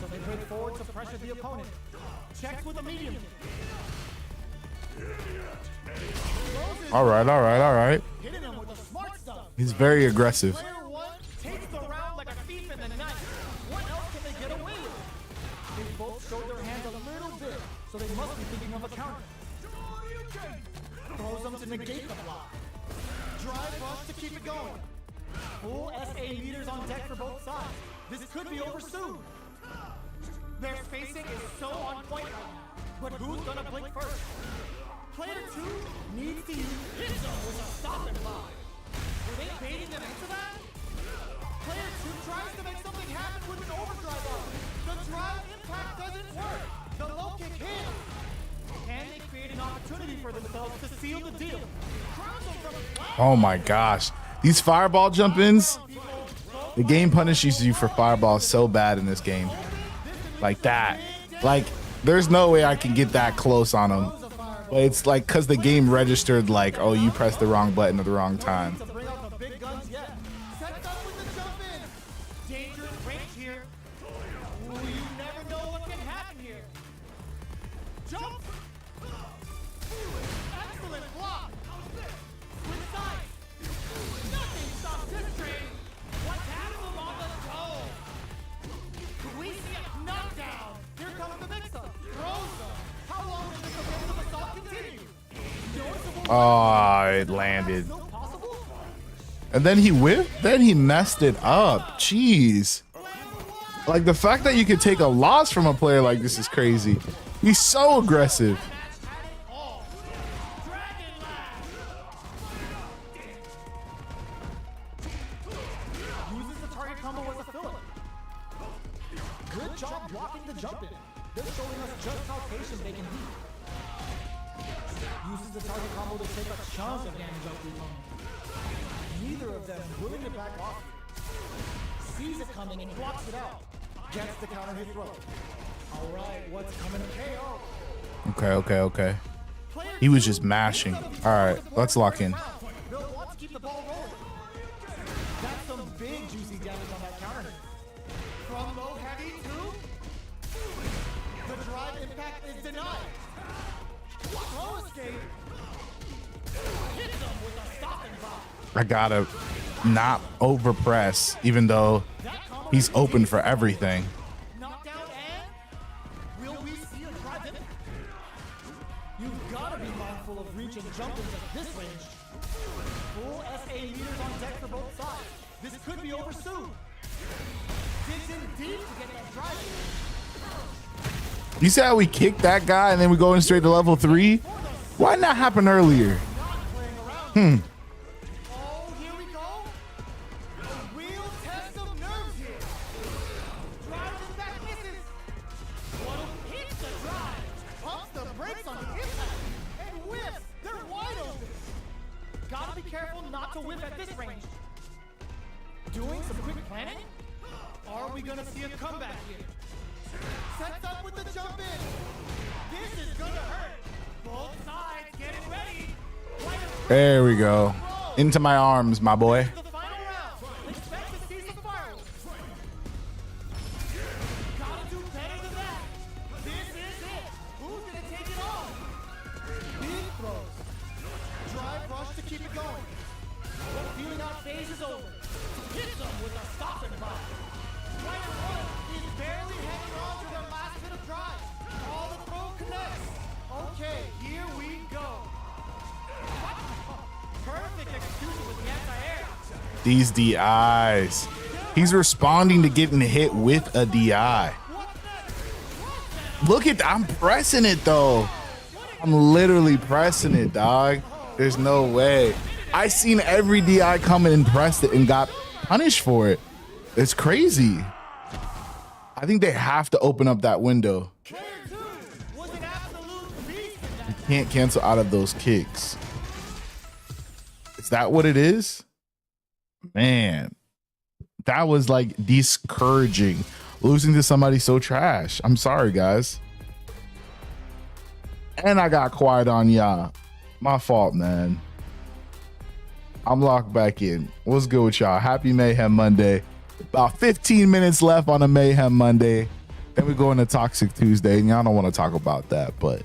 So they break forward to pressure the opponent. Checks with a medium. All right. Hitting him with the smart stuff. He's very aggressive. Player 1 takes the round like a thief in the night. What else can they get away with? They both showed their hands a little bit, so they must be thinking of a counter. Throws them to negate the block. Drive rush to keep it going. Full SA leaders on deck for both sides. This could be over soon. Their spacing is so on point right now. But who's gonna blink first? Player 2 needs to use his zone with a stop and block. Were they baiting them into that? Player 2 tries to make something happen with an overdrive off. The drive impact doesn't work. The low kick hits. Can they create an opportunity for themselves to seal the deal? Oh my gosh. These fireball jump-ins, the game punishes you for fireball so bad in this game. Like that. Like, there's no way I can get that close on him. But it's like because the game registered like, oh, you pressed the wrong button at the wrong time. To bring out the big guns yet. Sets up with the jump in. Dangerous range here. Ooh, you never know what can happen here. Jump. Excellent block. With sight. Nothing stops this train. What happened on the go? We see a knockdown. Here comes the mix-up. Throws them. How long does this offensive assault continue? Oh, it landed. And then he whipped, then he messed it up. Jeez. Like the fact that you could take a loss from a player like this is crazy. He's so aggressive. Uses the target combo as a filler. Good job blocking the jump in. They're showing us just how patient they can be. Uses the target combo to take a chance of damage out the opponent. Neither of them willing to back off here. Sees it coming and blocks it out. Gets the counter hit throw. All right, what's coming to KO? Okay. He was just mashing. All right, let's lock in. They'll want to keep the ball rolling. That's some big juicy damage on that counter hit. From low heavy to the drive impact is denied. Throw escape. Hits them with a stop and block. I gotta not overpress, even though he's open for everything. Knockdown and will we see a drive impact? You've got to be mindful of reach and jump into this range. Full SA leaders on deck for both sides. This could be over soon. Digs in deep to get that drive in. You see how we kicked that guy and then we go in straight to level 3? Why didn't that happen earlier? Oh, here we go. A real test of nerves here. Drives his back misses. What hits the drive. Pumps the brakes on the impact. And whiffs. They're wide open. Gotta be careful not to whiff at this range. Doing some quick planning? Are we gonna see a comeback here? Sets up with the jump in. This is gonna hurt. Both sides getting ready. There we go. Into my arms, my boy. The final round. Expect to see some fireworks. Gotta do better than that. This is it. Who's gonna take it on? Big throws. Drive rush to keep it going. The feeling out phase is over. Hits them with a stop and drop. Player one is barely hanging on to their last bit of drive. All the throw connects. Okay, here we go. Perfect execution with the anti-air. These DIs. He's responding to getting hit with a DI. Look at, I'm pressing it though. I'm literally pressing it, dog. There's no way. I seen every DI come in and pressed it and got punished for it. It's crazy. I think they have to open up that window. You can't cancel out of those kicks. Is that what it is? Man, that was like discouraging. Losing to somebody so trash. I'm sorry, guys. And I got quiet on y'all. My fault, man. I'm locked back in. What's good with y'all? Happy Mayhem Monday. About 15 minutes left on a Mayhem Monday. Then we go into Toxic Tuesday. And y'all don't want to talk about that, but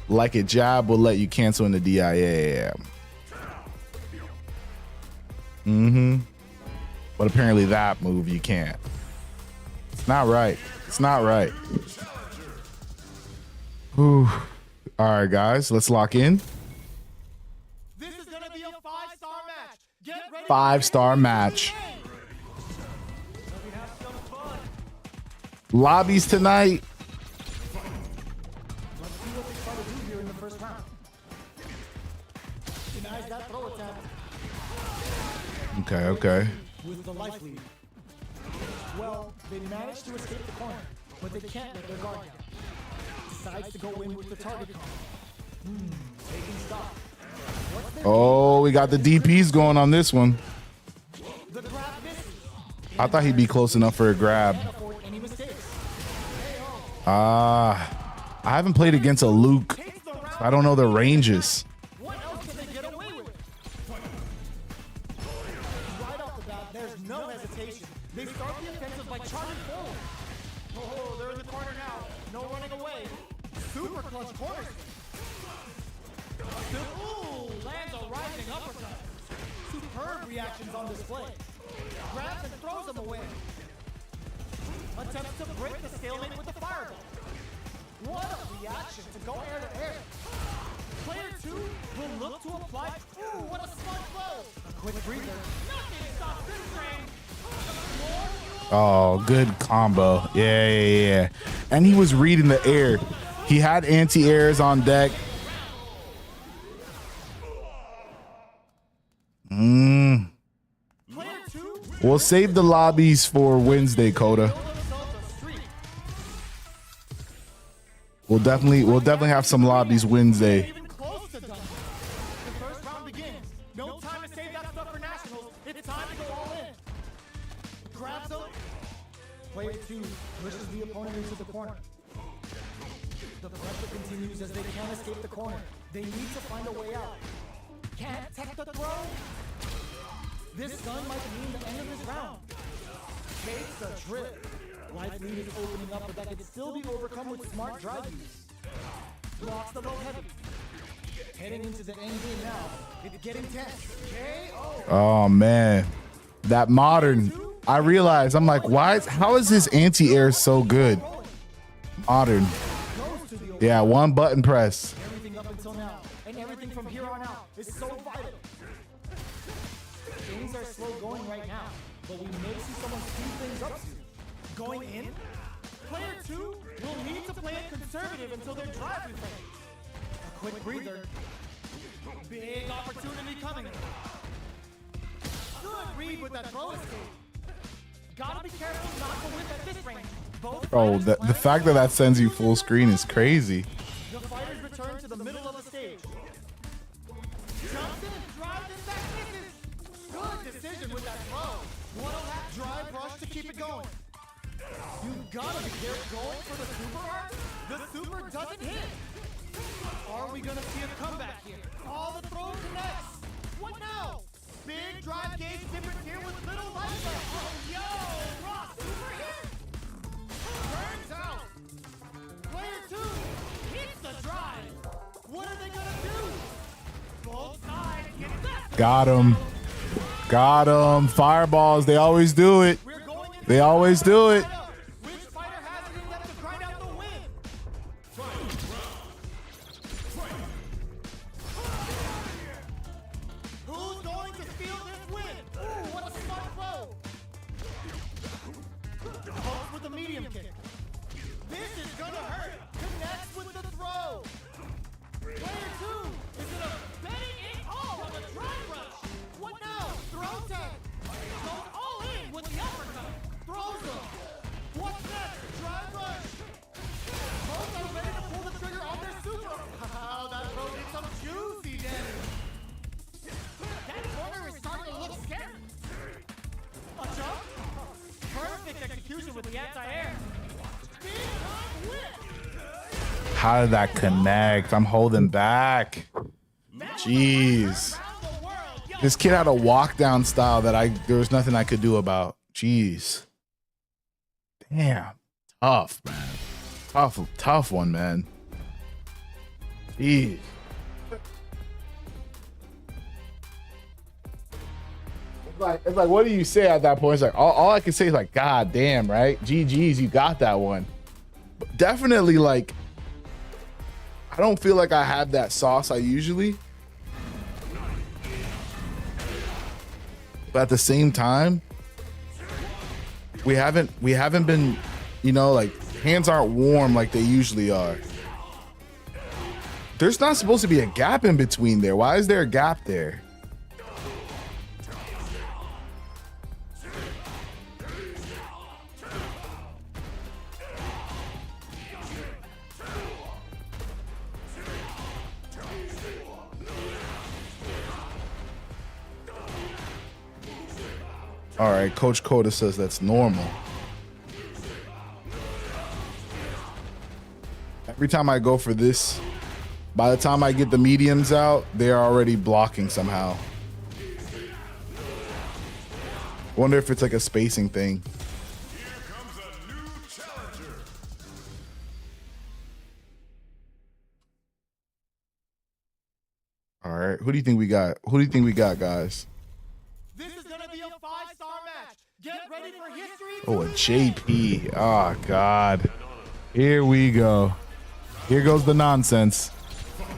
like a jab will let you cancel in the DIA. But apparently that move you can't. It's not right. It's not right. Whew. All right, guys, let's lock in. This is gonna be a 5-star match. Get ready. 5-star match. Lobbies tonight. Let's see what they try to do here in the first round. Denies that throw attack. Okay. With the life lead. Well, they managed to escape the corner, but they can't let their guard down. Decides to go in with the target call. Taking stock. Oh, we got the DPs going on this one. The grab misses. I thought he'd be close enough for a grab. Can't afford any mistakes. I haven't played against a Luke. So I don't know the ranges. What else can they get away with? Right off the bat, there's no hesitation. They start the offensive by charging forward. Oh, they're in the corner now. No running away. Super clutch corners. Ooh, lands a rising uppercut. Superb reactions on display. Grabs and throws them away. Attempts to break the stalemate with the fireball. What a reaction to go air to air. Player 2 will look to apply. Ooh, what a smart blow. A quick breather. Nothing stops this train. Oh, good combo. Yeah. And he was reading the air. He had anti-airs on deck. We'll save the lobbies for Wednesday, Coda. We'll definitely have some lobbies Wednesday. Even close to done. The first round begins. No time to save that stuff for nationals. It's time to go all in. Grabs him. Player 2 pushes the opponent into the corner. The pressure continues as they can't escape the corner. They need to find a way out. Can't tech the throw. This gun might mean the end of this round. Takes a trip. Life lead is opening up, but that can still be overcome with smart drive use. Blocks the low heavy. Heading into the end game now. It's getting tense. KO. Oh man, that modern. I realized I'm like, how is his anti-air so good? Modern. Yeah, one button press. Everything up until now, and everything from here on out is so vital. Things are slow going right now, but we may see someone speed things up soon. Going in? Player 2 will need to play it conservative until their drive refresh. A quick breather. Big opportunity coming. Good read with that throw escape. Gotta be careful not to whip at this range. Both Bro, the fact that sends you full screen is crazy. the fighters return to the middle of the stage. Jumps in, drives in, back misses. Good decision with that throw. One lap drive rush to keep it going. You gotta be careful going for the super arc. The super doesn't hit. Are we gonna see a comeback here? All the throw connects. What now? Big drive gauge difference here with little life left. Oh, yo, Ross, super hit. Turns out. Player 2 hits the drive. What are they gonna do? Both sides get that. Got him. Got him. Fireballs. They always do it. We're going into They always do it. which fighter has it in them to grind out the win? Who's going to steal this win? Ooh, what a smart throw! Hooks with the medium kick. This is gonna hurt. Connects with the throw. Player 2 is in a betting it all on the drive rush. What now? Throw tag. Goes all in with the uppercut. Throws him. What's next? Drive rush. Both are ready to pull the trigger on their super. Wow, that throw did some juicy damage. That corner is starting to look scary. A jump? Perfect execution with the anti-air. Big time whip. How did that connect? I'm holding back. Jeez. Around the world. Yo, This kid had a walk down style that there was nothing I could do about. Jeez. Damn. Tough, man. Tough one, man. Jeez. It's like, what do you say at that point? It's like, all I can say is like, God damn, right? GG's, you got that one. But definitely, like, I don't feel like I have that sauce I usually. But at the same time, we haven't been, you know, like, hands aren't warm like they usually are. There's not supposed to be a gap in between there. Why is there a gap there? All right, Coach Coda says that's normal. Every time I go for this, by the time I get the mediums out, they're already blocking somehow. Wonder if it's like a spacing thing. All right, who do you think we got? Who do you think we got, guys? this is gonna be a 5-star match. Get ready for history. Oh, a JP. Oh, God. Here we go. Here goes the nonsense. Here we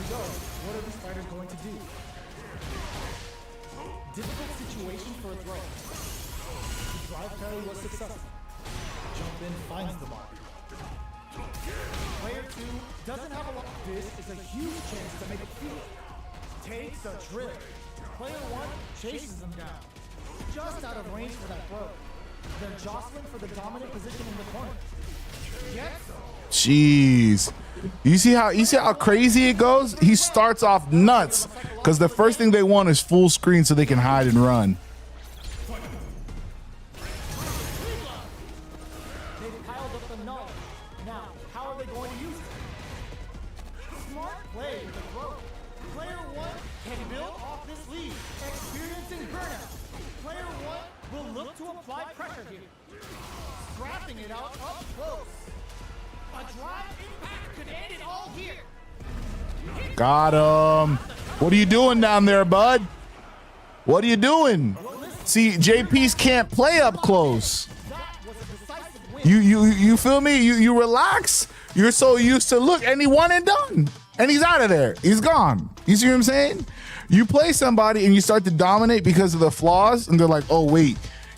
go. What are these fighters going to do? Difficult situation for a throw. The drive parry was successful. Jump in finds the mark. Player 2 doesn't have a lot. This is a huge chance to make a field. Takes a trip. Player 1 chases him down. Just out of range for that throw. They're jostling for the dominant position in the corner. Gets him. Jeez. You see how crazy it goes? He starts off nuts because the first thing they want is full screen so they can hide and run. They've piled up the knowledge. Now, how are they going to use it? Smart play with the throw. Player 1 can build off this lead, experiencing burnout. Player 1 will look to apply pressure here. Scrapping it out up close. A drive impact could end it all here. Got him. What are you doing down there, bud? What are you doing? See, JP's can't play up close. That was a decisive win. You feel me? You relax. You're so used to look, and he won and done. And he's out of there. He's gone. You see what I'm saying? You play somebody and you start to dominate because of the flaws, and they're like, oh wait,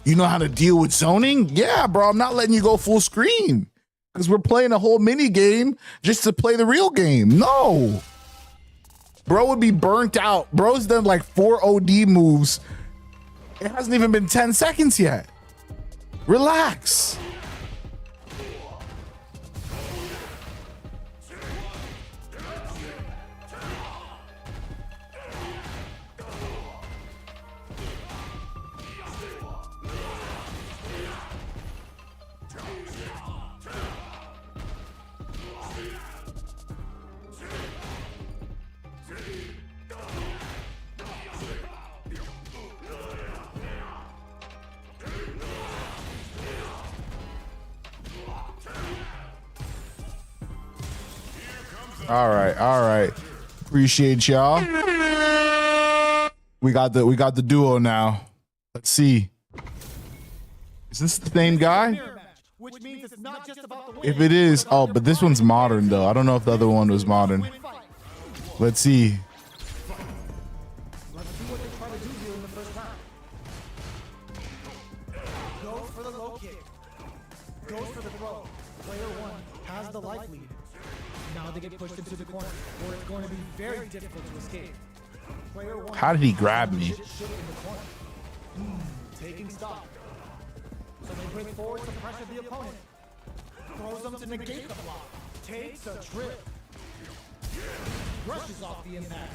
You know how to deal with zoning? Yeah, bro. I'm not letting you go full screen because we're playing a whole mini game just to play the real game. No. Bro would be burnt out. Bro's done like 4 OD moves. It hasn't even been 10 seconds yet. Relax. All right. Appreciate y'all. We got the duo now. Let's see. Is this the same guy? Which means it's not just about the If it is, oh, but this one's modern though. I don't know if the other one was modern. Let's see. Let's see what they try to do here in the first round. Goes for the low kick. Goes for the throw. Player 1 has the life lead. Now they get pushed into the corner, where it's going to be very difficult to escape. Player 1. How did he grab me? Taking stock. So they break forward to pressure the opponent. Throws them to negate the block. Takes a trip. Brushes off the impact.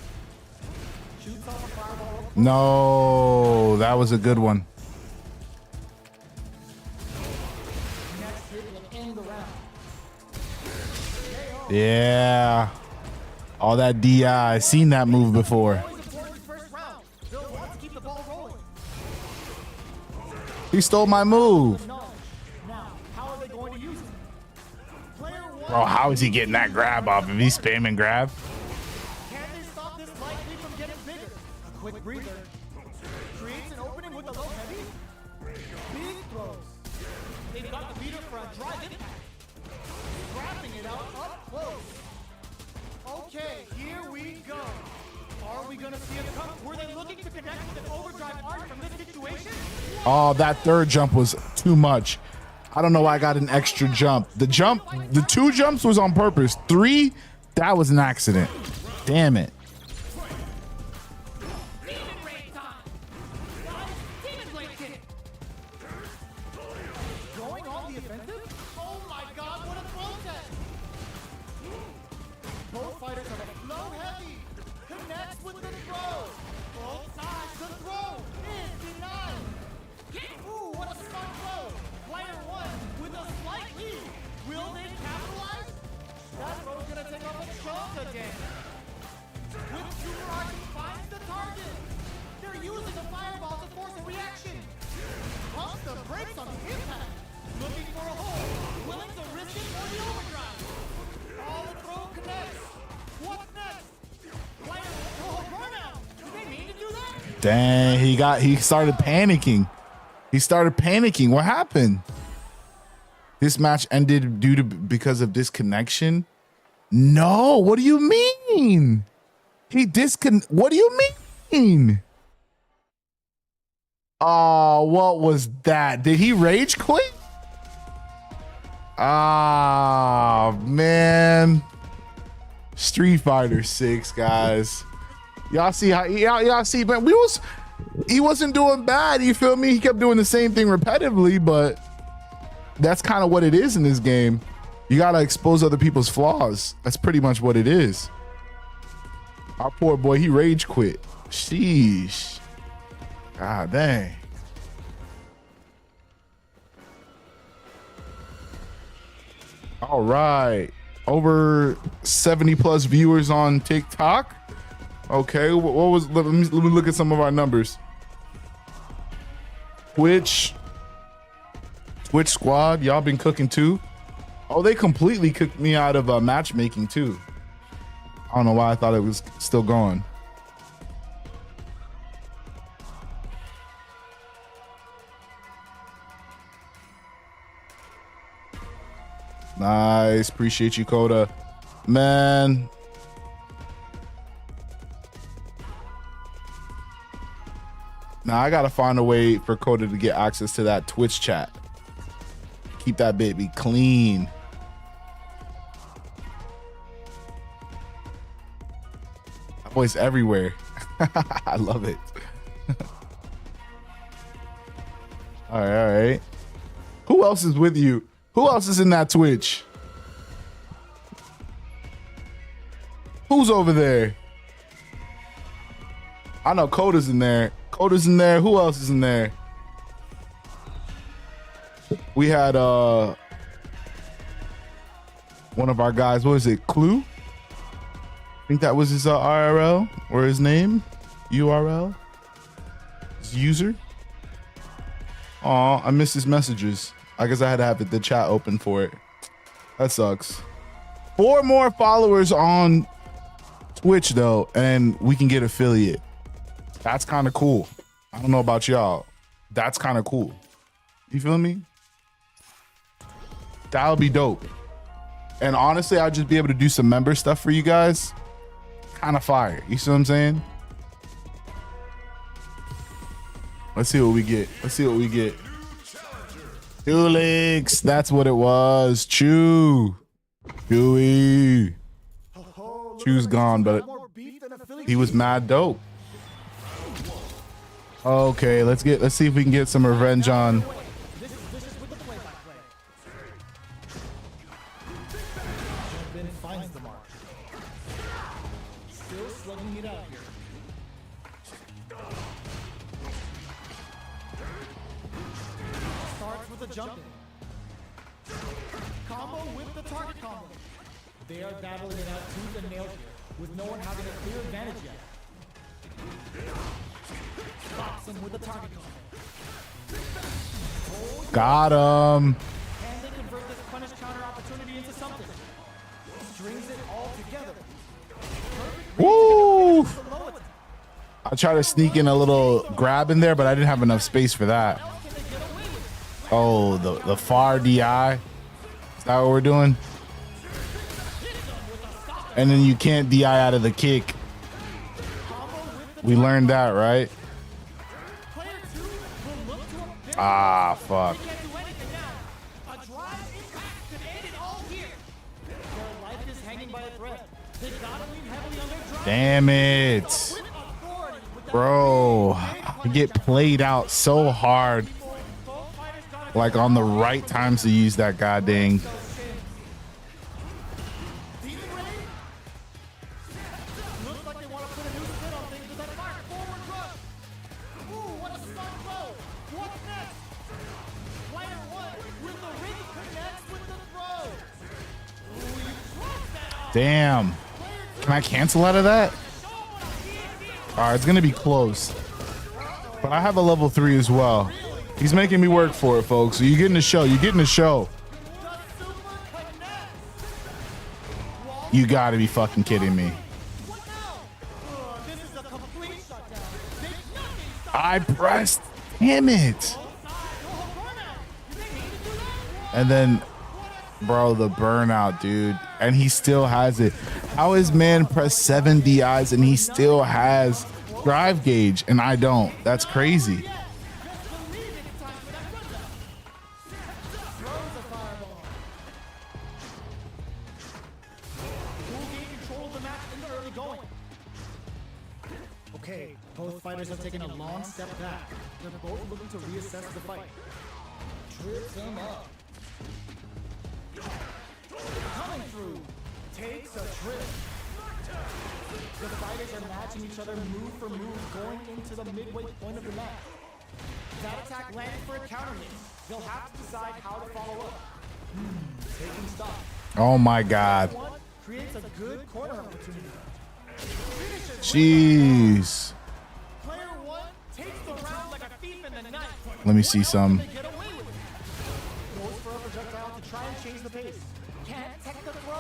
Shoots off a fireball. No, that was a good one. Next hit will end the round. Yeah. All that DI. I seen that move before. First round. Bill wants to keep the ball rolling. He stole my move. Now, how are they going to use it? Player 1. Bro, how is he getting that grab off if he's spamming grab? Can they stop this light lead from getting bigger? A quick breather. Creates an opening with the low heavy. Big throws. They've got the beater for a drive impact. Wrapping it out up close. Okay, here we go. Are we gonna see a cut? Were they looking to connect with an overdrive arc from this situation? Oh, that third jump was too much. I don't know why I got an extra jump. The 2 jumps was on purpose. 3, that was an accident. Damn it. Going on the offensive? Oh my god, what a throw test! Both fighters have a low heavy. Connects with the throw. Both sides, the throw is denied. Ooh, what a smart throw. Player 1 with a slight lead. Will they capitalize? That throw's gonna take off a chunk again. With super arc, he finds the target. They're using a fireball to force a reaction. Pumps the brakes on the impact. Looking for a hole. Willing to risk it for the overdrive. All the throw connects. What's next? Player, oh, burnout. Did they mean to do that? Dang, he started panicking. What happened? This match ended because of disconnection? No, what do you mean? What do you mean? Oh, what was that? Did he rage quit? Ah, man. Street Fighter 6, guys. Y'all see how y'all see, but he wasn't doing bad, you feel me? He kept doing the same thing repetitively, but that's kind of what it is in this game. You gotta expose other people's flaws. That's pretty much what it is. Our poor boy, he rage quit. Sheesh. God dang. All right. Over 70 plus viewers on TikTok. Okay, let me look at some of our numbers. Twitch squad, y'all been cooking too. Oh, they completely kicked me out of matchmaking too. I don't know why I thought it was still going. Nice, appreciate you, Coda. Man. Now I gotta find a way for Coda to get access to that Twitch chat. Keep that baby clean. That boy's everywhere. I love it. All right. Who else is with you? Who else is in that Twitch? Who's over there? I know Coda's in there. Coda's in there. Who else is in there? We had one of our guys. What is it? Clue? I think that was his IRL or his name, URL, his user. Aw, I missed his messages. I guess I had to have the chat open for it. That sucks. 4 more followers on Twitch though, and we can get affiliate. That's kind of cool. I don't know about y'all. That's kind of cool. You feel me? That would be dope. And honestly, I'll just be able to do some member stuff for you guys. Kind of fire. You see what I'm saying? Let's see what we get. Let's see what we get. Tulix. That's what it was. Chew. Chewy. Chew's gone, but he was mad dope. Okay, let's see if we can get some revenge on. Finds the mark. Still slugging it out here. Starts with a jump in. Combo with the target combo. They are battling it out tooth and nail here, with no one having a clear advantage yet. Stops him with the target combo. Got him. Can they convert this punish counter opportunity into something? Strings it all together. Woo! I tried to sneak in a little grab in there, but I didn't have enough space for that. Oh, the far DI. Is that what we're doing? And then you can't DI out of the kick. We learned that, right? Ah, fuck. Damn it. Bro, I get played out so hard. Like on the right times to use that goddamn. Damn. Can I cancel out of that? All right, it's going to be close. But I have a level 3 as well. He's making me work for it, folks. So you're getting the show. You're getting the show. You got to be fucking kidding me. I pressed. Damn it. And then, bro, the burnout, dude. And he still has it. How is man press 7 DIs and he still has drive gauge and I don't? That's crazy. Okay, both fighters have taken a long step back. They're both looking to reassess the fight. Trips him up. Coming through. Takes a trip. The fighters are matching each other move for move going into the midway point of the match. That attack landed for a counter hit. They'll have to decide how to follow up. Taking stock. Oh my God. Creates a good corner opportunity. Jeez. Player 1 takes the round like a thief in the night. Let me see some. Goes for a projectile to try and change the pace. Can't tech the throw.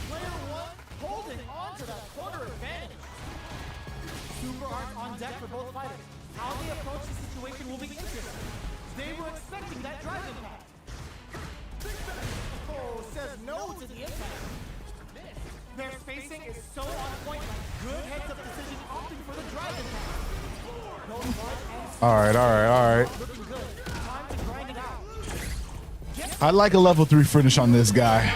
Player 1 holding on to that corner advantage. Super arts on deck for both fighters. How they approach the situation will be interesting. They were expecting that drive impact. Oh, says no to the impact. Their spacing is so on All right, all right, all right. I like a level 3 finish on this guy,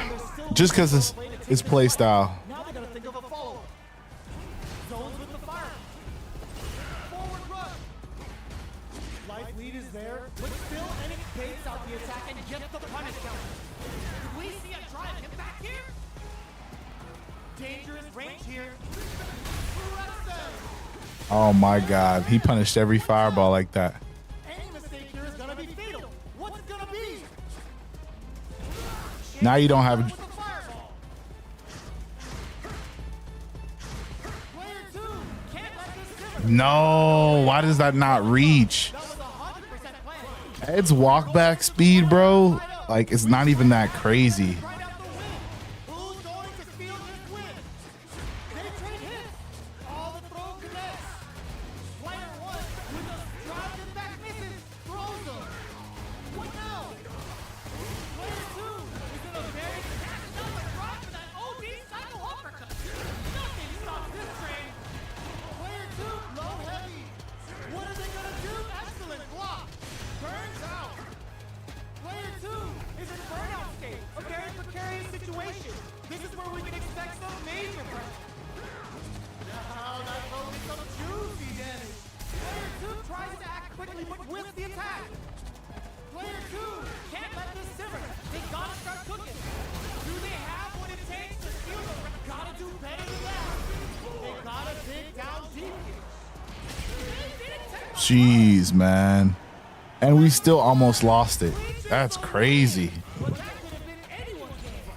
just because his play style. Now they're gonna think of a follow. Zones with the fire. Forward rush. Life lead is there, but still any baits out the attack and gets the punish counter. Did we see a drive hit back here? Dangerous range here. Press them. Oh my God, he punished every fireball like that. Any mistake here is gonna be fatal. What's it gonna be? Now you don't have. With the fireball. Player 2 can't let this simmer. No, why does that not reach? That was 100% planned. Ed's walk back speed, bro, like it's not even that crazy. Right out the win. Who's going to steal this win? They trade hits. All the throw connects. Player 1 with a drive and back misses. Throws them. What now? Player 2 is in a very another drive for that OD cycle uppercut. Nothing stops this train. Player 2 low heavy. What are they gonna do? Excellent block. Burns out. Player 2 is in burnout state. A very precarious situation. This is where we can expect some major pressure. Now that throw gets some juicy damage. Player 2 tries to act quickly but whiffs the attack. Player 2 can't let this simmer. They gotta start cooking. Do they have what it takes to steal the rep? Gotta do better than that. They gotta dig down deep here. Jeez, man. And we still almost lost it. That's crazy. But that could have been anyone's game.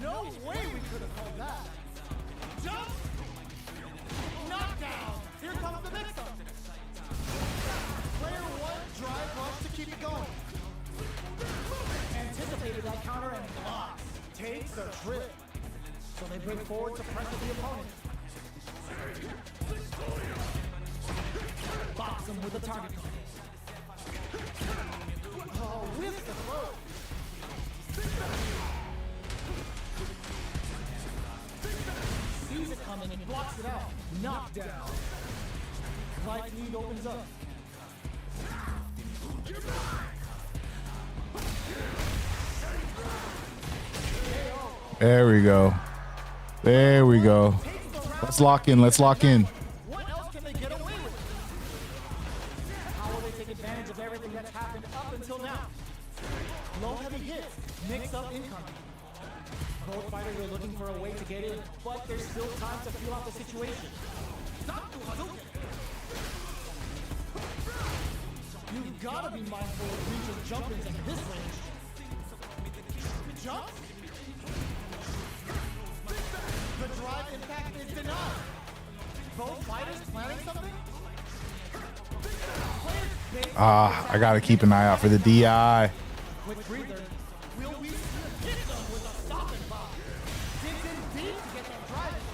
No way we could have held that. Jump. Knockdown. Here comes the mix-up. Player 1 drive rush to keep it going. Anticipated that counter and blocks. Takes a trip. So they break forward to pressure the opponent. Box him with a target card. Oh, with the throw. Sees it coming and blocks it out. Knockdown. Life lead opens up. There we go. There we go. Let's lock in. Let's lock in. What else can they get away with? How will they take advantage of everything that's happened up until now? Low heavy hits, mix up incoming. Both fighters are looking for a way to get in, but there's still time to feel out the situation. You've gotta be mindful of Reacher's jump ins at this range. Jump? The drive impact is denied. Both fighters planning something? I gotta keep an eye out for the DI. Quick breather. Will we hit them with a stopping bomb? Digs in deep to get them driving.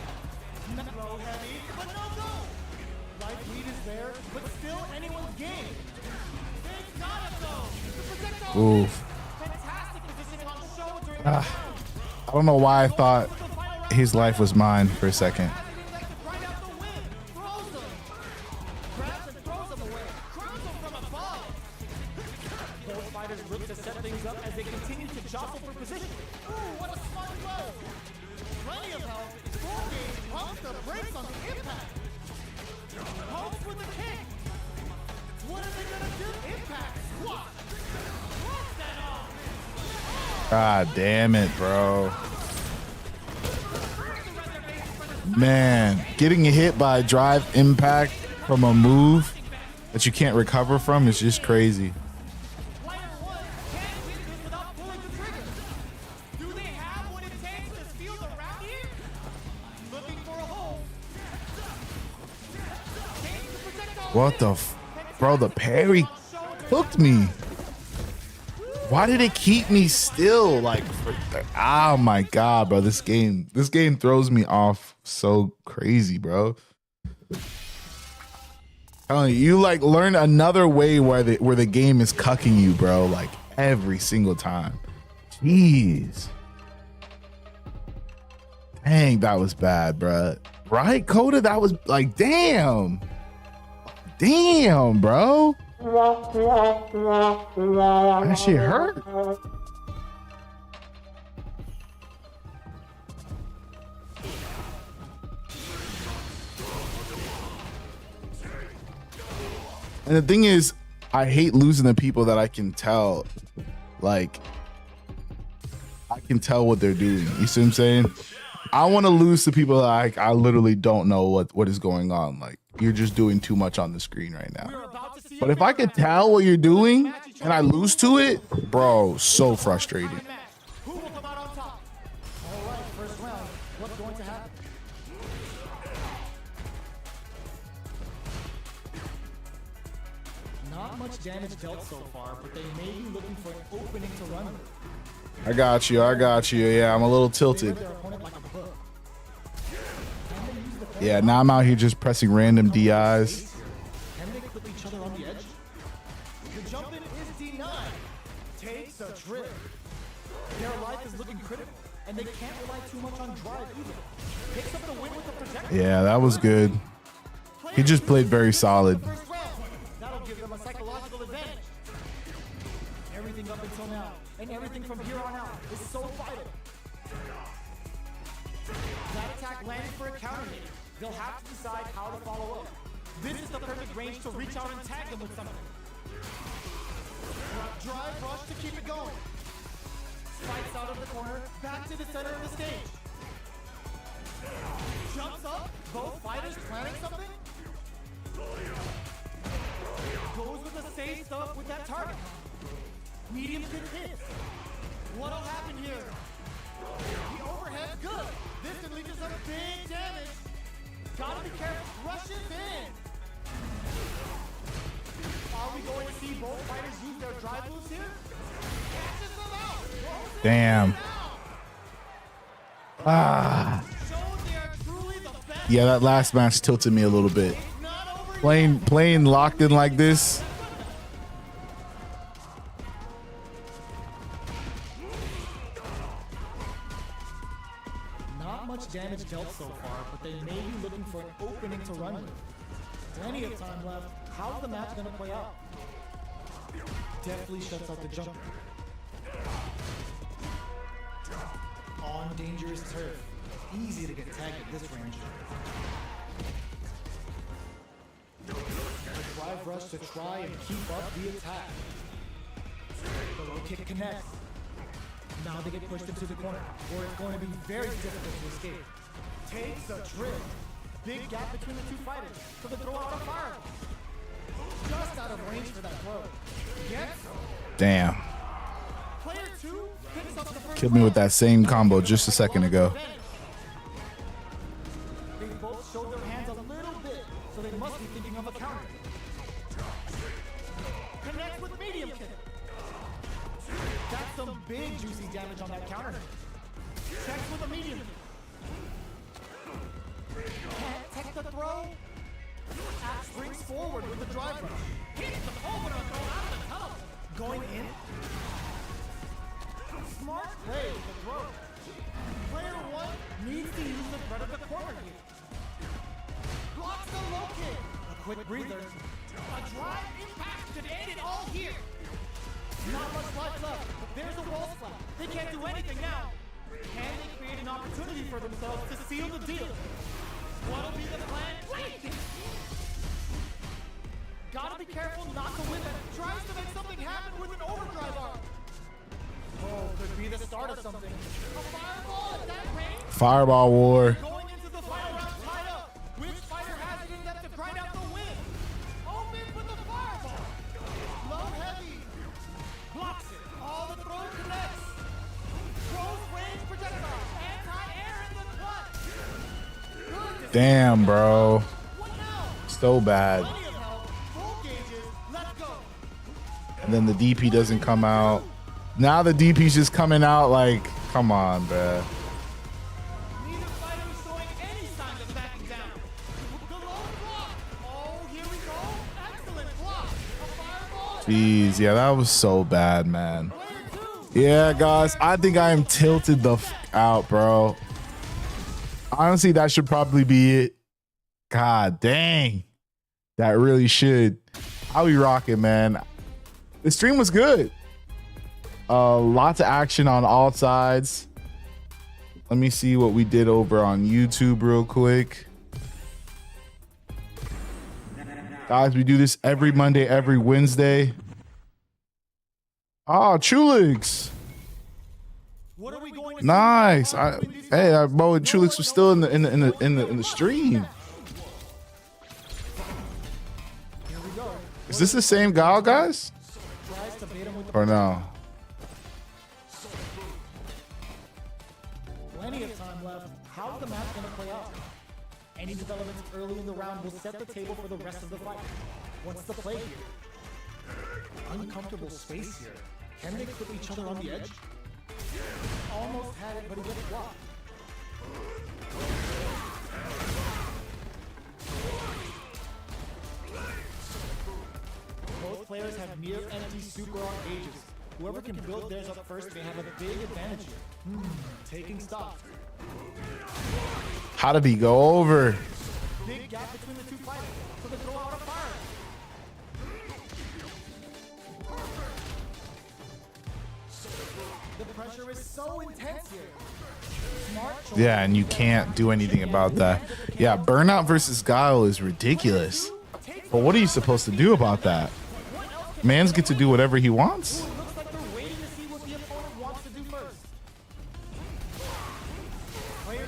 Not low heavy, but no go. Life lead is there, but still anyone's game. They gotta go. The projectile Oof. fantastic positioning on the show during the I round. don't know why I thought his life was mine for a second. Right out the win. Throws them. Grabs and throws them away. Crowns them from above. Both fighters look to set things up as they continue to jostle for position. Ooh, what a smart blow. Plenty of help. Full game pumps the brakes on the impact. Pumps with the kick. What are they gonna do? Impact. Squat. Cross that off. God damn it, bro. Man, getting hit by a drive impact from a move that you can't recover from is just crazy. Player 1 can't win this without pulling the trigger. Do they have what it takes to steal the round here? Looking for a hole. What the bro, the parry hooked me. Why did it keep me still? Like, oh my God, bro, this game throws me off so crazy, bro. Telling you, you like learn another way where the game is cucking you, bro, like every single time. Jeez. Dang, that was bad, bro. Right, Coda? That was like, damn. Damn, bro. That shit hurt. And the thing is, I hate losing the people that I can tell, like, I can tell what they're doing. You see what I'm saying? I want to lose to people that I literally don't know what is going on. Like, you're just doing too much on the screen right now. But if I could tell what you're doing and I lose to it, bro, so frustrating. Who will come out on top? All right, first round. What's going to happen? Not much damage dealt so far, but they may be looking for an opening to run with. I got you. Yeah, I'm a little tilted. Yeah, now I'm out here just pressing random DIs. Can they clip each other on the edge? The jump in is denied. Takes a trip. Their life is looking critical, and they can't rely too much on drive either. Picks up the win with the projectile. Yeah, that was good. He just played very solid. That'll give them a psychological advantage. Everything up until now, and everything from here on out, is so vital. That attack landed for a counter hit. They'll have to decide how to follow up. This is the perfect range to reach out and tag them with something. Drive rush to keep it going. Spikes out of the corner, back to the center of the stage. Jumps up, both fighters planning something. Goes with the same stuff with that target. Medium kick hits. What'll happen here? The overhead, good. This can lead to some big damage. Gotta be careful. Rushes in. Are we going to see both fighters use their drive moves here? Catches them out. Damn. Ah. Shows they are truly the best. Yeah, that last match tilted me a little bit. Playing locked in like this. Not much damage dealt so far, but they may be looking for an opening to run with. Plenty of time left. How's the match gonna play out? Definitely shuts out the jumper. On dangerous turf. Easy to get tagged at this range. A drive rush to try and keep up the attack. The low kick connects. Now they get pushed into the corner, where it's going to be very difficult to escape. Takes a trip. Big gap between the two fighters, so they throw out a fire. Just out of range for that throw. Yes. Damn. Player 2 picks up the first Killed me with that same combo just a second ago. They both showed their hands a little bit, so they must be thinking of a counter. Connects with medium kick. That's some big juicy damage on that counter. Checks with a medium. Can't take the throw. Axe springs forward with the drive rush. Hits the opener throw out of the tunnel. Going in. Smart play with the throw. Player 1 needs to use the threat of the corner here. Blocks the low kick. A quick breather. A drive impact could end it all here. Not much life left, but there's a wall splat. They can't do anything now. Can they create an opportunity for themselves to seal the deal? What'll be the plan? Wait! Gotta be careful not to win that. Tries to make something happen with an overdrive arm. Oh, could be the start of something. A fireball at that range. Fireball war. Going into the final round tied up. Which fighter has it in them to grind out the win? Open with the fireball. Low heavy. Blocks it. All the throw connects. Close range projectile. Anti-air in the clutch. Good. Damn, bro. What now? So bad. Plenty of help. Full gauges. Let's go. And then the DP doesn't come out. Now the DP's just coming out like, come on, bruh. Neither fighter is showing any signs of backing down. The low block. Oh, here we go. Excellent block. A fireball. Jeez, yeah, that was so bad, man. Yeah, guys, I think I am tilted the f out, bro. Honestly, that should probably be it. God dang. That really should. How we rocking, man? The stream was good. Lots of action on all sides. Let me see what we did over on YouTube real quick. Guys, we do this every Monday, every Wednesday. Ah, Chulix. What are we going to Nice. Hey, bro, Chulix was still in the stream. Here we go. Is this the same guy, guys? Tries to bait him with the Or no? plenty of time left. How's the match going to play out? Any developments early in the round will set the table for the rest of the fight. What's the play here? Uncomfortable space here. Can they put each other on the edge? Almost had it, but he gets blocked. Both players have near empty super arc gauges. Whoever can build theirs up first may have a big advantage here. Taking stock. How did he go over? Big gap between the two fighters, so they throw out a fire. The pressure is so intense here. Smart choice. Yeah, and you can't do anything about that. Yeah, Burnout versus Guile is ridiculous. But what are you supposed to do about that? Mans get to do whatever he wants. Looks like they're waiting to see what the opponent wants to do first. Player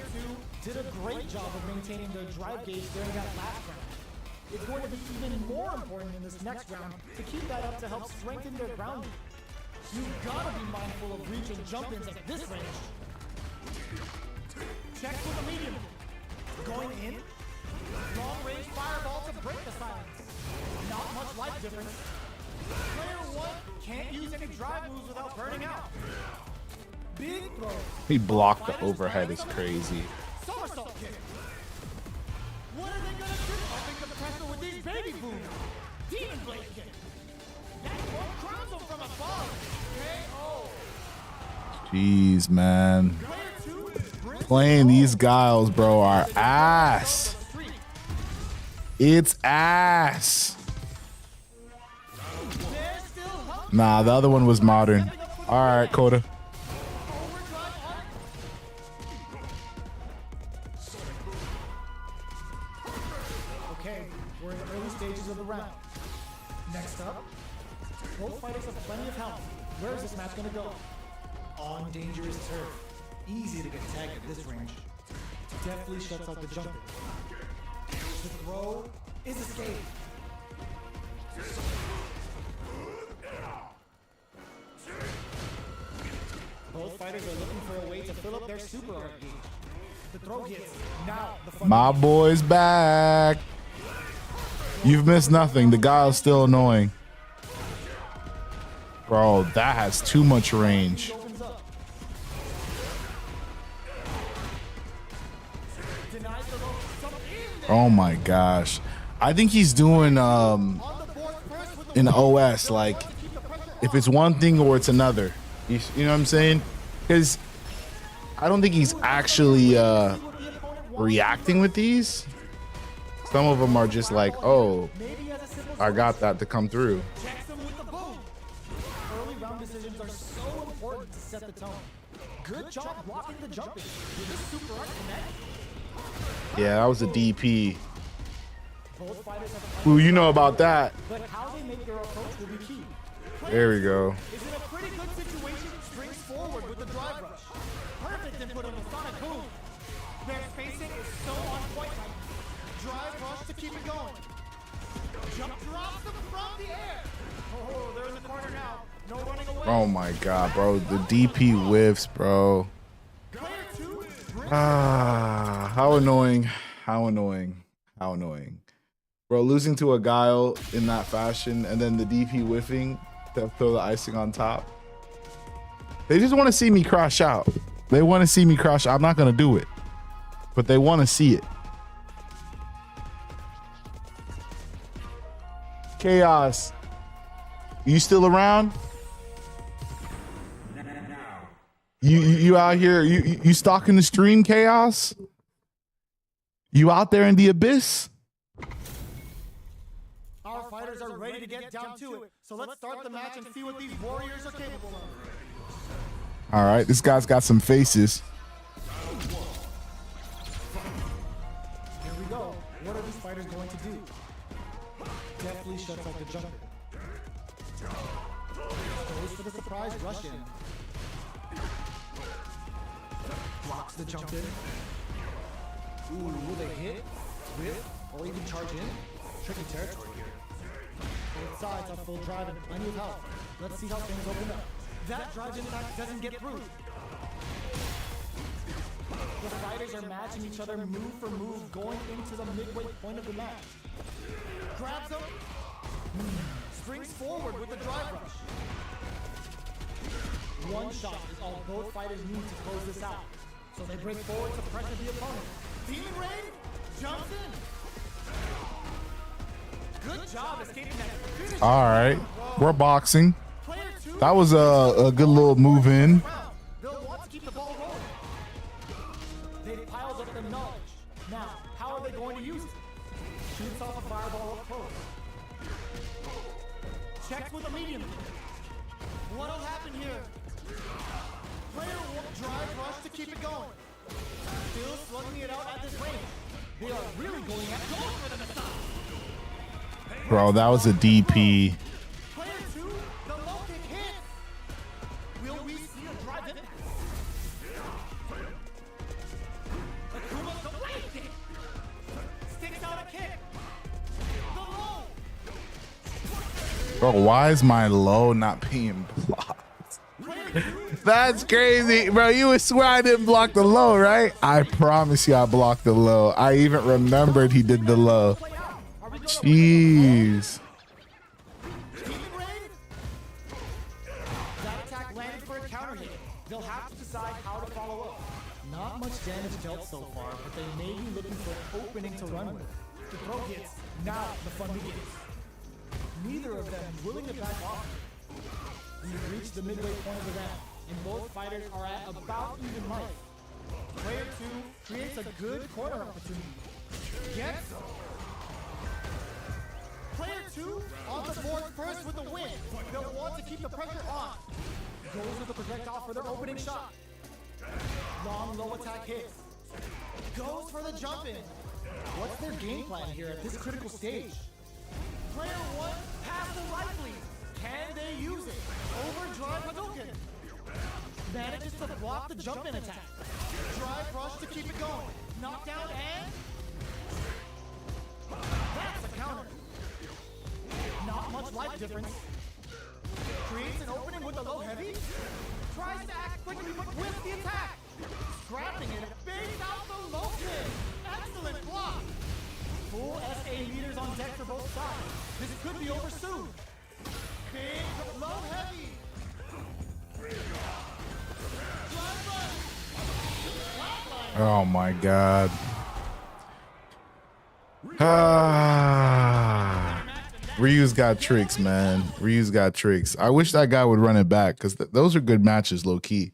2 did a great job of maintaining their drive gauge during that last round. It's going to be even more important in this next round to keep that up to help strengthen their grounding. You've got to be mindful of reach and jump-ins at this range. Check with the medium. Going in. Long-range fireball to break the silence. Not much life difference. Player 1 can't use any drive moves without burning out. Big throw. He blocked the overhead is crazy. Somersault kick. What are they gonna do? I think the pressure with these baby booms. Demon blade kick. That one crowns him from above. KO. Jeez, man. Player 2 brings Playing these Guiles, bro, are ass. It's ass. There's still hope. Nah, the other one was modern. All right, Coda. Overdrive arc. Okay, we're in the early stages of the round. Next up, both fighters have plenty of health. Where is this match gonna go? On dangerous turf. Easy to get tagged at this range. Definitely shuts out the jumping. The throw is escape. Both fighters are looking for a way to fill up their super arc gauge. The throw hits. Now the fun. My boy's back. You've missed nothing. The Guile's still annoying. Bro, that has too much range. Opens up. Denies the rope. Some in there. Oh my gosh. I think he's doing On the board first with the in OS, like keep the pressure if it's one thing or it's another. You know what I'm saying? Because I don't think he's actually reacting with these. Some of them are just like, oh, maybe as a simple I got that to come through. checks them with the boom. Early round decisions are so important to set the tone. Good job blocking the jumping. Did this super arc connect? Yeah, that was a DP. Both fighters have Ooh, you know about that. but how they make their approach will be key. There we go. Is in a pretty good situation, springs forward with the drive rush. Perfect input on the sonic boom. Their spacing is so on point. Drive rush to keep it going. Jump drops them from the air. Oh, they're in the corner now. No running away. Oh my god, bro. The DP whiffs, bro. Player 2 brings Ah, how annoying. How annoying. How annoying. Bro, losing to a Guile in that fashion and then the DP whiffing to throw the icing on top. They just want to see me crash out. They want to see me crash. I'm not going to do it, but they want to see it. Chaos. You still around? You out here? You stalking the stream, Chaos? You out there in the abyss? Our fighters are ready to get down to it. So let's start the match and see what these warriors are capable of. All right, this guy's got some faces. Here we go. What are these fighters going to do? Deftly shuts out the jumper. Goes for the surprise rush in. Blocks the jump in. Ooh, will they hit, whip, or even charge in? Tricky territory here. Both sides have full drive and plenty of health. Let's see how things open up. That drive impact doesn't get through. The fighters are matching each other move for move going into the midway point of the match. Grabs him. Springs forward with the drive rush. One shot is all both fighters need to close this out. So they break forward to pressure the opponent. Demon Rain jumps in. Good job escaping that. All right, we're boxing. That was a good little move in. They'll want to keep the ball rolling. They've piled up the knowledge. Now, how are they going to use it? Shoots off a fireball up close. Checks with a medium. What'll happen here? Player will drive rush to keep it going. Still slugging it out at this range. They are really going for the missile. Bro, that was a DP. Player 2, the low kick hits. Will we see a drive impact? Akuma's the late kick. Sticks out a kick. The low. Bro, why is my low not being blocked? That's crazy, bro. You would swear I didn't block the low, right? I promise you I blocked the low. I even remembered he did the low. Jeez. That attack landed for a counter hit. They'll have to decide how to follow up. Not much damage dealt so far, but they may be looking for an opening to run with. The throw hits. Now the fun begins. Neither of them willing to back off. We've reached the midway point of the round, and both fighters are at about even life. Player 2 creates a good corner opportunity. Gets him. Player 2 on the board first with the win. They'll want to keep the pressure on. Goes with the projectile for their opening shot. Long low attack hits. Goes for the jump in. What's their game plan here at this critical stage? Player 1 has the right lead. Can they use it? Overdrive Hadouken. Manages to block the jump in attack. Drive rush to keep it going. Knockdown and... that's a counter. Not much life difference. Creates an opening with a low heavy. Tries to act quickly but with the attack. Scrapping it, bangs out the low kick. Excellent block. Full SA meters on deck for both sides. This could be over soon. Big low heavy. Oh my God. Ryu's got tricks, man. Ryu's got tricks. I wish that guy would run it back because those are good matches, low key.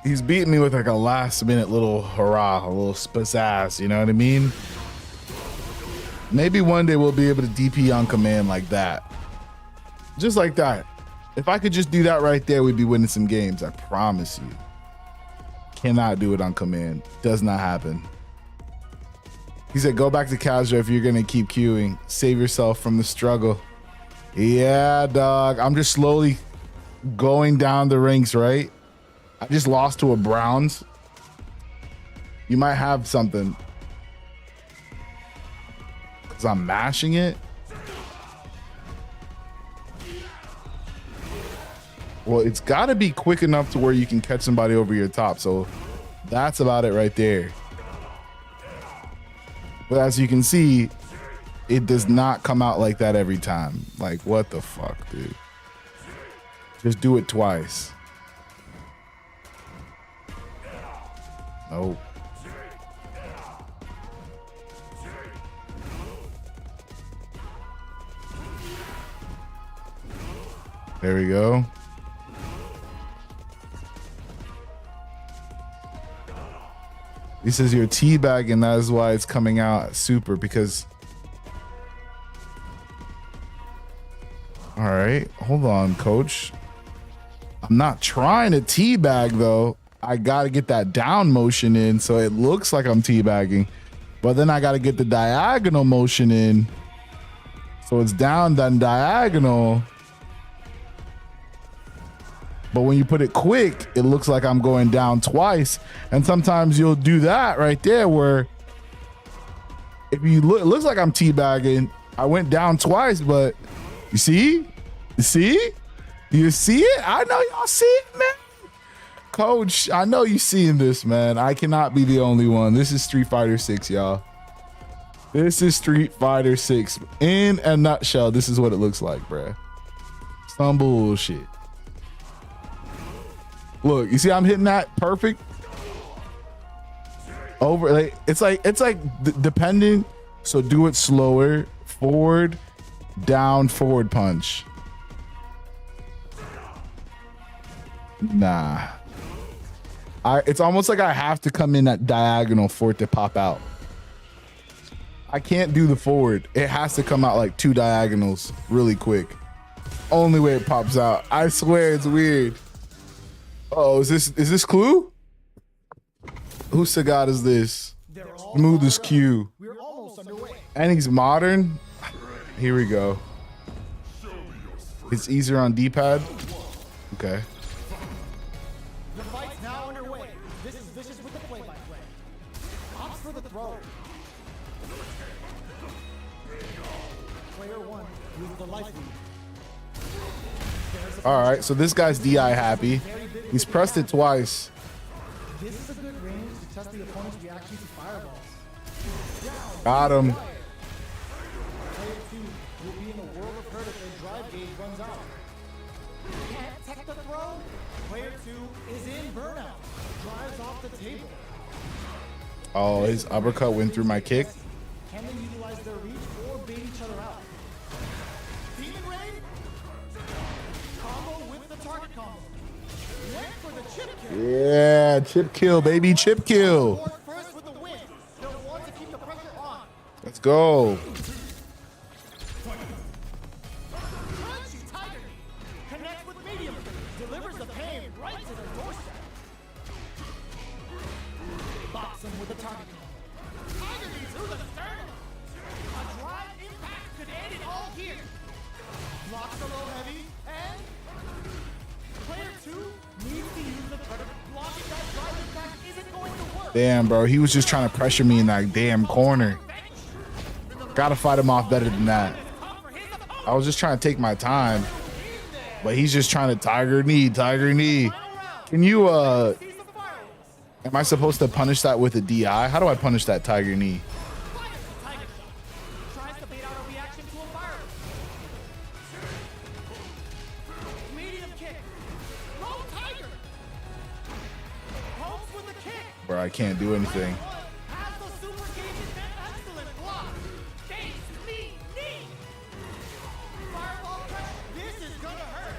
He's beating me with like a last minute little hurrah, a little spazazz, you know what I mean? Maybe one day we'll be able to DP on command like that. Just like that. If I could just do that right there, we'd be winning some games. I promise you. Cannot do it on command. Does not happen. He said, go back to casual if you're going to keep queuing. Save yourself from the struggle. Yeah, dog. I'm just slowly going down the ranks, right? I just lost to a Browns. You might have something. Because I'm mashing it. Well, it's got to be quick enough to where you can catch somebody over your top. So that's about it right there. But as you can see, it does not come out like that every time. Like, what the fuck, dude? Just do it twice. Nope. There we go. He says you're teabagging, that is why it's coming out super, because All right, hold on, coach. I'm not trying to teabag though. I got to get that down motion in so it looks like I'm teabagging. But then I got to get the diagonal motion in so it's down, then diagonal. But when you put it quick, it looks like I'm going down twice. And sometimes you'll do that right there where if you look, it looks like I'm teabagging. I went down twice, but you see? You see? You see it? I know y'all see it, man. Coach, I know you seeing this, man. I cannot be the only one. This is Street Fighter 6, y'all. This is Street Fighter 6. In a nutshell, this is what it looks like, bruh. Some bullshit. Look, you see I'm hitting that perfect? Over, like, it's like depending. So do it slower. Forward, down, forward punch. Nah. It's almost like I have to come in at diagonal for it to pop out. I can't do the forward. It has to come out like 2 diagonals really quick. Only way it pops out. I swear it's weird. Oh, is this Clue? Whose Sagat is this? Smooth as Q. We're almost underway. And he's modern. Here we go. It's easier on D-pad. Okay. The fight's now underway. This is Vicious with the play-by-play. Opts for the throw. Player 1 with the life lead. All right, so this guy's DI happy. He's pressed it twice. This is a good range to test the opponent's reaction to fireballs. Got him. Player 2 will be in a world of hurt if their drive gauge runs out. Can't tech the throw. Player 2 is in burnout. Drives off the table. Oh, his uppercut went through my kick. Can they utilize their reach or bait each other out? Demon Rain. Combo with the target combo. Went for the chip kill. Yeah, chip kill, baby, chip kill. First with the win. They'll want to keep the pressure on. Let's go. Crunchy Tiger Knee connects with medium, delivers the pain right to their doorstep. Box him with the target combo. Tiger Knee through the sternum. A drive impact could end it all here. Blocks a low heavy and player 2 needs to use the cutter. Blocking that drive impact isn't going to work. Damn, bro, he was just trying to pressure me in that damn corner. Gotta fight him off better than that. I was just trying to take my time, but he's just trying to tiger knee. Can you, am I supposed to punish that with a DI? How do I punish that tiger knee? Tries to bait out a reaction to a fire. Medium kick. Low tiger. Pokes with the kick. Bro, I can't do anything. Has the super gauge and excellent block. Face, knee. Fireball pressure. This is gonna hurt.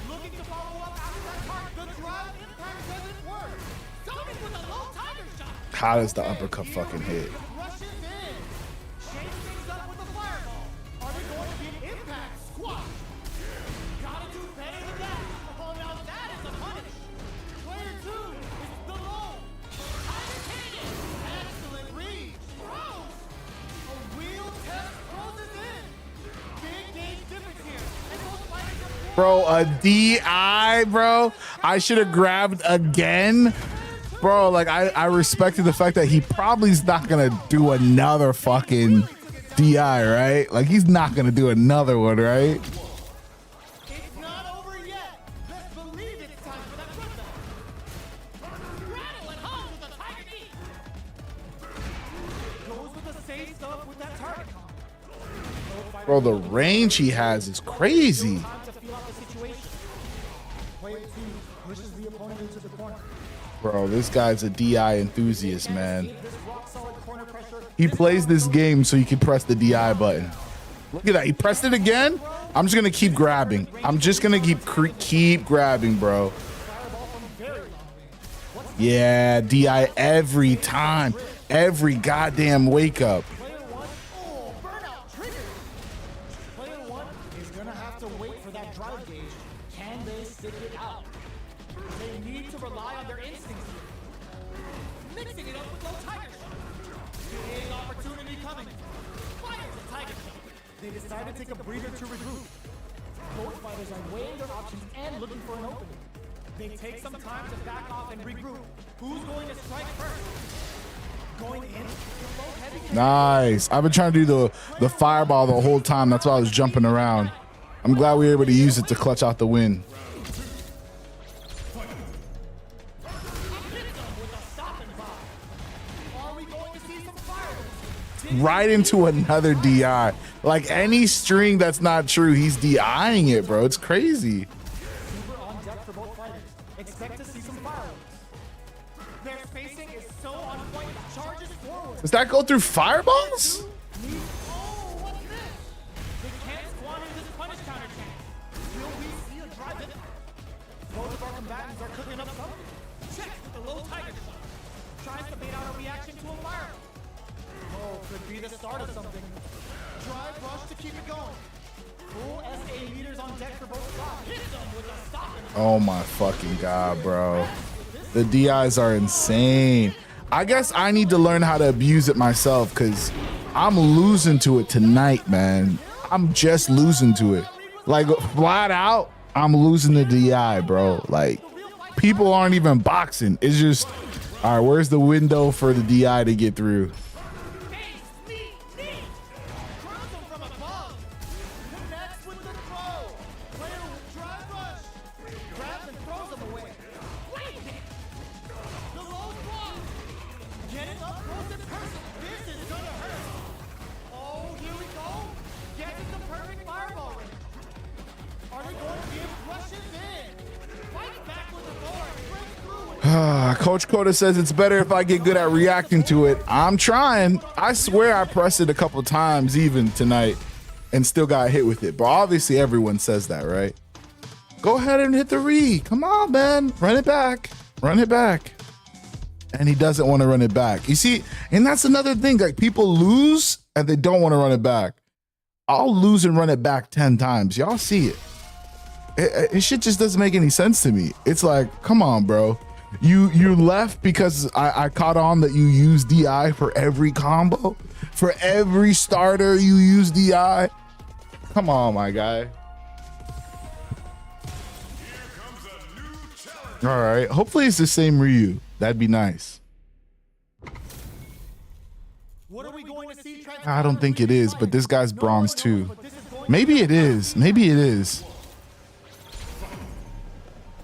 Looking to follow up after that part. The drive impact doesn't work. Zoning with a low tiger shot. How does the uppercut fucking hit? Rushes in. Shakes things up with a fireball. Are they going to be an impact squash? Gotta do better than that. Oh, now that is a punish. Player 2 is the low. Tiger cannon. Excellent reach. Throws. A wheel test closes in. Big gauge difference here. And those fighters are Bro, a DI, bro. I should have grabbed again. Bro, like I respected the fact that he probably's not gonna do another fucking DI, right? Like he's not gonna do another one, right? It's not over yet. Let's believe it's time for that football. Rattle and home with a tiger knee. Goes with the same stuff with that target combo. Bro, the range he has is crazy. Time to feel out the situation. Player 2 pushes the opponent into the corner. Bro, this guy's a DI enthusiast, man. This rock solid corner pressure. He plays this game so he can press the DI button. Look at that. He pressed it again. I'm just going to keep grabbing. I'm just going to keep grabbing, bro. Yeah, DI every time. Every goddamn wake up. Player 1, oh, burnout trigger. Player 1 is gonna have low tiger shot. Big opportunity coming. Fires a tiger shot. They decide to take a breather to regroup. Both fighters are weighing their options and looking for an opening. They take some time to back off and regroup. Who's going to strike first? Going in. Both heavy. Nice. I've been trying to do the fireball the whole time. That's why I was jumping around. I'm glad we were able to use it to clutch out the win. Right into another DI. Like any string that's not true, he's DIing it, bro. It's crazy. Super on deck for both fighters. Expect to see some fireworks. Their spacing is so on point. Charges forward. Does that go through fireballs? Oh, what's this? They can't squander this punish counter chance. Will we see a drive in? Both of our combatants are cooking up something. Check with the low tiger shot. Tries to bait out a reaction to a fire. Oh, could be the start of something. Drive rush to keep it going. Full SA meters on deck for both sides. Hit them with a stop. Oh my fucking god, bro. The DIs are insane. I guess I need to learn how to abuse it myself because I'm losing to it tonight, man. I'm just losing to it. Like flat out, I'm losing the DI, bro. Like people aren't even boxing. It's just, all right, where's the window for the DI to get through? Coach Coda says it's better if I get good at reacting to it. I'm trying. I swear I pressed it a couple times even tonight and still got hit with it. But obviously everyone says that, right? Go ahead and hit the re. Come on, man. Run it back. Run it back. And he doesn't want to run it back. You see, and that's another thing. Like people lose and they don't want to run it back. I'll lose and run it back 10 times. Y'all see it. It shit just doesn't make any sense to me. It's like, come on, bro. You left because I caught on that you use DI for every combo, for every starter you use DI. Come on, my guy. All right, hopefully it's the same Ryu. That'd be nice. What are we going to see? I don't think it is, but this guy's bronze too. Maybe it is. Maybe it is.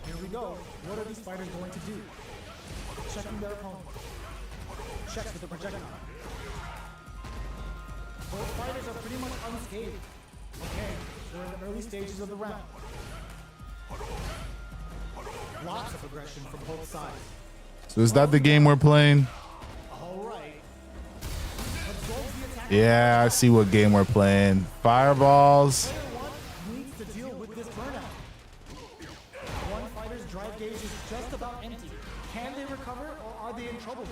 Here we go. What are these fighters going to do? Checking their opponent. Checks with the projectile. Both fighters are pretty much unscathed. Okay, we're in the early stages of the round. Lots of aggression from both sides. So is that the game we're playing? All right. Yeah, I see what game we're playing. Fireballs. Player one needs to deal with this burnout. One fighter's drive gauge is just about empty. Can they recover or are they in trouble?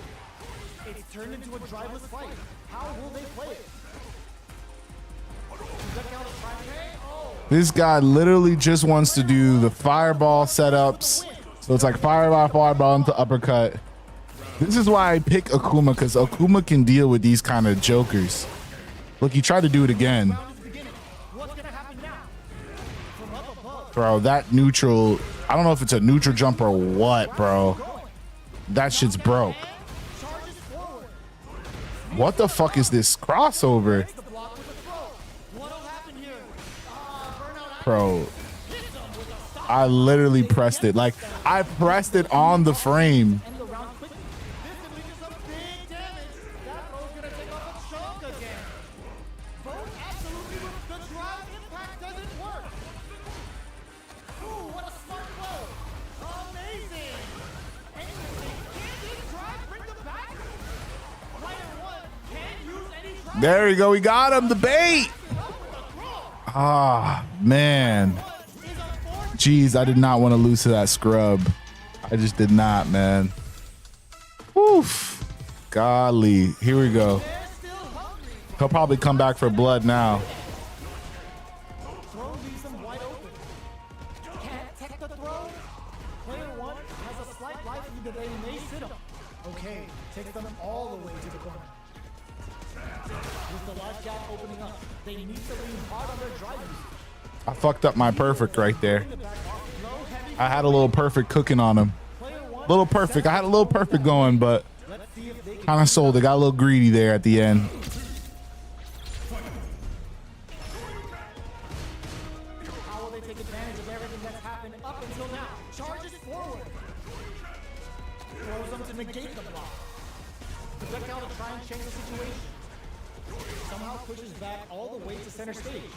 It's turned into a driveless fight. How will they play it? This guy literally just wants to do the fireball setups. So it's like fireball into uppercut. This is why I pick Akuma, because Akuma can deal with these kind of jokers. Look, he tried to do it again. Bro, that neutral, I don't know if it's a neutral jump or what, bro. That shit's broke. What the fuck is this crossover? Bro, I literally pressed it. Like, I pressed it on the frame. There we go. We got him. The bait. Ah, man. Jeez, I did not want to lose to that scrub. I just did not, man. Oof. Golly. Here we go. He'll probably come back for blood now. Okay, takes them all all the way to the corner. With the life gap opening up, they need to lean hard on their drive usage. I fucked up my perfect right there. I had a little perfect cooking on him. Little perfect. I had a little perfect going, but kind of sold it. Got a little greedy there at the end. How will they take advantage of everything that's happened up until now? Charges forward. Throws them to negate the block. Projectile to try and change the situation. Somehow pushes back all the way to center stage.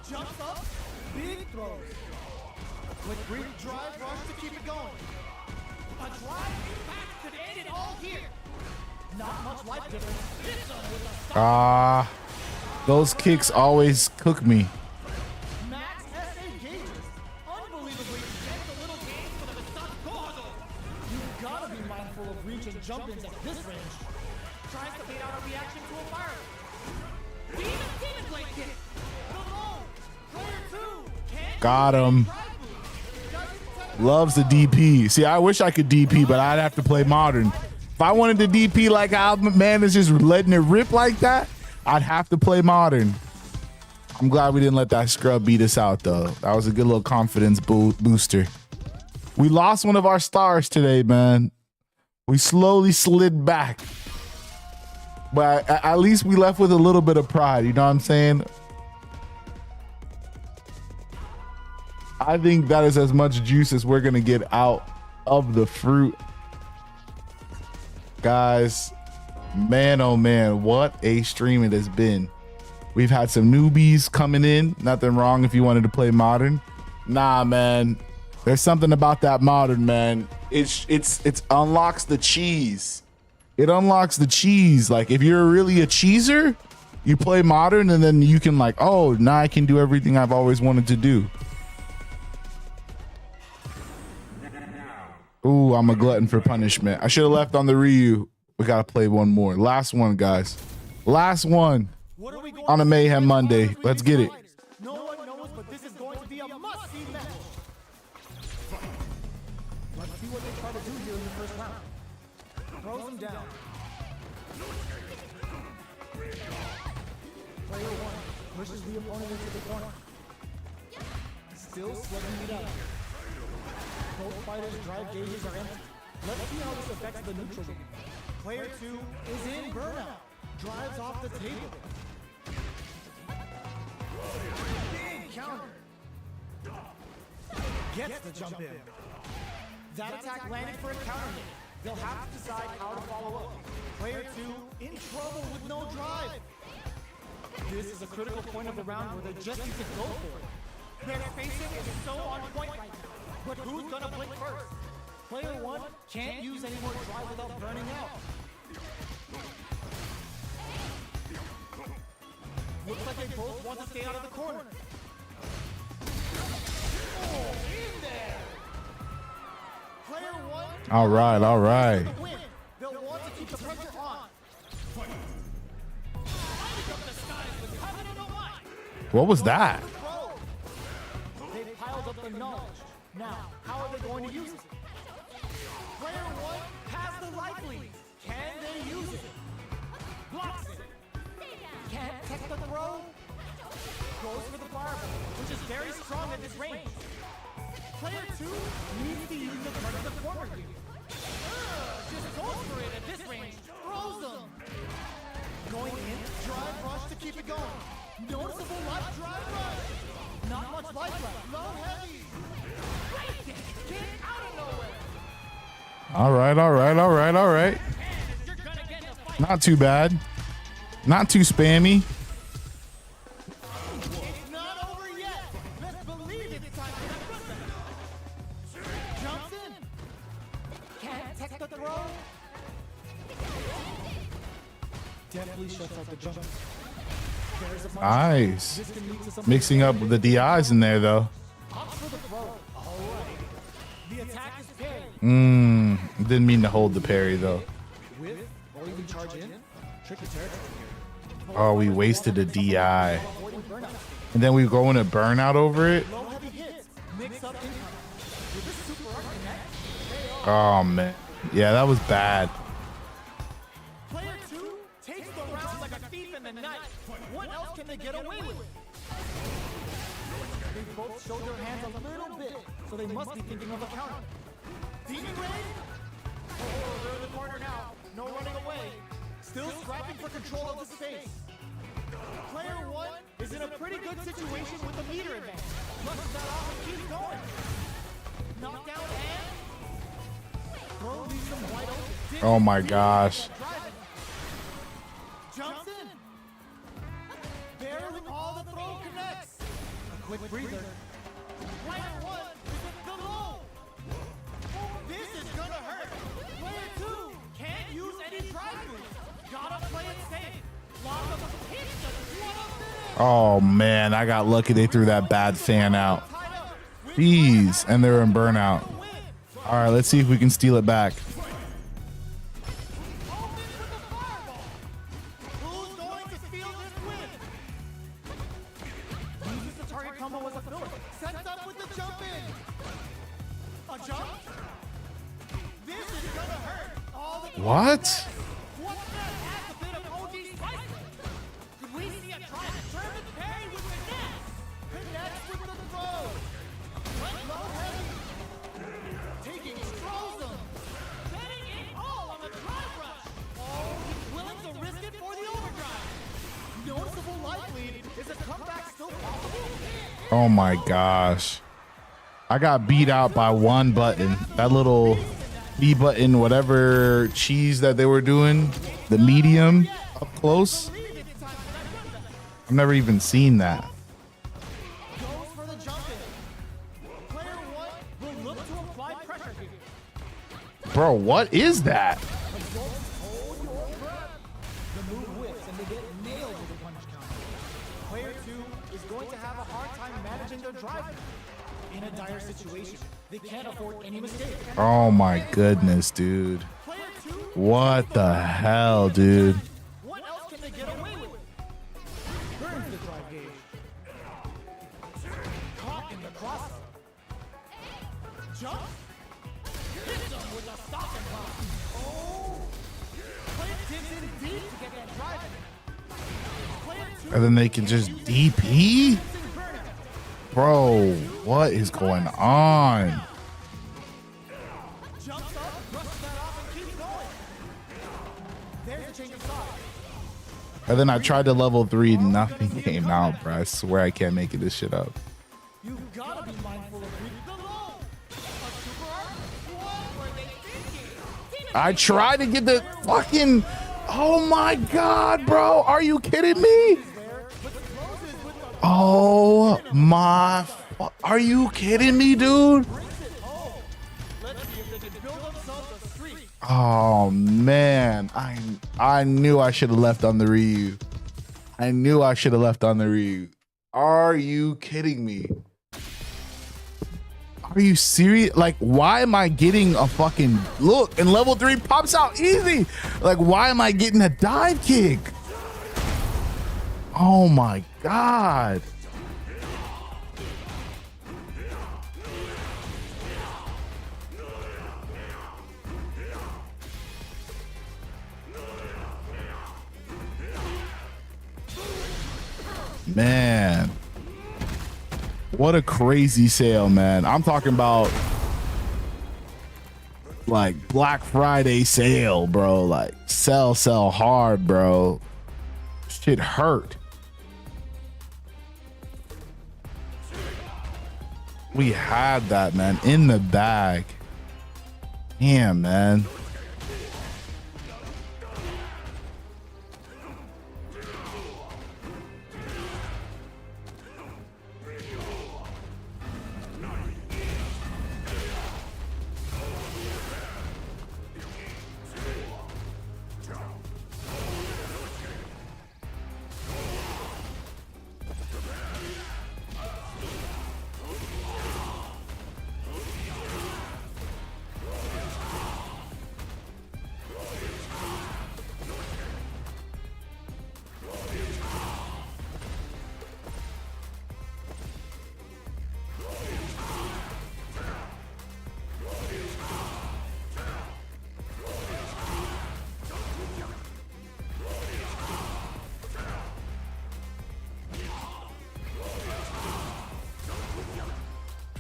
Jumps up, big throws. With brief drive rush to keep it going. A drive back could end it all here. Not much life difference. Hits him with a stop. Those kicks always cook me. Max SA gauges. Unbelievably gets a little game for the stop causal. You've gotta be mindful of reach and jump-ins at this range. Tries to bait out a reaction to a fire. Demon blade kick. The low. Player 2. Can't Got him. Loves the DP. See, I wish I could DP, but I'd have to play modern. If I wanted to DP like how man is just letting it rip like that, I'd have to play modern. I'm glad we didn't let that scrub beat us out, though. That was a good little confidence booster. We lost one of our stars today, man. We slowly slid back. But at least we left with a little bit of pride. You know what I'm saying? I think that is as much juice as we're going to get out of the fruit. Guys, man, oh man, what a stream it has been. We've had some newbies coming in. Nothing wrong if you wanted to play modern. Nah, man. There's something about that modern, man. It unlocks the cheese. It unlocks the cheese. Like if you're really a cheeser, you play modern and then you can like, oh, now I can do everything I've always wanted to do. Ooh, I'm a glutton for punishment. I should have left on the Ryu. We got to play one more. Last one, guys. Last one on a Mayhem Monday. Let's get it. No one knows, but this is going to be a must-see match. Let's see what they try to do here in the first round. Throws him down. Player 1 pushes the opponent into the corner. Still slugging it out. Both fighters' drive gauges are empty. Let's see how this affects the neutral game. Player 2 is in burnout. Drives off the table. Big counter. Gets the jump in. That attack landed for a counter hit. They'll have to decide how to follow up. Player 2 in trouble with no drive. This is a critical point of the round where they just need to go for it. Their spacing is so on point right now. But who's gonna blink first? Player 1 can't use any more drive without burning out. Looks like they both want to stay out of the corner. Oh, in there! Player 1. All right, all right. They'll want to keep the pressure on. What was that? They've piled up the knowledge. Now, how are they going to use it? Player 1 has the life lead. Can they use it? Blocks it. Can't tech the throw. Goes for the fireball, which is very strong at this range. Player 2 needs to use the front of the corner here. Just goes for it at this range. Throws them. Going in, drive rush to keep it going. Noticeable life drive rush. Not much life left. Low heavy. All right, all right, all right, all right. Not too bad. Not too spammy. It's not over yet. Let's believe it's time for that bloodbath. Jumps in. Can't tech the throw. Definitely shuts out the jump. Nice. Mixing up the DIs in there, though. Opts for the throw. All right. The attack is parried. Didn't mean to hold the parry, though. With or even charge in. Tricky territory. Oh, we wasted a DI. And then we go in a burnout over it. Low heavy hits. Mix up income. With this super arc connect. Oh, man. Yeah, that was bad. the night. What else can they get away with? They both showed their hands a little bit, so they must be thinking of a counter. Demon Raid? Oh, they're in the corner now. No running away. Still scrapping for control of the space. Player 1 is in a pretty good situation with the meter advance. Flushes that off and keeps going. Knockdown and... Throw leaves them wide open. Oh my gosh. Jumps in. Barreling all the throw connects. A quick breather. Player 1 is in the low. This is gonna hurt. Player 2 can't use any drive moves. Gotta play it safe. Lock up a hit. Oh man, I got lucky they threw that bad fan out. Jeez, and they're in burnout. All right, let's see if we can steal it back. Who's going to steal this win? Uses the target combo as a filler. Sets up with the jump in. A jump? This is gonna hurt. All the What? What's that? Adds a bit of OG spice. Could we see a determined parry with finesse? Connects with the throw. Low heavy. Taking Strozum. Betting it all on the drive rush. Oh, he's willing to risk it for the overdrive. Noticeable life lead. Is a comeback still possible? Oh my gosh. I got beat out by one button. That little B button, whatever cheese that they were doing, the medium up close. I've never even seen that. Goes for the jump in. Player 1 will look to apply pressure here. Bro, what is that? Hold your breath. The move whips and they get nailed with a punch counter. Player 2 is going to have a hard time managing their drive. In a dire situation, they can't afford any mistake. Oh my goodness, dude. Player 2, What the hell, dude? what else can they get away with? Burns the drive gauge. Caught in the cross. Jump. Hits him with a stop and pop. Oh. Player digs in deep to get that drive in. Player 2 And then they can just DP? Bro, what is going on? jumps up, brushes that off, and keeps going. There's a change of side. And then I tried to level 3, nothing came out, bro. I swear I can't make this shit up. You've got to be mindful of reading the low. A super art? What were they thinking? I tried to get the fucking... Oh my God, bro. Are you kidding me? Oh my... Are you kidding me, dude? Let's see if they can build themselves a streak. Oh man, I knew I should have left on the Ryu. I knew I should have left on the Ryu. Are you kidding me? Are you serious? Like, why am I getting a fucking look? And level 3 pops out easy. Like, why am I getting a dive kick? Oh my God. Man, what a crazy sale, man. I'm talking about like Black Friday sale, bro. Like sell hard, bro. Shit hurt. We had that, man, in the bag. Damn, man.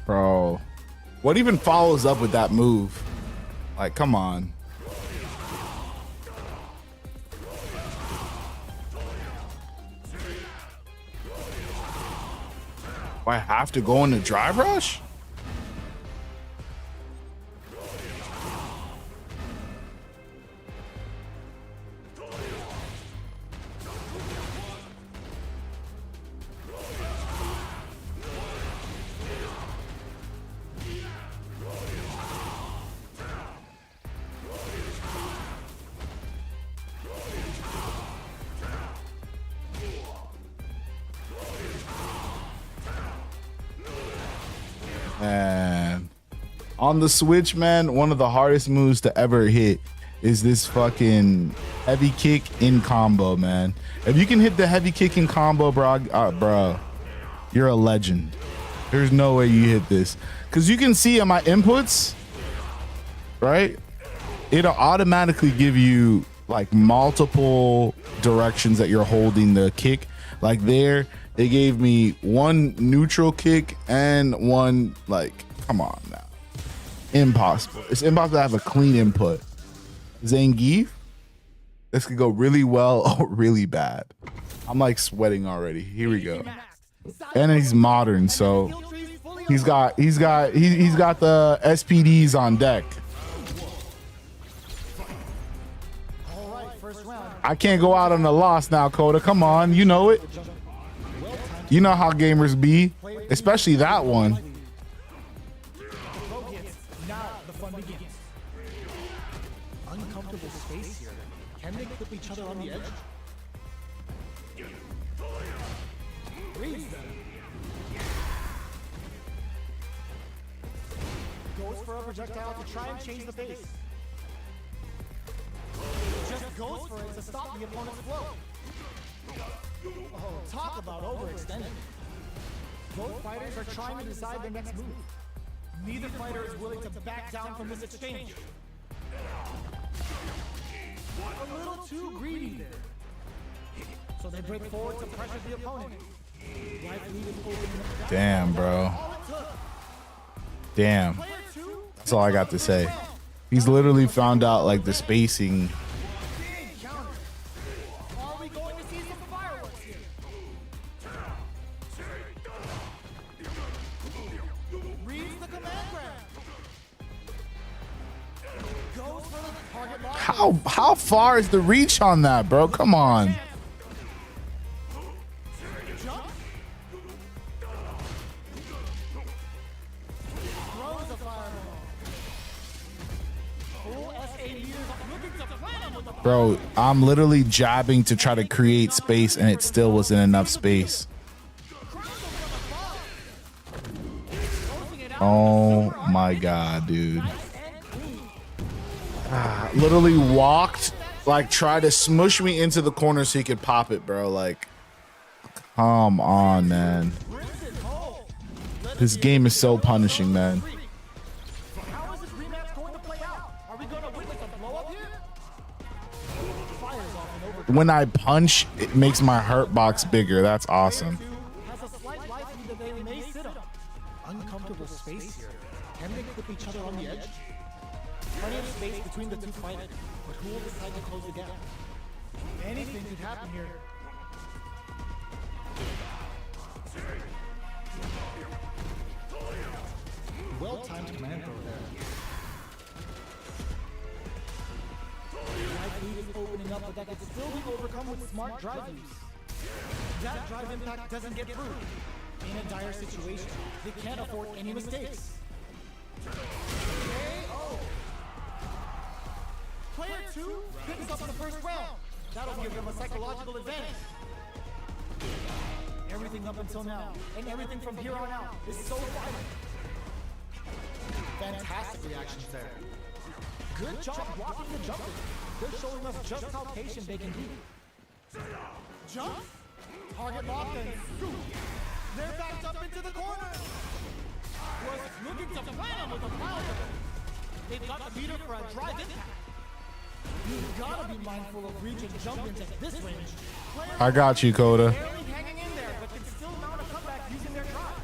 Bro, what even follows up with that move? Like, come on. Do I have to go in the drive rush? Man, on the Switch, man, one of the hardest moves to ever hit is this fucking heavy kick in combo, man. If you can hit the heavy kick in combo, bro, you're a legend. There's no way you hit this, because you can see in my inputs, right? It'll automatically give you like multiple directions that you're holding the kick. Like there, they gave me one neutral kick and one, like, come on now. Impossible. It's impossible to have a clean input. Zangief, this could go really well or really bad. I'm like sweating already. Here we go. And he's modern, so he's got the SPDs on deck. I can't go out on the loss now, Coda. Come on, you know it. You know how gamers be, especially that one. Now the fun begins. Uncomfortable space here. Can they clip each other on the edge? Reads them. Goes for a projectile to try and change the pace. Just goes for it to stop the opponent's flow. Oh, talk about overextending. Both fighters are trying to decide their next move. Neither fighter is willing to back down from this exchange. A little too greedy there. So they break forward to pressure the opponent. Damn, bro. Damn. That's all I got to say. He's literally found out like the spacing. How far is the reach on that, bro? Come on. Bro, I'm literally jabbing to try to create space and it still wasn't enough space. Oh my God, dude. Literally walked, like tried to smush me into the corner so he could pop it, bro. Like, come on, man. This game is so punishing, man. When I punch, it makes my hurt box bigger. That's awesome. Uncomfortable space here. Can they clip each other on the edge? Plenty of space between the two fighters, but who will decide to close the gap? Anything could happen here. Well-timed command throw there. Life lead is opening up, but that can still be overcome with smart drive use. That drive impact doesn't get through. In a dire situation, they can't afford any mistakes. KO! Player 2 picks up in the first round. That'll give them a psychological advantage. Everything up until now, and everything from here on out, is so violent. Fantastic reactions there. Good job blocking the jumpers. They're showing us just how patient they can be. Jump, target lock, and scoop. They're backed up into the corner. Was looking to plan them with a power. They've got the beater for a drive impact. You've got to be mindful of reach and jump into this range. I got you, Coda. Barely hanging in there, but can still mount a comeback using their drive.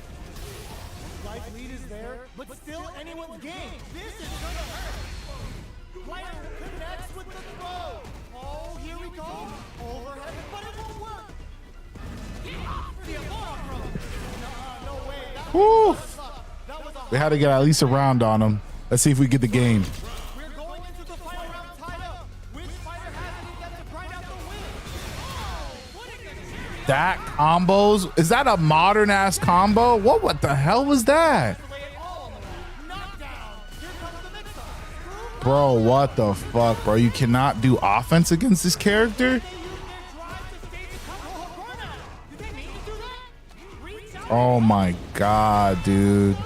Nice lead is there, but still anyone's game. This is gonna hurt. Player connects with the throw. Oh, here we go. Overhead, but it won't work. The Aloha throw. No way. Woo. That was a We had to get at least a round on him. Let's see if we get the game. We're going into the final round tied up. Which fighter has it in them to grind out the win? Oh, putting the cherry That combos, is that a modern ass combo? What the hell was that? away all the way. Knockdown. Here comes the mix-up. Bro, what the fuck, bro? You cannot do offense against this character? They use their drive to stay in control. Burnout. Did they mean to do that? Reach out. Oh my god, dude.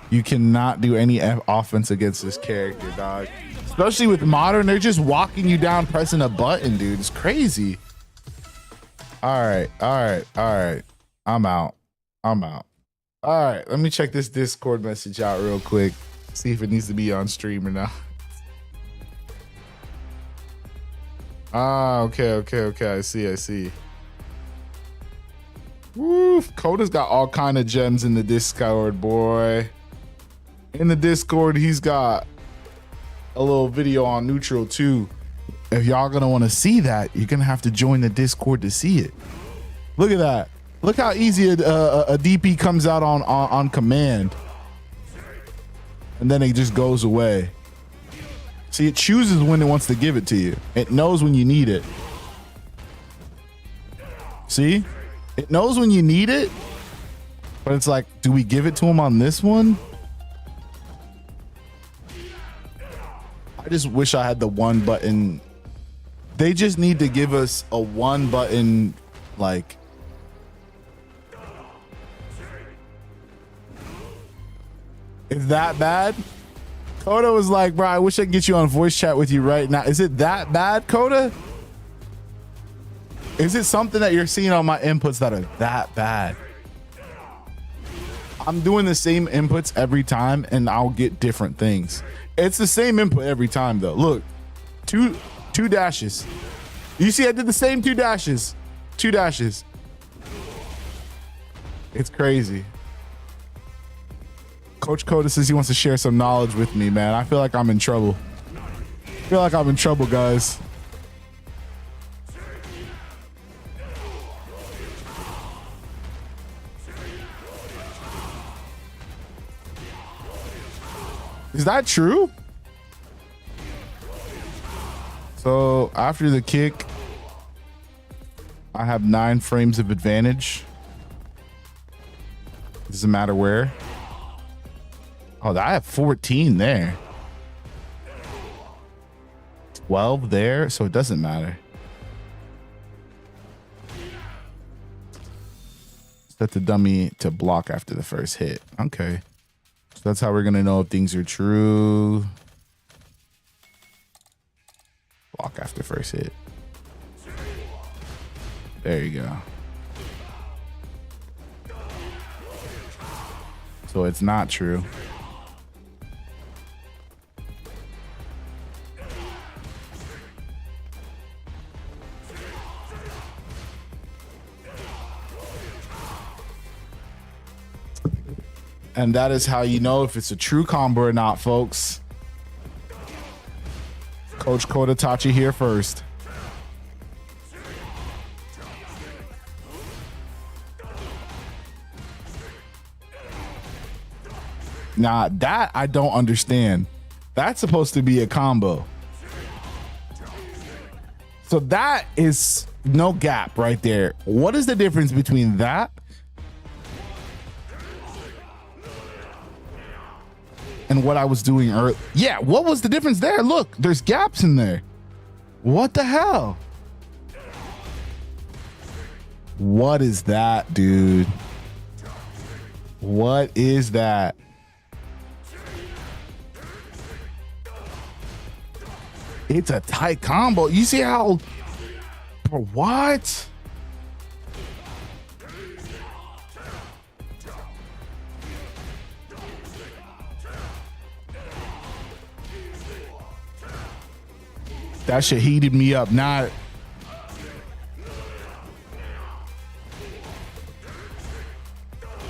You cannot do any offense against this character, dog. Especially with modern, they're just walking you down pressing a button, dude. It's crazy. All right. I'm out. All right, let me check this Discord message out real quick. See if it needs to be on stream or not. Ah, okay. I see. Woof. Coda's got all kind of gems in the Discord, boy. In the Discord, he's got a little video on Neutral too. If y'all gonna want to see that, you're gonna have to join the Discord to see it. Look at that. Look how easy a DP comes out on command. And then it just goes away. See, it chooses when it wants to give it to you. It knows when you need it. See? It knows when you need it. But it's like, do we give it to him on this one? I just wish I had the one button. They just need to give us a one button, like. Is that bad? Coda was like, bro, I wish I could get you on voice chat with you right now. Is it that bad, Coda? Is it something that you're seeing on my inputs that are that bad? I'm doing the same inputs every time and I'll get different things. It's the same input every time though. Look, two dashes. You see, I did the same two dashes. It's crazy. Coach Coda says he wants to share some knowledge with me, man. I feel like I'm in trouble. Guys. Is that true? So after the kick, I have 9 frames of advantage. Doesn't matter where. Oh, I have 14 there. 12 there, so it doesn't matter. Set the dummy to block after the first hit. Okay. So that's how we're gonna know if things are true. Block after first hit. There you go. So it's not true. And that is how you know if it's a true combo or not, folks. Coach Coda taught you here first. Nah, that I don't understand. That's supposed to be a combo. So that is no gap right there. What is the difference between that and what I was doing earlier? Yeah, what was the difference there? Look, there's gaps in there. What the hell? What is that, dude? What is that? It's a tight combo. You see how? For what? That shit heated me up. Not.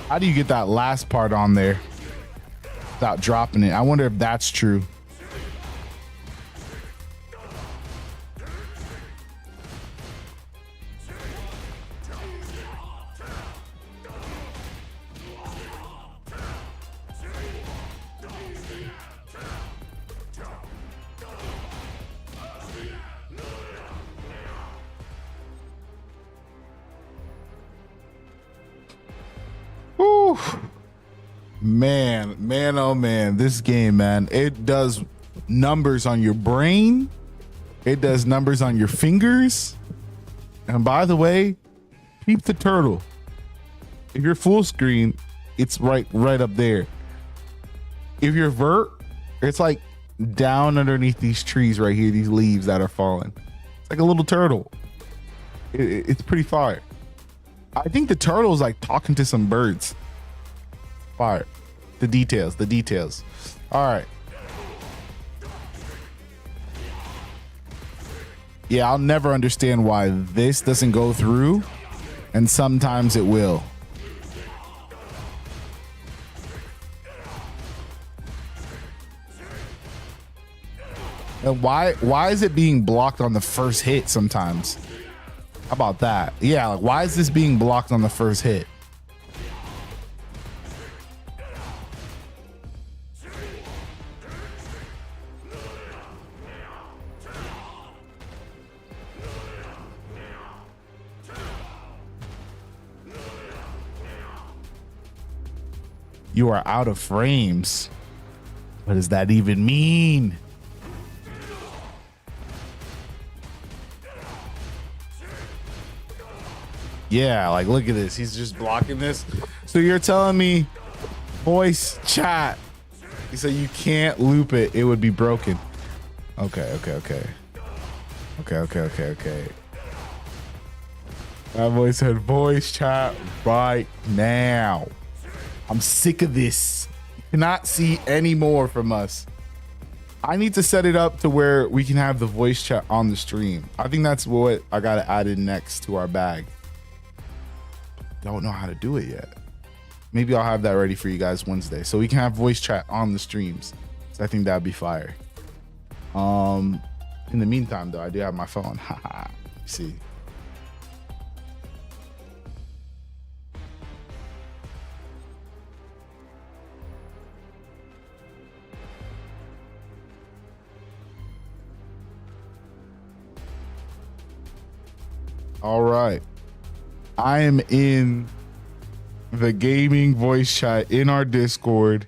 How do you get that last part on there without dropping it? I wonder if that's true. Whew. Man, oh man, this game, man, it does numbers on your brain. It does numbers on your fingers. And by the way, peep the turtle. If you're full screen, it's right up there. If you're vert, it's like down underneath these trees right here, these leaves that are falling. It's like a little turtle. It's pretty fire. I think the turtle is like talking to some birds. Fire. The details. All right. Yeah, I'll never understand why this doesn't go through, and sometimes it will. And why is it being blocked on the first hit sometimes? How about that? Yeah, like why is this being blocked on the first hit? You are out of frames. What does that even mean? Yeah, like look at this. He's just blocking this. So you're telling me voice chat. So you can't loop it. It would be broken. Okay. That boy said voice chat right now. I'm sick of this. You cannot see any more from us. I need to set it up to where we can have the voice chat on the stream. I think that's what I got to add in next to our bag. Don't know how to do it yet. Maybe I'll have that ready for you guys Wednesday so we can have voice chat on the streams. So I think that'd be fire. In the meantime though, I do have my phone. Haha. See. All right. I am in the gaming voice chat in our Discord.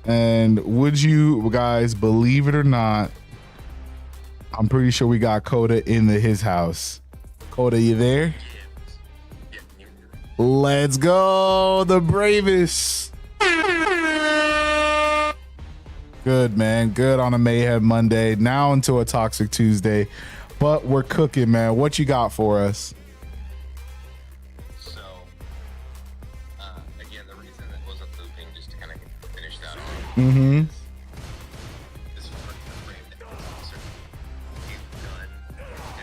And would you guys believe it or not, I'm pretty sure we got Coda in his house. Coda, you there? Let's go, the bravest. Good, man. Good on a Mayhem Monday. Now into a Toxic Tuesday. But we're cooking, man. What you got for us? So, again, the reason that wasn't looping, just to kind of finish that off, is for the frame that was certain. You've done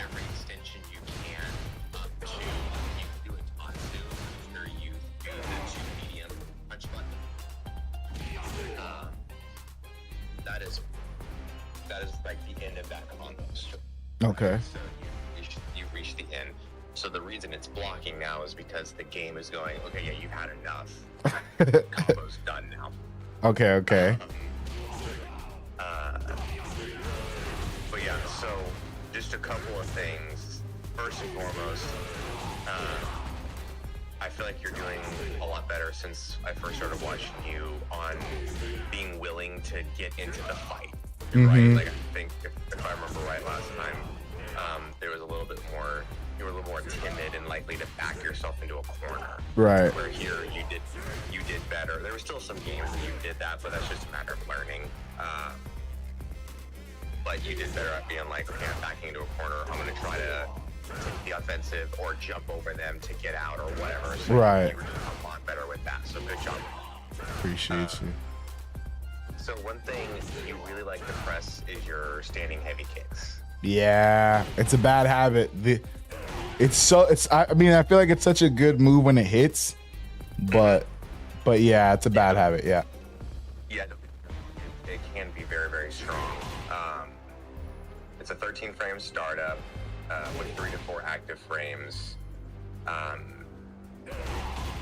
every extension you can up to, you can do it on two, or you do the two medium punch button. That is like the end of that combo. Okay. So you reach the end. So the reason it's blocking now is because the game is going, okay, yeah, you've had enough. Combo's done now. Okay. But yeah, so just a couple of things. First and foremost, I feel like you're doing a lot better since I first started watching you on being willing to get into the fight. Right? Like I think if I remember right last time, there was a little bit more, you were a little more timid and likely to back yourself into a corner. Right. Where here you did better. There were still some games that you did that, but that's just a matter of learning. But you did better at being like, okay, I'm backing into a corner. I'm gonna try to take the offensive or jump over them to get out or whatever. So right. You were doing a lot better with that. So good job. Appreciate you. So one thing you really like to press is your standing heavy kicks. Yeah, it's a bad habit. I mean, I feel like it's such a good move when it hits, but But yeah, it's a bad habit. Yeah. Yeah, it can be very, very strong. It's a 13 frame startup with 3 to 4 active frames. It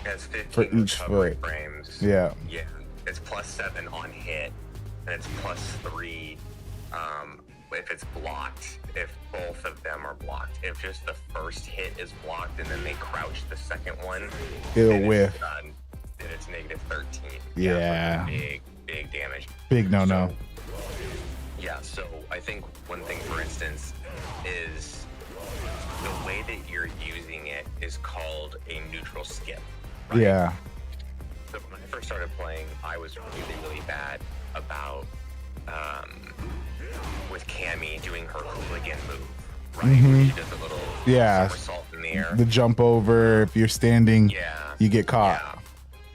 has 15 For each recovery foot. frames. Yeah. Yeah. It's +7 on hit, and it's +3 if it's blocked. If both of them are blocked, if just the first hit is blocked and then they crouch the second one, It'll then whiff. Then it's -13. Yeah. Big damage. Big no. Yeah, so I think one thing, for instance, is the way that you're using it is called a neutral skip. Right? Yeah. So when I first started playing, I was really, really bad about with Cammy doing her hooligan move, right? Where she does a little somersault in the air. The jump over. If you're standing, you get caught.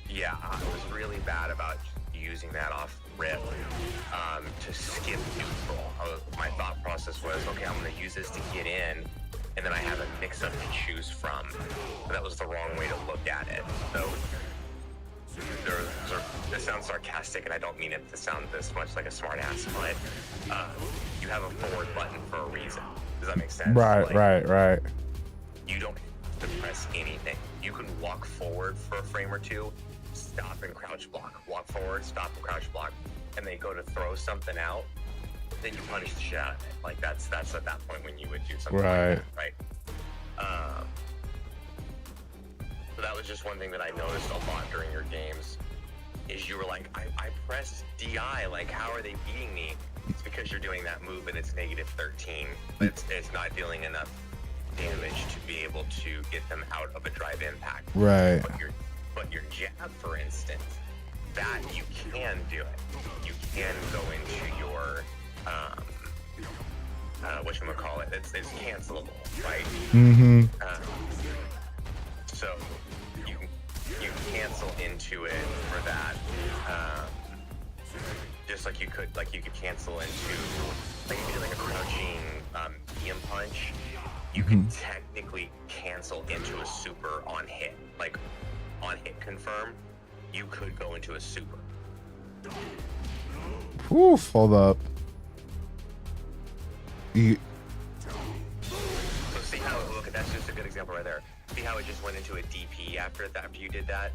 Yeah, I was really bad about using that off rip to skip neutral. My thought process was, okay, I'm going to use this to get in, and then I have a mix-up to choose from. But that was the wrong way to look at it. So this sounds sarcastic, and I don't mean it to sound this much like a smartass, but you have a forward button for a reason. Does that make sense? Right. You don't have to press anything. You can walk forward for a frame or two, stop and crouch block. Walk forward, stop and crouch block. And they go to throw something out, then you punish the shit out of it. Like that's at that point when you would do something like that, right? So that was just one thing that I noticed a lot during your games, is you were like, I pressed DI, like how are they beating me? It's because you're doing that move and it's -13. It's not dealing enough damage to be able to get them out of a drive impact. Right. But your jab, for instance, that you can do it. You can go into your whatchamacallit, it's cancelable, right? Mm-hmm. So you cancel into it for that, just like you could cancel into, like if you do like a crouching medium punch, you can technically cancel into a super on hit. Like on hit confirm, you could go into a super. Oof, hold up. So see how, look, that's just a good example right there. See how it just went into a DP after you did that?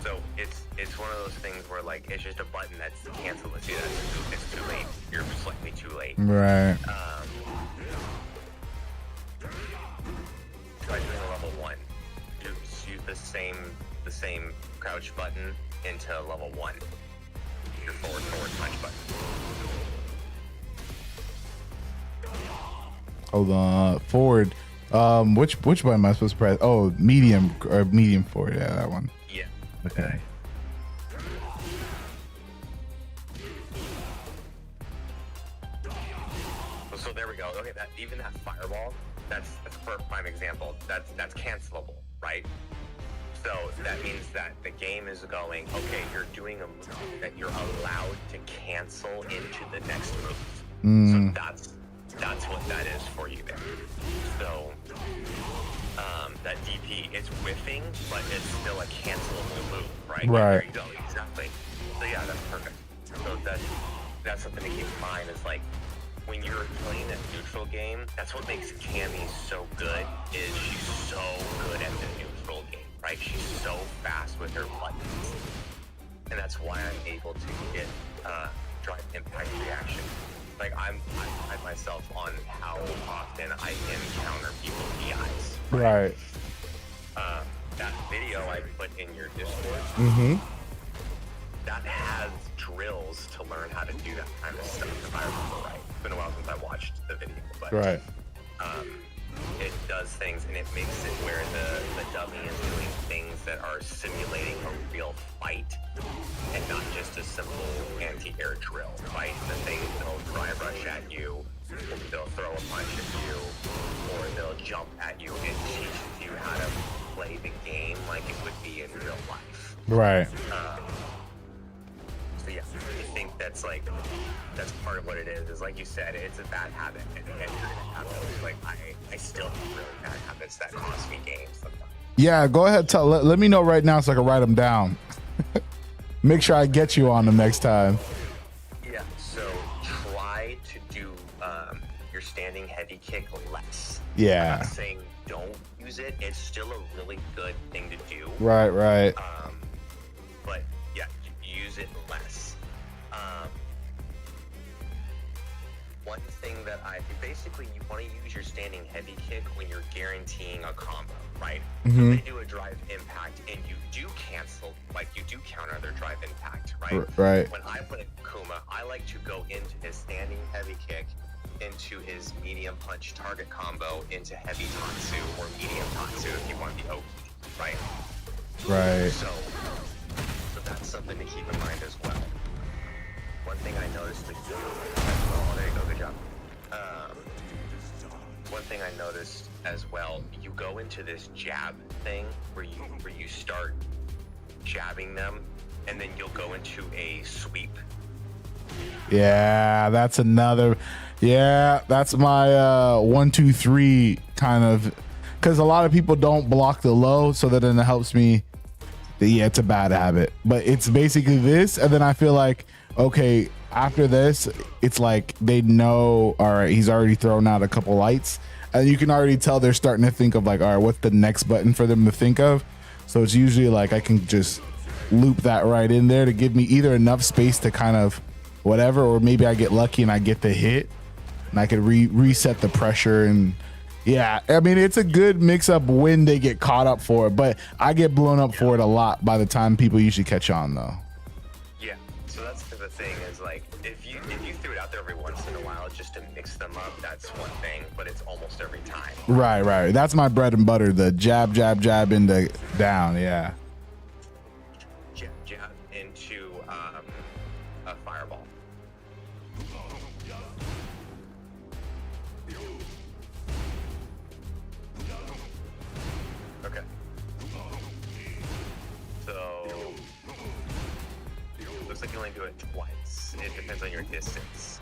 So it's one of those things where like it's just a button that's canceled. See, it's too late. You're slightly too late. Right. Try doing a level 1. Use the same crouch button into level 1. Your forward punch button. Hold on. Forward. Which button am I supposed to press? Oh, medium forward. Yeah, that one. Yeah. Okay. So there we go. Okay, even that fireball, that's a prime example. That's cancelable, right? So that means that the game is going, okay, you're doing a move that you're allowed to cancel into the next move. So that's what that is for you there. So that DP, it's whiffing, but it's still a cancelable move, right? Right. There you go, exactly. So yeah, that's perfect. So that's something to keep in mind, is like when you're playing a neutral game, that's what makes Cammy so good, is she's so good at the neutral game, right? She's so fast with her buttons. And that's why I'm able to get drive impact reaction. Like I pride myself on how often I encounter people's DIs. Right. That video I put in your Discord, that has drills to learn how to do that kind of stuff, if I remember right. It's been a while since I watched the video, but Right. It does things, and it makes it where the dummy is doing things that are simulating a real fight and not just a simple anti-air drill, right? The things they'll dry rush at you, or they'll throw a punch at you, or they'll jump at you and teach you how to play the game like it would be in real life. Right. So yeah, I think that It's like, that's part of what it is like you said, it's a bad habit. And you're gonna have those, like, I still have really bad habits that cost me games sometimes. Yeah, go ahead. Let me know right now so I can write them down. Make sure I get you on them next time. Yeah, so try to do your standing heavy kick less. Yeah. I'm not saying don't use it. It's still a really good thing to do. Right. But yeah, use it less. One thing that basically you want to use your standing heavy kick when you're guaranteeing a combo, right? Mm-hmm. So they do a drive impact and you do cancel, like you do counter their drive impact, right? Right. When I play Kuma, I like to go into his standing heavy kick, into his medium punch target combo, into heavy Tatsu or medium Tatsu if you want the Oki, right? Right. So that's something to keep in mind as well. One thing I noticed, oh, there you go, good job. One thing I noticed as well, you go into this jab thing where you start jabbing them, and then you'll go into a sweep. Yeah, that's another. Yeah, that's my 1, 2, 3 kind of, because a lot of people don't block the low, so that then it helps me. Yeah, it's a bad habit, but it's basically this, and then I feel like, okay, after this, it's like they know, all right, he's already thrown out a couple lights, and you can already tell they're starting to think of like, all right, what's the next button for them to think of? So it's usually like I can just loop that right in there to give me either enough space to kind of whatever, or maybe I get lucky and I get the hit and I could reset the pressure. And yeah, I mean, it's a good mix up when they get caught up for it, but I get blown up for it a lot by the time people usually catch on though. Yeah, so that's the thing is like, if you threw it out there every once in a while just to mix them up, that's one thing, but it's almost every time. Right. That's my bread and butter, the jab into down, yeah. Jab into a fireball. Okay. So looks like you only do it twice. It depends on your distance.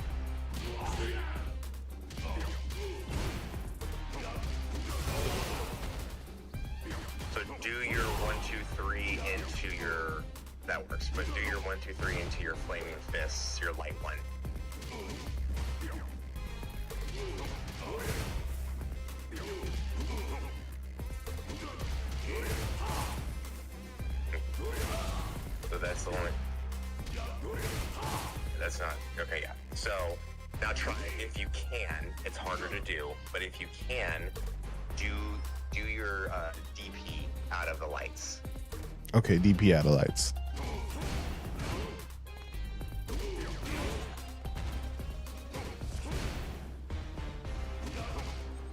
So do your 1, 2, 3 into your, that works, but do your 1, 2, 3 into your flaming fists, your light one. So that's the one. That's not, okay, yeah. So now try, if you can, it's harder to do, but if you can, do your DP out of the lights. Okay, DP out of lights.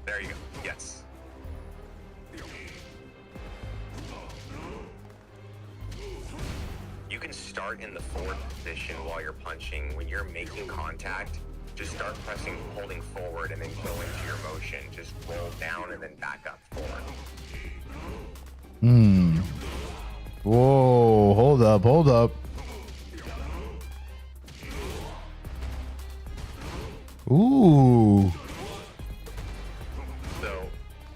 There you go. Yes. You can start in the forward position while you're punching. When you're making contact, just start pressing, holding forward, and then go into your motion. Just roll down and then back up forward. Whoa, hold up. Ooh. So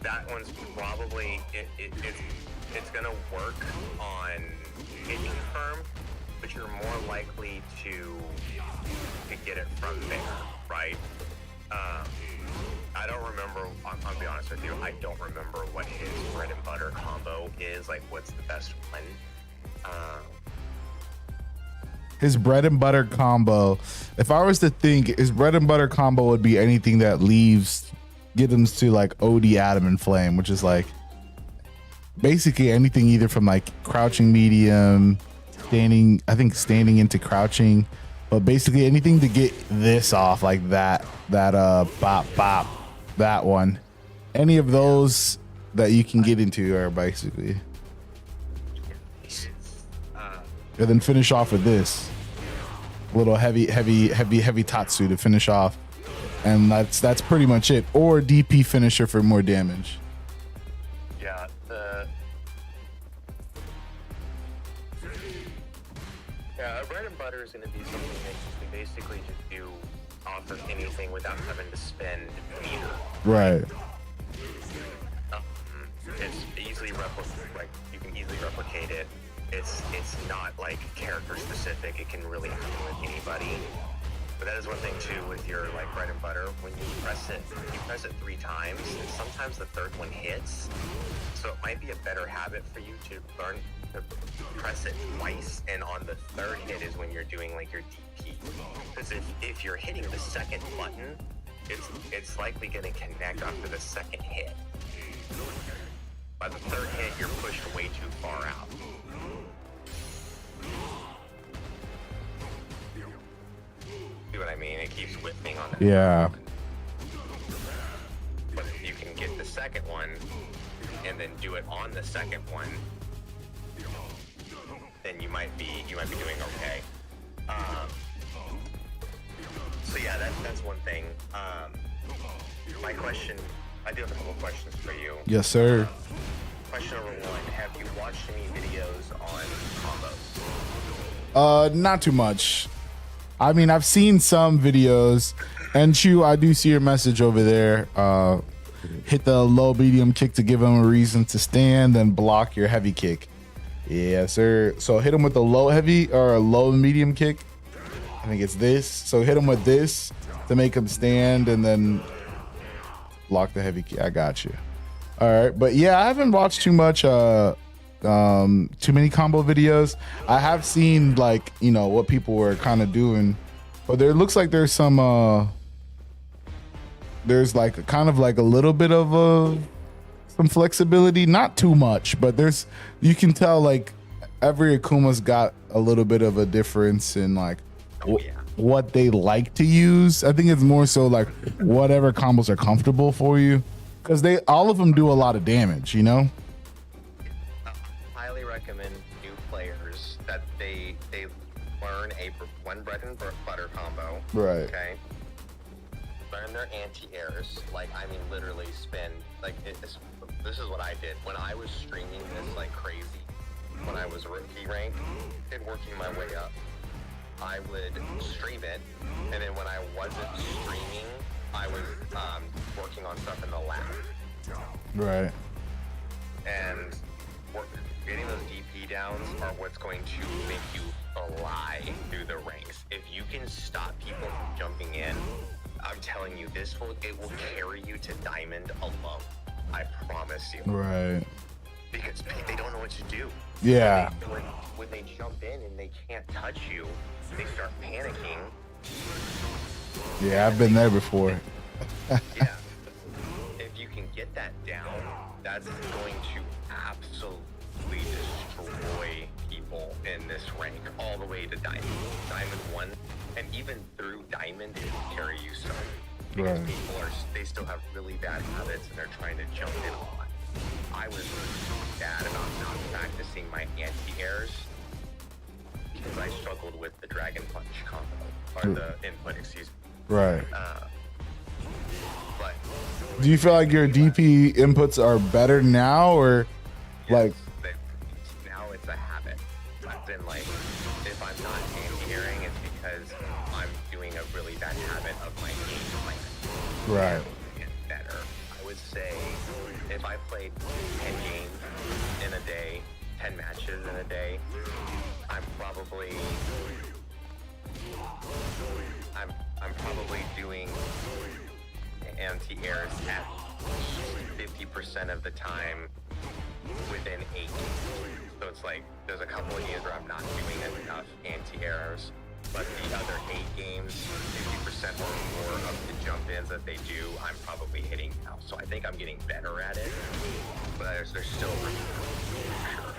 that one's probably it's gonna work on hit confirm, but you're more likely to get it from there, right? I don't remember. I'll be honest with you. I don't remember what his bread and butter combo is. Like, what's the best one? His bread and butter combo. If I was to think, his bread and butter combo would be anything that get him to like OD Adam and Flame, which is like basically anything either from like crouching medium, standing into crouching, but basically anything to get this off, like that bop, that one. Any of those that you can get into are basically. And then finish off with this little heavy Tatsu to finish off, and that's pretty much it. Or DP finisher for more damage. Yeah. Bread and butter is going to be something that you can basically just do off of anything without having to spend meter. Right. It's easily like you can easily replicate it. It's not like character specific. It can really happen with anybody. But that is one thing too with your like bread and butter. When you press it 3 times, and sometimes the third one hits. So it might be a better habit for you to learn to press it twice, and on the third hit is when you're doing like your DP. Because if you're hitting the second button, it's likely going to connect after the second hit. By the third hit, you're pushed way too far out. See what I mean? It keeps whipping on it. Yeah. But if you can get the second one and then do it on the second one, then you might be doing okay. So yeah, that's one thing. My question, I do have a couple questions for you. Yes, sir. Question number 1: have you watched any videos on combos? Not too much. I mean, I've seen some videos, and Chew, I do see your message over there. Hit the low medium kick to give him a reason to stand, then block your heavy kick. Yes, sir. So hit him with the low heavy or low medium kick. I think it's this. So hit him with this to make him stand, and then block the heavy kick. I got you. All right, but yeah, I haven't watched too much. Too many combo videos. I have seen like, you know, what people were kind of doing, but there looks like there's some there's like kind of like a little bit of some flexibility, not too much, but you can tell like every Akuma's got a little bit of a difference in like what they like to use. I think it's more so like whatever combos are comfortable for you, because all of them do a lot of damage, you know. Recommend new players that they learn one bread and butter combo. Right. Okay. Learn their anti-airs. Like, I mean, literally spend like this is what I did when I was streaming this like crazy. When I was rookie rank and working my way up, I would stream it, and then when I wasn't streaming, I was working on stuff in the lab. Right. And getting those DP downs are what's going to make you fly through the ranks. If you can stop people from jumping in, I'm telling you, it will carry you to diamond alone. I promise you. Right. Because they don't know what to do. Yeah. When they jump in and they can't touch you, they start panicking. Yeah, I've been there before. Yeah. If you can get that down, that's going to absolutely destroy people in this rank all the way to diamond 1, and even through diamond it will carry you some, because right. People they still have really bad habits and they're trying to jump in a lot. I was bad about not practicing my anti-airs because I struggled with the dragon punch combo, or the input, excuse me. Right. But do you feel like your DP inputs are better now, or like? Now it's a habit. I've been like, if I'm not anti-airing, it's because I'm doing a really bad habit of my game plan. Right. Get better. I would say if I played 10 games in a day, 10 matches in a day, I'm probably doing anti-airs at 50% of the time within 8 games. So it's like there's a couple of games where I'm not doing enough anti-airs, but the other 8 games, 50% or more of the jump-ins that they do, I'm probably hitting now. So I think I'm getting better at it, but there's still room for sure.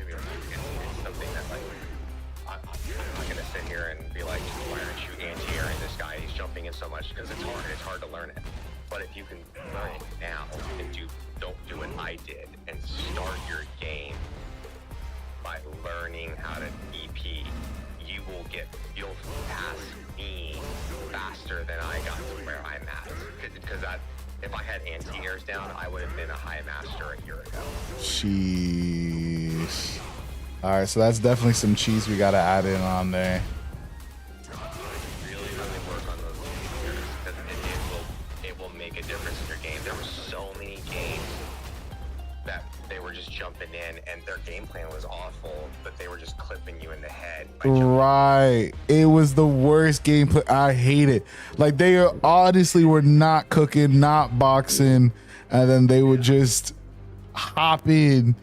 It's something that like I'm not gonna sit here and be like, why aren't you anti-airing this guy? He's jumping in so much, because it's hard. It's hard to learn it. But if you can learn it now and don't do what I did and start your game by learning how to DP, you'll pass me faster than I got to where I'm at. Because if I had anti-airs down, I would have been a high master a year ago. Jeez. All right, so that's definitely some cheese we gotta add in on there. Really work on those features because it will make a difference in your game. There were so many games that they were just jumping in and their game plan was awful, but they were just clipping you in the head. Right. It was the worst gameplay. I hate it. Like they honestly were not cooking, not boxing, and then they would just hop in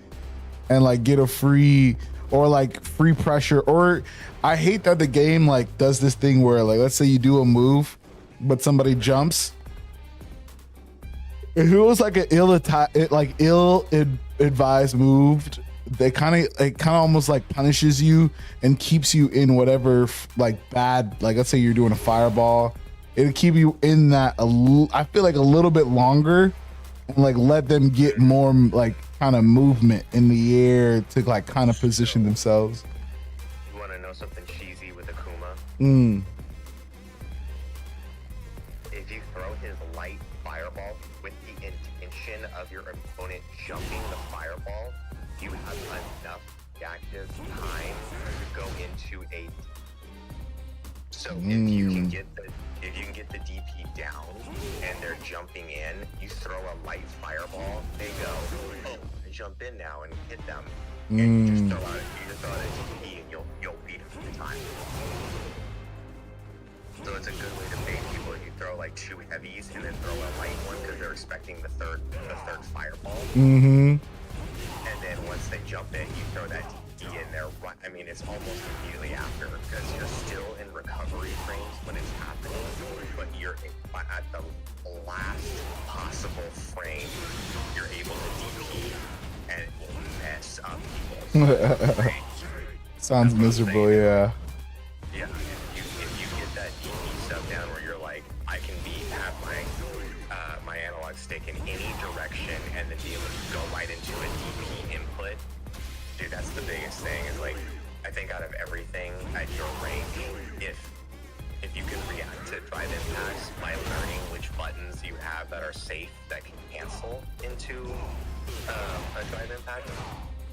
and like get a free or like free pressure. Or I hate that the game like does this thing where like let's say you do a move, but somebody jumps. If it was like an ill-advised move, it kind of almost like punishes you and keeps you in whatever like bad, like let's say you're doing a fireball, it'll keep you in that I feel like a little bit longer and like let them get more like kind of movement in the air to like kind of position themselves. You want to know something cheesy with Akuma? If you throw his light fireball with the intention of your opponent jumping the fireball, you have enough reactive time to go into a. So if you can get the DP down and they're jumping in, you throw a light fireball. They go, oh, I jump in now and hit them, and you just throw out a DP and you'll beat them every time. So it's a good way to bait people. You throw like 2 heavies and then throw a light one because they're expecting the third fireball. And then once they jump in, you throw that DP in there. I mean, it's almost immediately after because you're still in recovery frames when it's happening, but you're at the last possible frame. You're able to DP and it will mess up people. Sounds miserable, yeah. Yeah, if you get that DP stuff down where you're like, I can have my analog stick in any direction and then be able to go right into a DP input, dude, that's the biggest thing. Is like, I think out of everything at your range, if you can react to drive impacts by learning which buttons you have that are safe that can cancel into a drive impact,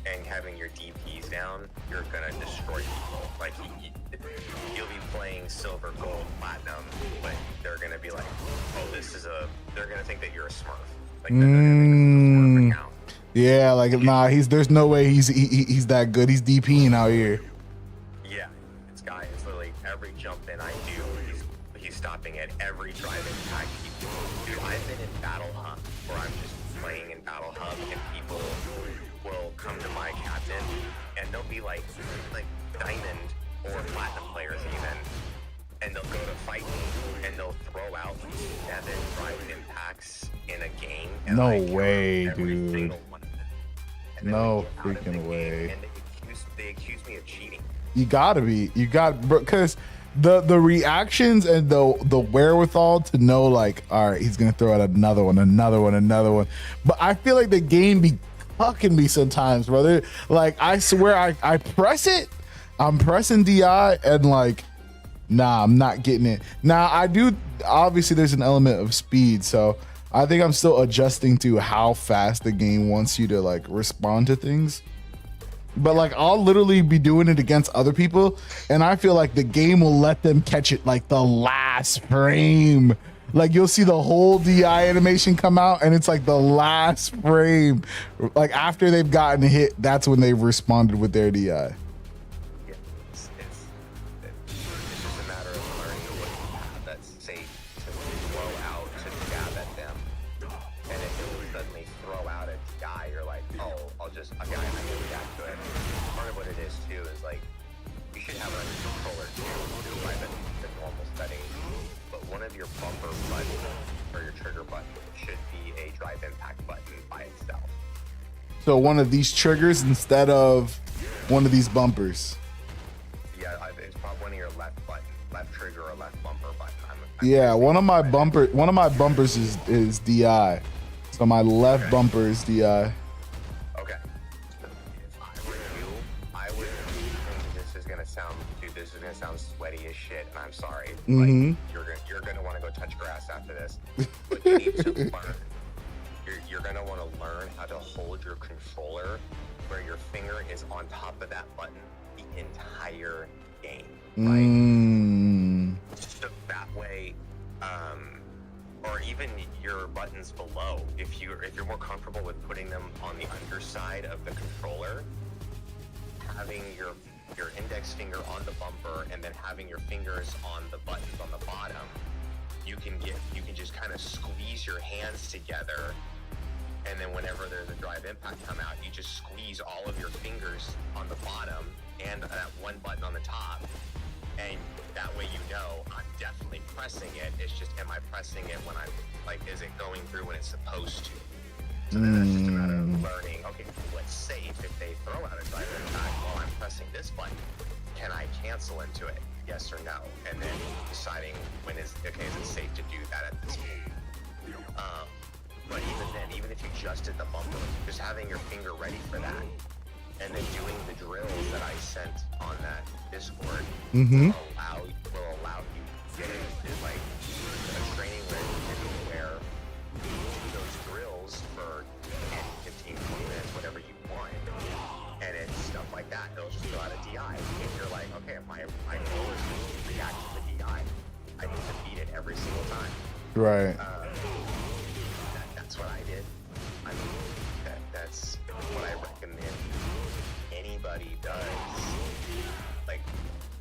and having your DPs down, you're gonna destroy people. Like you'll be playing silver, gold, platinum, but they're gonna be like, oh, they're gonna think that you're a Smurf. Like they're gonna think this is a Smurf account. Yeah, like nah, there's no way he's that good. He's DPing out here. Yeah, this guy is literally every jump in I do, he's stopping at every drive impact. Dude, I've been in Battle Hub where I'm just playing in Battle Hub and people will come to my captain and they'll be like diamond or platinum players even, and they'll go to fight me and they'll throw out 7 drive impacts in a game. And No I kill way, every dude. single one of them. And then No they get out of the freaking way. game and they accuse me of cheating. You got because the reactions and the wherewithal to know like, all right, he's gonna throw out another one. But I feel like the game be fucking me sometimes, brother. Like I swear I press it, I'm pressing DI and like, nah, I'm not getting it. Now I do, obviously there's an element of speed, so I think I'm still adjusting to how fast the game wants you to like respond to things. But like I'll literally be doing it against other people and I feel like the game will let them catch it like the last frame. Like you'll see the whole DI animation come out and it's like the last frame. Like after they've gotten hit, that's when they've responded with their DI. Yeah, it's just a matter of learning what you have that's safe to throw out to jab at them. And if you suddenly throw out a DI, you're like, oh, I can react to it. Part of what it is too is like, you should have it on your controller too, by the normal settings. But one of your bumper buttons or your trigger button should be a drive impact button by itself. So one of these triggers instead of one of these bumpers. Yeah, it's probably one of your left trigger or left bumper button. Yeah, one of my bumpers is DI. So my left bumper is DI. Okay. If I were you, I would. This is gonna sound sweaty as shit, and I'm sorry. Like, you're gonna want to go touch grass after this. But you need to learn. You're gonna want to learn how to hold your controller where your finger is on top of that button the entire game. So that way, or even your buttons below, if you're more comfortable with putting them on the underside of the controller, having your index finger on the bumper and then having your fingers on the buttons on the bottom, you can just kind of squeeze your hands together, and then whenever there's a drive impact come out, you just squeeze all of your fingers on the bottom and that one button on the top, and that way you know I'm definitely pressing it. It's just, am I pressing it when I'm like, is it going through when it's supposed to? So then that's just a matter of learning, okay, what's safe if they throw out a drive impact while I'm pressing this button? Can I cancel into it? Yes or no? And then deciding when is it safe to do that at this point. But even then, even if you just did the bumper, just having your finger ready for that, and then doing the drills that I sent on that Discord will allow you to get into like a training where you do those drills for 10, 15, 20 minutes, whatever you want, and it's stuff like that. It'll just go out of DI. If you're like, okay, my goal is to react to the DI, I need to beat it every single time. Right. That's what I did. I mean, that's what I recommend anybody does. Like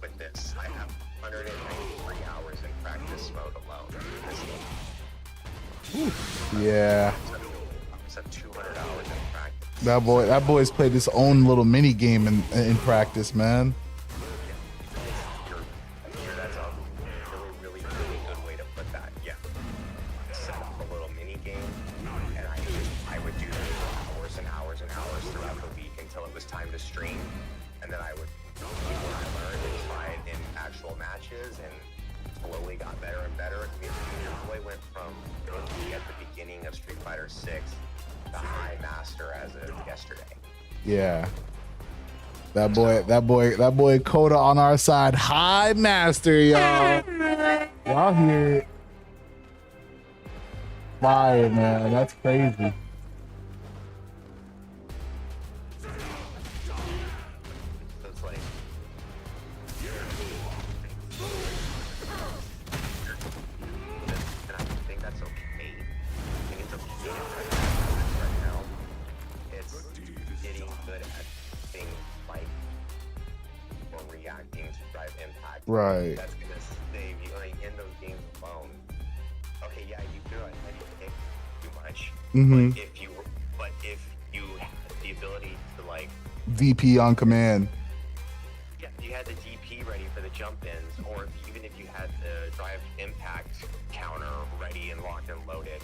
with this, I have 193 hours in practice mode alone in this game. Yeah. It's a 200 hours in practice. That boy's played his own little mini game in practice, man. That's a really good way to put that. Yeah. Set up a little mini game, and I would do that for hours and hours and hours throughout the week until it was time to stream, and then I would take what I learned and try it in actual matches, and slowly got better and better. I mean, your boy went from rookie at the beginning of Street Fighter 6 to high master as of yesterday. Yeah. That boy Coda on our side, high master, y'all. Y'all hear it. Fire, man. That's crazy. So it's like, and I think that's okay. I think it's okay right now. It's getting good at things like or reacting to drive impact. Right. That's gonna save you. Like in those games alone. Okay, yeah, you feel like I didn't pick too much. But if you had the ability to like DP on command. yeah, you had the DP ready for the jump ins, or even if you had the drive impact counter ready and locked and loaded.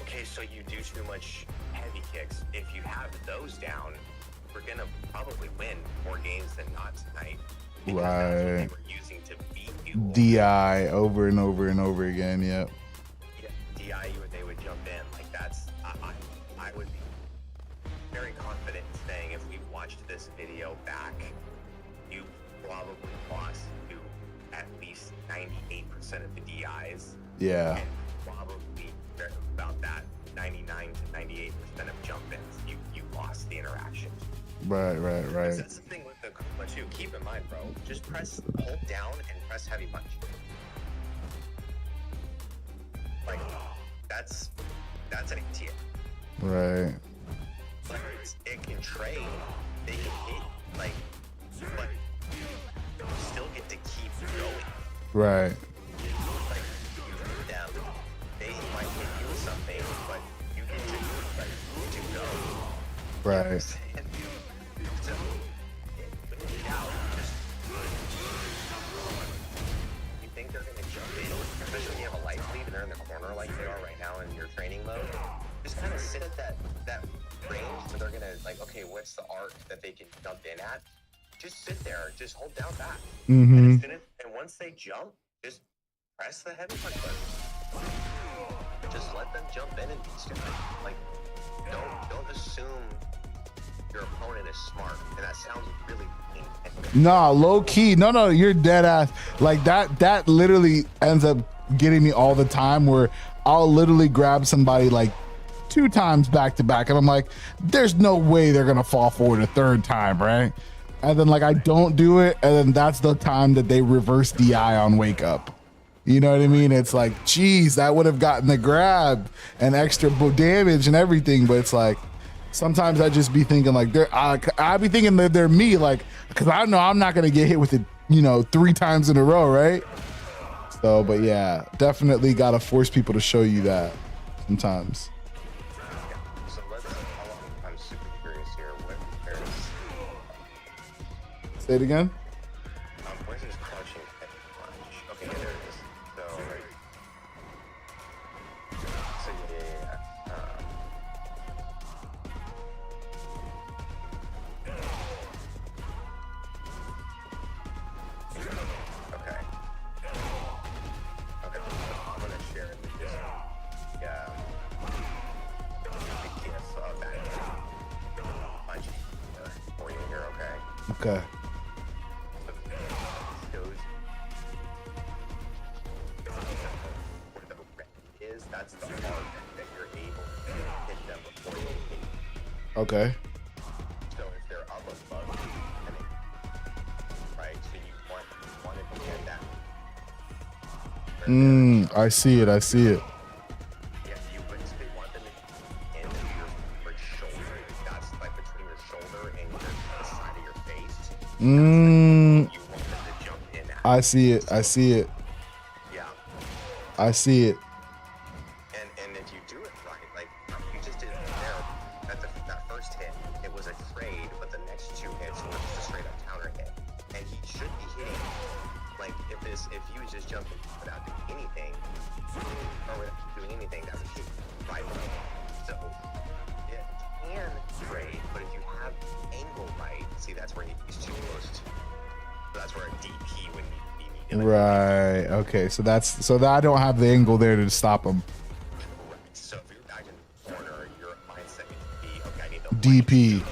Okay, so you do too much heavy kicks. If you have those down, we're gonna probably win more games than not tonight. Because that's what they were using to beat you. DI over and over and over again. Yep. Yeah, DI, they would jump in. Like that's, I would be very confident in saying if we watched this video back, you probably lost to at least 98% of the DIs. Yeah. And probably about that 99 to 98% of jump ins, you lost the interaction. Right. That's the thing with the Kuma too. Keep in mind, bro. Just hold down and press heavy punch. Like that's an ATM. Right. Like it can trade. They can hit like, but you still get to keep going. Right. Like you hit them, they might hit you with something, but you get to go. Right. So, you think they're gonna jump in, especially when you have a life lead and they're in the corner like they are right now in your training mode. Just kind of sit at that range, so they're gonna like, okay, what's the arc that they can jump in at? Just sit there, just hold down back. And once they jump, just press the heavy punch button. Just let them jump in and be stupid. Like, don't assume your opponent is smart, and that sounds really mean. Nah, low key. No, you're dead ass. Like that literally ends up getting me all the time where I'll literally grab somebody like 2 times back to back, and I'm like, there's no way they're gonna fall for it a 3rd time, right? And then like I don't do it, and then that's the time that they reverse DI on wake up. You know what I mean? It's like, geez, that would have gotten the grab and extra damage and everything, but it's like sometimes I just be thinking like I be thinking that they're me, like, because I know I'm not gonna get hit with it, you know, 3 times in a row, right? So, but yeah, definitely gotta force people to show you that sometimes. So I'm super curious here. Where's Say it again. Where's his crouching heavy punch? Okay, yeah, there it is. So yeah. Okay. Okay, I'm gonna share it with this. Yeah. Punch for you here, okay? Okay. Where the red is, that's the mark that you're able to hit them before you hit. Okay. So if they're up above you, right? So you want to get that. I see it. I see it. Yeah, you basically want them to into your right shoulder. That's like between your shoulder and the side of your face. You want them to jump in at. I see it. I see it. Yeah. I see it. And if you do it right, like you just did there, that first hit, it was a trade, but the next 2 hits were just a straight up counter hit. And he should be hitting, like if he was just jumping without doing anything, or without doing anything, that would hit right. So it can trade, but if you have angle right, see that's where he's too close to. So that's where a DP would be needed. Right. Okay. So that I don't have the angle there to stop him. Right. So if you're back in the corner, your mindset needs to be, okay, I need the DP.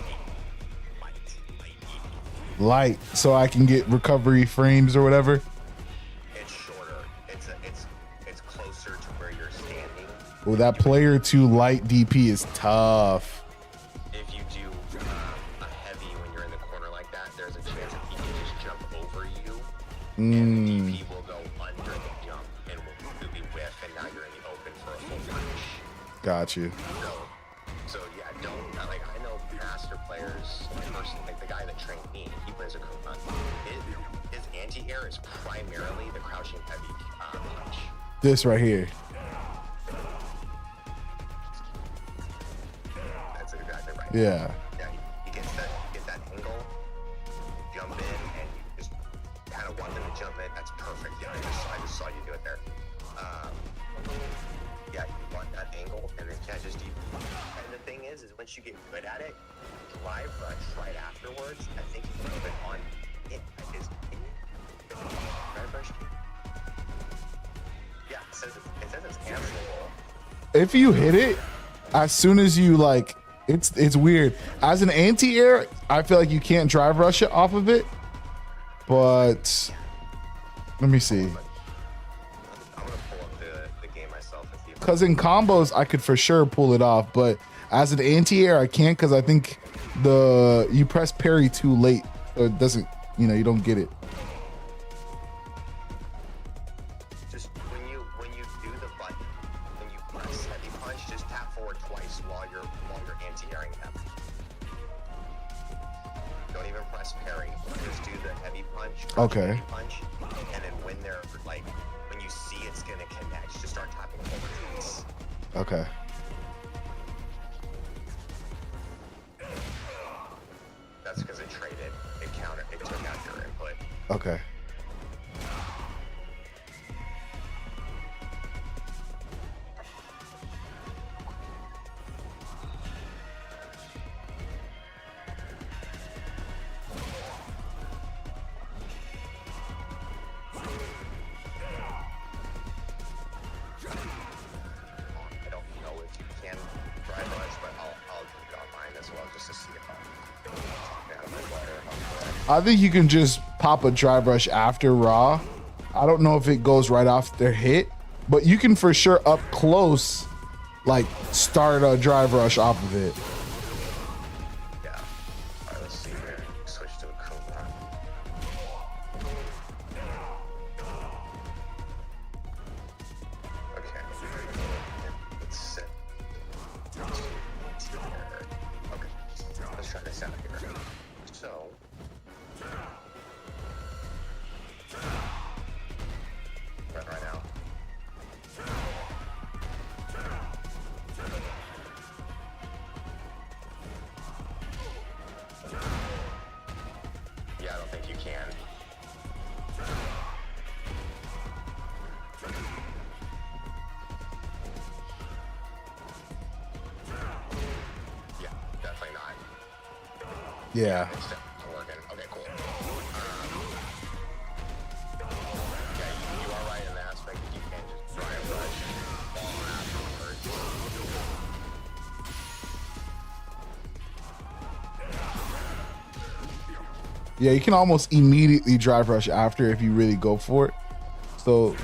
Light, so I can get recovery frames or whatever. It's shorter. It's closer to where you're standing. Oh, that player 2 light DP is tough. If you do a heavy when you're in the corner like that, there's a chance that he can just jump over you, and the DP will go under the jump and will completely whiff, and now you're in the open for a full punish. Got you. So yeah, like I know master players, like the guy that trained me, he plays a Kuma. His anti-air is primarily the crouching heavy punch. This right here. That's exactly right. Yeah. Yeah, he gets that angle, jump in, and you just kind of want them to jump in. That's perfect. Yeah, I just saw you do it there. Yeah, you want that angle, and then can't just deep. And the thing is once you get good at it, drive rush right afterwards. I think you can put on it. Is drive rush? Yeah, it says it's cancelable. If you hit it, as soon as you like, it's weird. As an anti-air, I feel like you can't drive rush it off of it. But let me see. Because in combos, I could for sure pull it off, but as an anti-air, I can't because I think you press parry too late, so it doesn't, you don't get it. Just when you do the button, when you press heavy punch, just tap forward twice while you're anti-airing them. Don't even press parry. Just do the heavy punch. Okay. Heavy punch, and then when they're like, when you see it's gonna connect, just start tapping forward twice. Okay. That's because it traded. It took out your input. Okay. I don't know if you can drive rush, but I'll do it on mine as well just to see if I'm out of my water. I think you can just pop a drive rush after raw. I don't know if it goes right off their hit, but you can for sure up close like start a drive rush off of it. Yeah. Alright, let's see here. Switch to Akuma. Okay. Let's set. Okay. Let's try this out here. So. Right now. Yeah, I don't think you can. Yeah, definitely not. Yeah. It's definitely working. Okay, cool. Yeah, you are right in the aspect that you can't just try and rush all afterwards. Yeah, you can almost immediately drive rush after if you really go for it. So,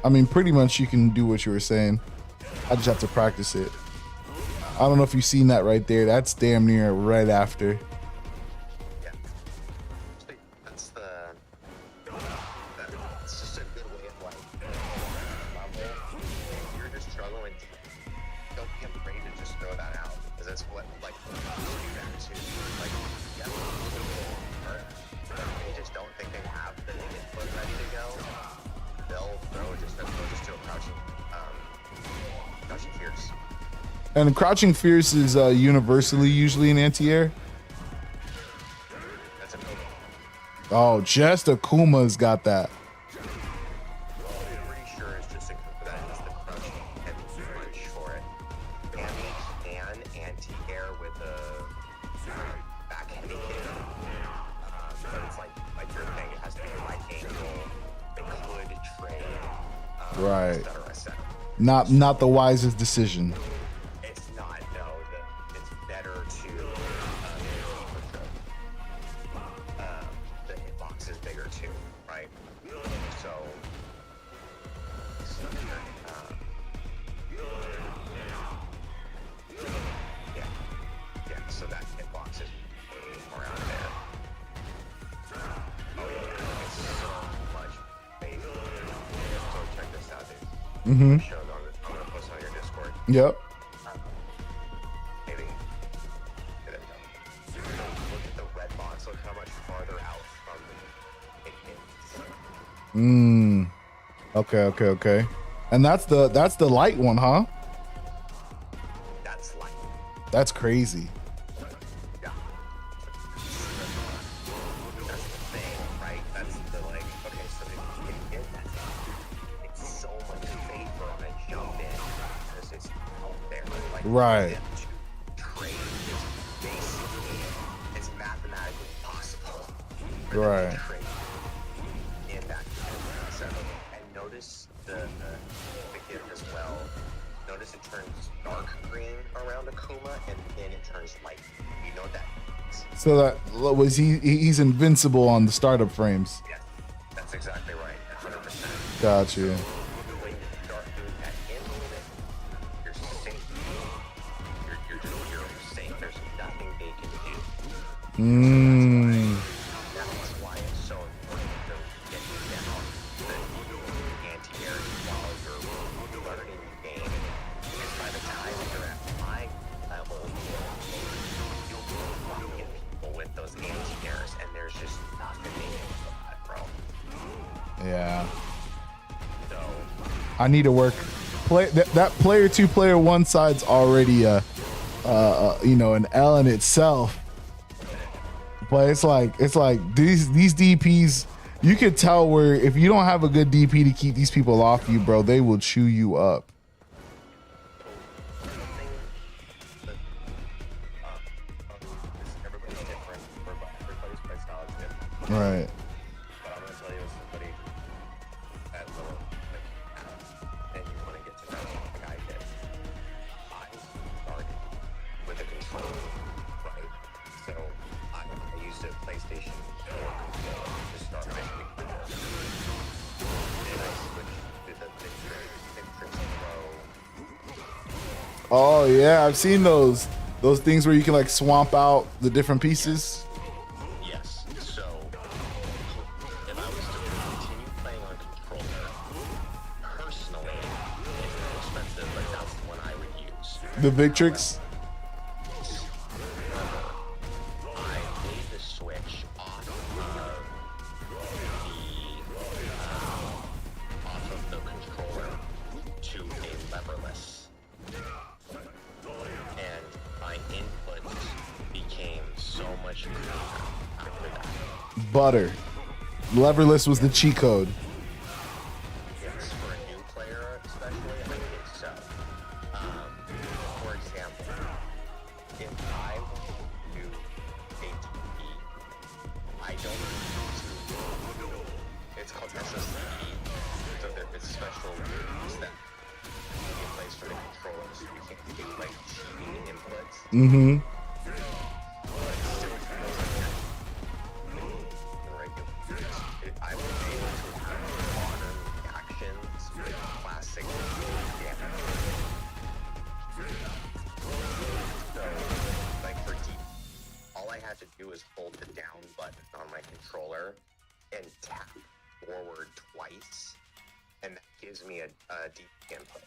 I mean, pretty much you can do what you were saying. I just have to practice it. I don't know if you've seen that right there. That's damn near right after. Yeah. That's it's just a good way of like level. If you're just struggling, don't be afraid to just throw that out. Because that's what like do that too. Like yeah, they just don't think they have the input ready to go. They'll throw just to a crouching fierce. And crouching fierce is universally usually an anti-air. That's a no. Oh, just Akuma's got that. I'm pretty sure it's just that is the crouching heavy punch for it. And anti-air with a back heavy kick. But it's like your thing, it has to be the right angle. It could trade. Right. Et cetera, et cetera. Not the wisest decision. It's not, no. It's better to the hitbox is bigger too, right? So, yeah, so that hitbox is around there. Oh yeah, it's so much base. So check this out, dude. Mm-hmm. I'm gonna post on your Discord. Yep. Maybe. There we go. Look at the red box. Look how much farther out from it is. Okay. And that's the light one, huh? That's like, That's crazy. yeah. That's the thing, right? That's the like, okay, so if you get that, it's so much safer on a jump in because it's out there. Like, Right. them to trade is basically, it's mathematically possible. for them to Right. trade in that so, and notice the gift as well. Notice it turns dark green around Akuma, and then it turns light. You know that. So that was he's invincible on the startup frames. Yes, that's exactly right. 100%. Got you. When you start doing that in a little bit, you're safe. You're safe. There's nothing they can do. That's why it's so important to get down the anti-air while you're learning the game. Because by the time you're at my level, you'll be fucking people with those anti-airs, and there's just nothing they can do about that, bro. Yeah. So, I need to work. That player 2, player 1 side's already an L in itself. But it's like these DPs, you could tell where if you don't have a good DP to keep these people off you, bro, they will chew you up. everybody's different. Everybody's play style is different. Right. But I'm gonna tell you, as somebody at low, and you want to get to know like I did, I started with a controller, right? So I used a PlayStation 4 controller to start my controller. Then I switched to the Victrix Pro Oh yeah, I've seen those things where you can like swamp out the different pieces. Yes. So if I was to continue playing on controller, personally, it's more expensive, but that's the one I would use. The Victrix. I made the switch off of the controller to a leverless, and my inputs became so much cleaner after that. Butter. Leverless was the cheat code. Yes, for a new player especially, I think so. For example, if I want to do a DP, I don't need to. It's called SSD. So there's special rules that in place for the controller, so you can't do like cheating inputs. Mm-hmm. I was able to do modern actions with classic damage. So, like for deep, all I had to do is hold the down button on my controller and tap forward twice, and that gives me a deep input.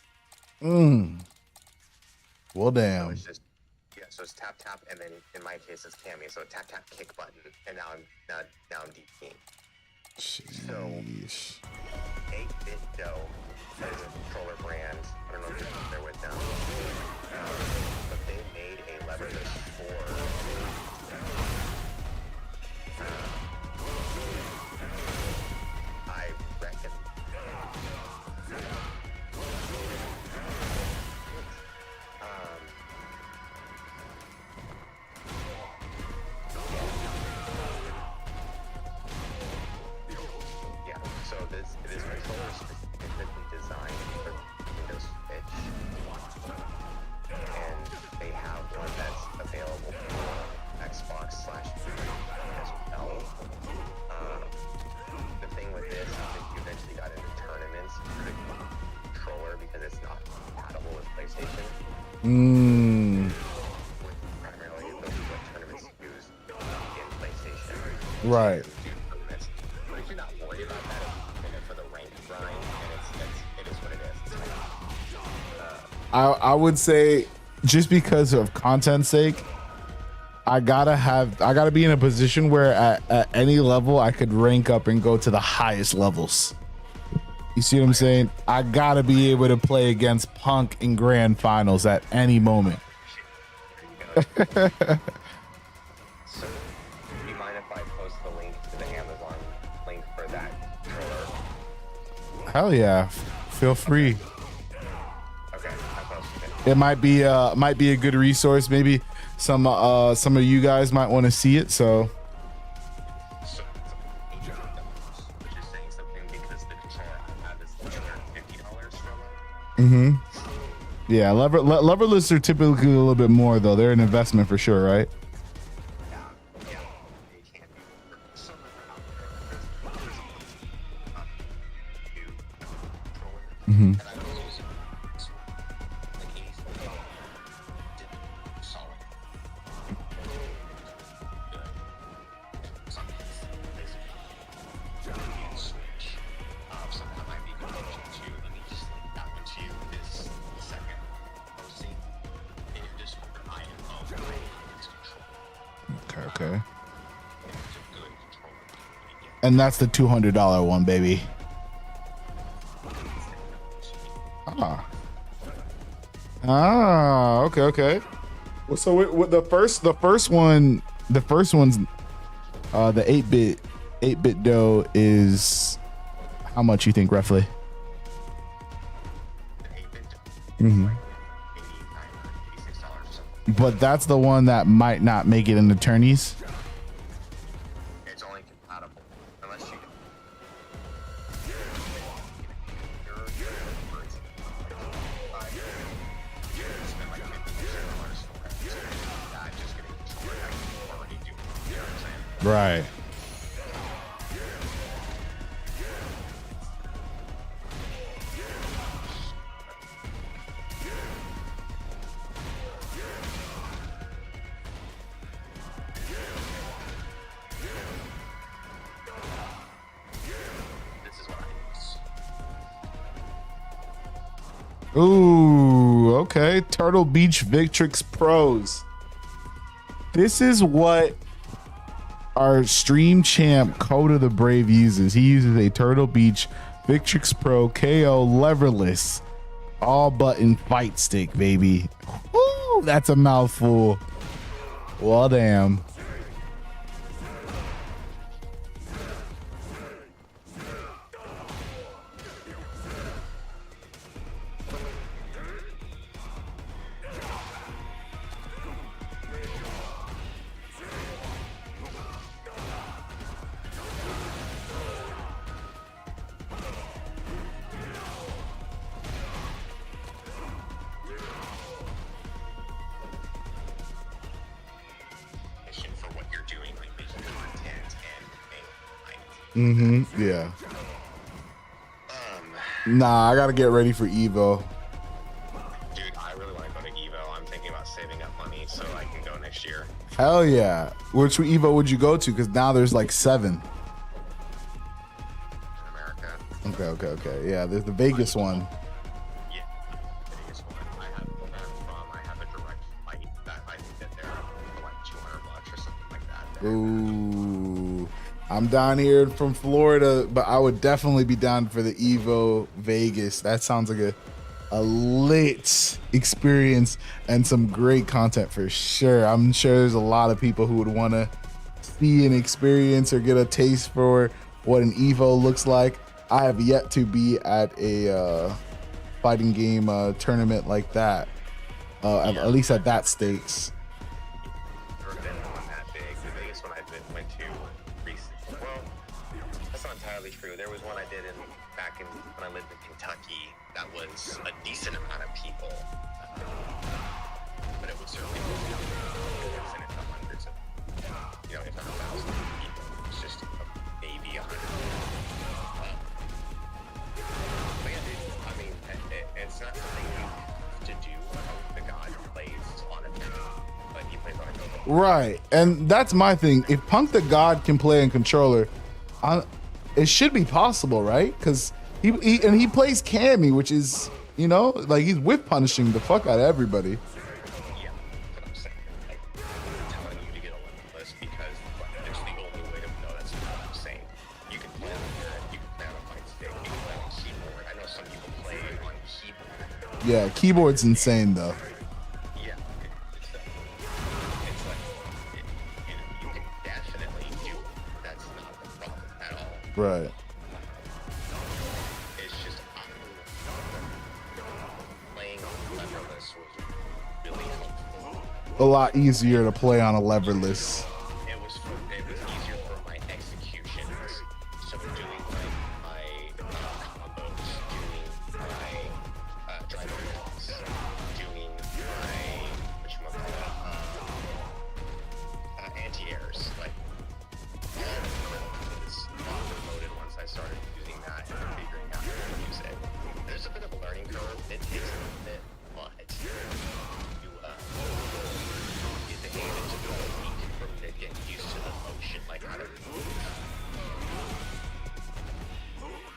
Well, So damn. it's just, yeah, so it's tap tap, and then in my case it's Cammy, so tap tap kick button, and now I'm deep keying. So, Sheesh. 8-Bit Dough is a controller brand. I don't know if you're familiar with them, but they made a leverless for I reckon. Yeah, so this controller is specifically designed for Windows Switch, and they have one that's available for Xbox as well. The thing with this is that you eventually got into tournaments for the controller because it's not compatible with PlayStation. With primarily those are what tournaments use in PlayStation. Right. But if you're not worried about that, if you're in it for the rank grind, and it is what it is. I would say just because of content's sake, I gotta be in a position where at any level I could rank up and go to the highest levels. You see what I'm saying? I gotta be able to play against Punk in grand finals at any moment. So, do you mind if I post the link to the Amazon link for that controller? Hell yeah. Feel free. Okay, I posted it. It might be a good resource. Maybe some of you guys might want to see it. So So, which is saying something because the controller I have is $250 from it. yeah, leverless are typically a little bit more though. They're an investment for sure, right? Yeah, they can be. Some of them are out there. There's new controller. And I was using this one, like 84 did solid. Good. Something's basically switch. So that might be good option too. Let me just link that one to you this second posting in your Discord. I am this controller. Okay. It's a good controller. And that's the $200 one, baby. Okay. Well, so with the first one's the 8-bit dough is how much you think roughly? But that's the one that might not make it into tourneys. It's only compatible unless you spend like $50 for it. So I'm just getting what I can already do. You know what I'm saying? Right. Ooh, okay. Turtle Beach Victrix Pros. This is what our stream champ Coda the Brave uses. He uses a Turtle Beach Victrix Pro KO leverless all button fight stick, baby. Woo, that's a mouthful. Well, damn. For what you're doing, like making content Yeah. Nah, I gotta get ready for Evo. Dude, I really want to go to Evo. I'm thinking about saving up money so I can go next year. Hell yeah. Which Evo would you go to? Because now there's like 7. In America. Okay. Yeah, there's the Vegas one. Yeah, the biggest one. I have a direct flight that I think that they're for like $200 or something like that. Ooh. I'm down here from Florida, but I would definitely be down for the Evo Vegas. That sounds like a lit experience and some great content for sure. I'm sure there's a lot of people who would want to see an experience or get a taste for what an Evo looks like. I have yet to be at a fighting game tournament like that, at least at that stakes. Never been one that big. The biggest one I went to recently. Well, that's not entirely true. There was one I did back when I lived in Kentucky. That was a decent amount of people, but it was certainly it was in the hundreds of, if not thousands of people. It was just maybe 100. But yeah, dude, I mean, it's not something you have to do. The God plays on a thing, but he plays on a controller. Right, and that's my thing. If Punk the God can play in controller, it should be possible, right? Because he plays Cammy, which is, like he's whip punishing the fuck out of everybody. Yeah, that's what I'm saying. Like, I'm telling you to get a limit list because it's the only way to know that's what I'm saying. You can play on a pad, you can play on a fight stick, you can play on a keyboard. I know some people play on keyboard. Yeah, keyboard's insane though. Yeah, it's like you can definitely do it. That's not the problem at all. Right. It's just playing on leverless was really helpful. A lot easier to play on a leverless. It was easier for my executions. So doing my combos, doing my driver walks, doing my anti-airs, like it's loaded once I started using that and figuring out how to use it. There's a bit of a learning curve. It takes a bit, but you get the game into the week from getting used to the motion, like how to move.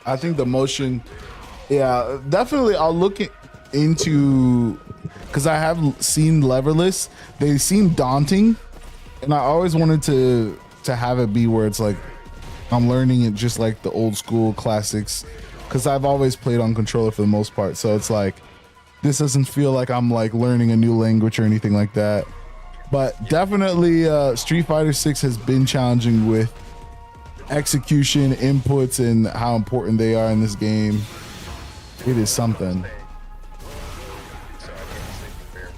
I think the motion, yeah, definitely. I'll look into, because I have seen leverless. They seem daunting, and I always wanted to have it be where it's like I'm learning it just like the old school classics, because I've always played on controller for the most part. So it's like this doesn't feel like I'm like learning a new language or anything like that. But definitely, Street Fighter 6 has been challenging with execution, inputs, and how important they are in this game. It is something.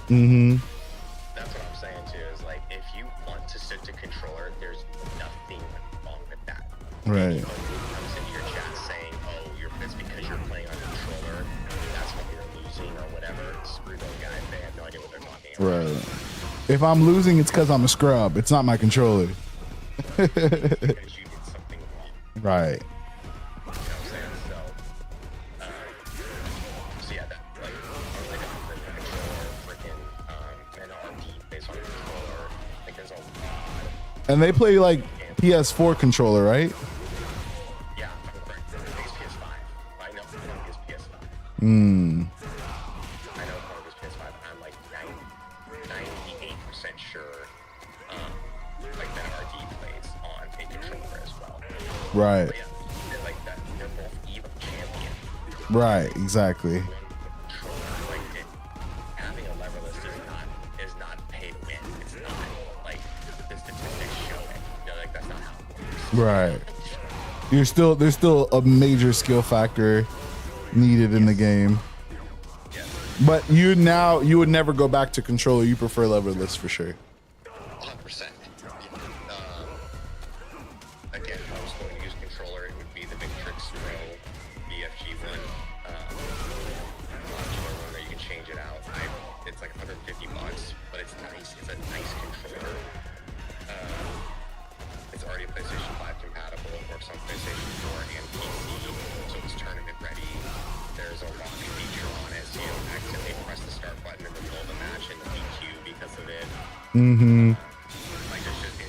Mm-hmm. That's what I'm saying too, is like if you want to stick to controller, there's nothing wrong with that. Right. Anyone who comes into your chat saying, it's because you're playing on controller, that's why you're losing or whatever, screw those guys, they have no idea what they're talking about. Right. If I'm losing, it's because I'm a scrub. It's not my controller. Because you did something wrong. Right. You know what I'm saying? So yeah, that like the controller, freaking an RP based on controller, like there's a lot. And they play like PS4 controller, right? Yeah, I'm correct. It's PS5. I know it's PS5. Right. But yeah, like that, they're both even champion. Right. Exactly. One controller, like having a leverless is not pay to win. It's not like the statistics show it. You know, like that's not how it works. Right. There's still a major skill factor needed in the game. Yes. But you would never go back to controller. You prefer leverless for sure. 100%. Again, if I was going to use controller, it would be the Victrix Pro BFG one. Modular one where you can change it out. It's like $150, but it's nice. It's a nice controller. It's already PlayStation 5 compatible. It works on PlayStation 4 and PC, so it's tournament ready. There's a lock feature on it, so you don't accidentally press the start button in the middle of the match and DQ because of it. Mm-hmm. Like there's just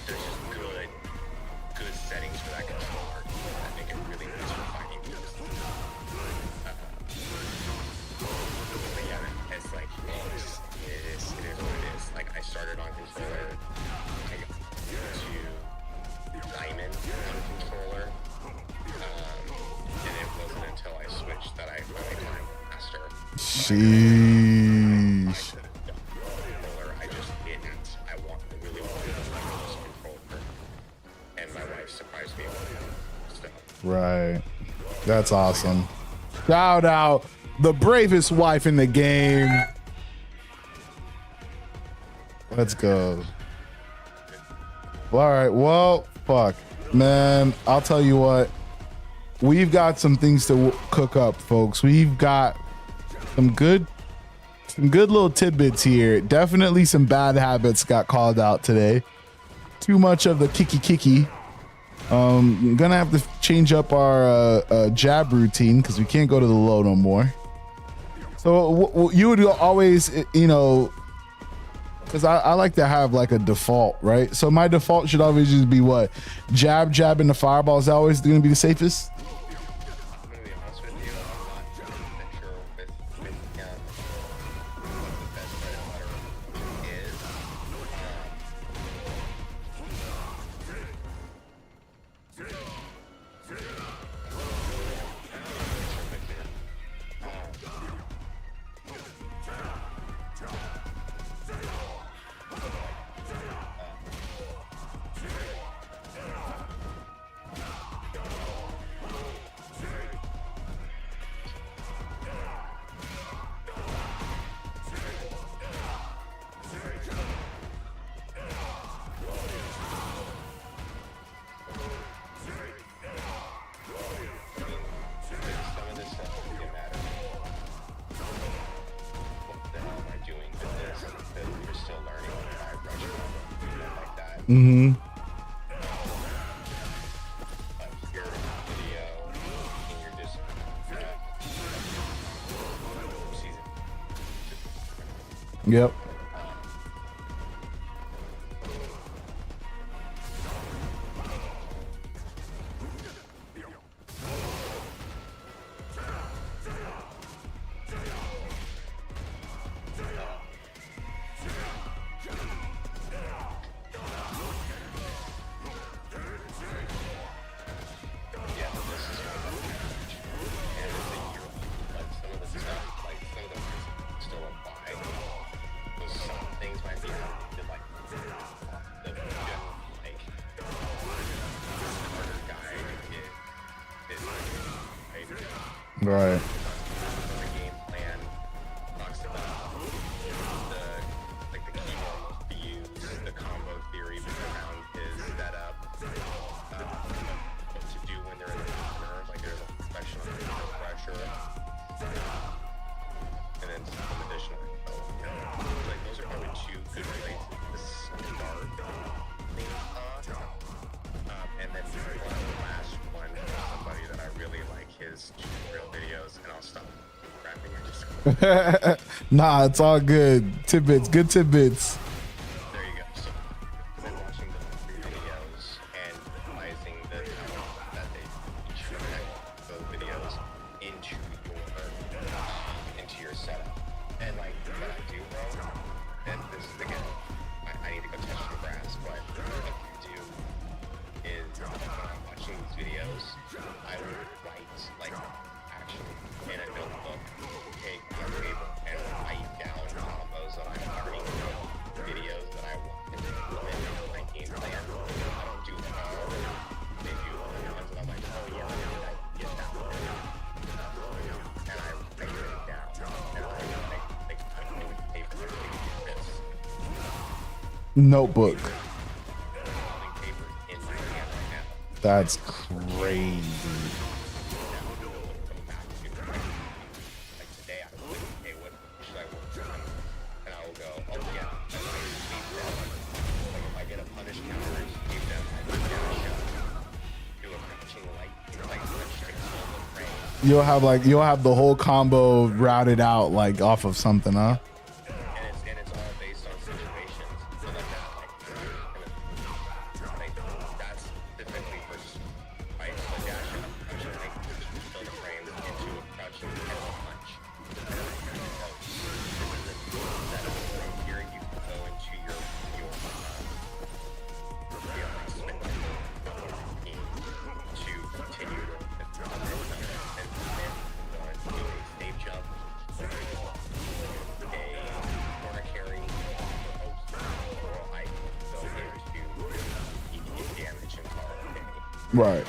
good settings for that controller that make it really nice for fighting games. But yeah, it's like it is what it is. Like I started on controller, I got to diamond on controller, and it wasn't until I switched that I finally climbed master. Sheesh. I just didn't. I really wanted a leverless controller, and my wife surprised me with it. So. Right. That's awesome. Shout out the bravest wife in the game. Let's go. All right. Well, fuck, man. I'll tell you what. We've got some things to cook up, folks. We've got some good little tidbits here. Definitely some bad habits got called out today. Too much of the kicky. Gonna have to change up our jab routine because we can't go to the low no more. So you would always, because I like to have like a default, right? So my default should always just be what? Jab, and the fireball is always gonna be the safest. I'm gonna be honest with you, I'm not sure with what the best bread and butter is. Some of this stuff doesn't matter. What the hell am I doing with this? Because you're still learning on a rush like that. Mm-hmm. Your video, and you're just season. Yep. Yeah, this is one of the and it's a year, but some of the stuff, like some of them still apply. So some things might be like the general like starter guide is Right. the game plan talks about the keyboard views, the combo theory around his setup. What to do when they're in the corner, like there's a professional pressure, and then some additional info. Like those are probably two good ways to start things off. And then one last one, somebody that I really like his tutorial videos, and I'll stop rapping your Discord. Nah, it's all good. Tidbits, good tidbits. There you go. So, I've been watching the videos and realizing that they each connect those videos into your setup. And like what I do though, and this is again, I need to go touch the grass, but what I do is when I'm watching these videos, I would write, like, actually in a notebook, take my table and write down combos that I'm already doing, videos that I want to implement into my game plan. I don't do all of them. They do other ones that I'm like, oh yeah, I get that one. And I write it down. And I like put new paper like this. Notebook. Holding paper in my hand right now. That's crazy. Like today, I was like, hey, what should I work on? And I will go, oh yeah, I might leave them. Like if I get a punish counter, leave them. I do dash up, do a crouching light, like straight on the frame. You'll have the whole combo routed out like off of something, huh? And it's all based on situations. So like that, like that's typically for right. So dash up, crouching light, fill the frames into a crouching head punch. And then I kind of go, this is a setup from here. You can go into your spin routine to continue to do a save jump, a corner carry, or I go into ED damage and call it a day. Right.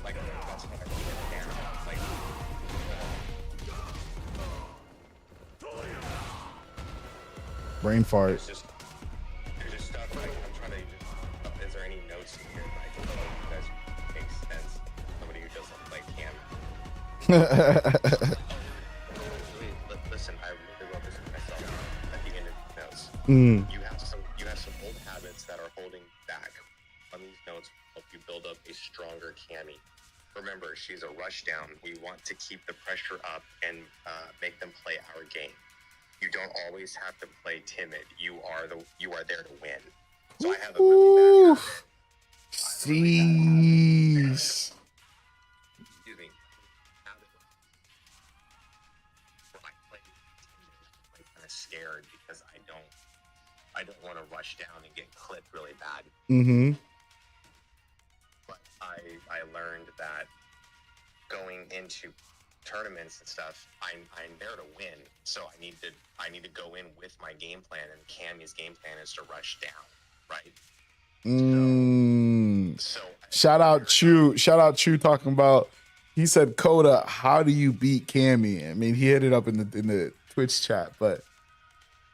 Like, that's how I keep it down. Like, Brain fart. there's just stuff like, I'm trying to, is there any notes in here that I can tell you guys make sense? Somebody who doesn't play Cam. Listen, I really wrote this myself at the end of the notes. You have some old habits that are holding back. On these notes, help you build up a stronger Cammy. Remember, she's a rush down. We want to keep the pressure up and make them play our game. You don't always have to play timid. You are there to win. So I have a really bad habit. Jeez. Excuse me. Habit where I play timid, like kind of scared because I don't want to rush down and get clipped really bad. Mm-hmm. But I learned that going into tournaments and stuff, I'm there to win. So I need to go in with my game plan, and Cammy's game plan is to rush down, right? So Shout out Chew talking about, he said, Coda, how do you beat Cammy? I mean, he hit it up in the Twitch chat, but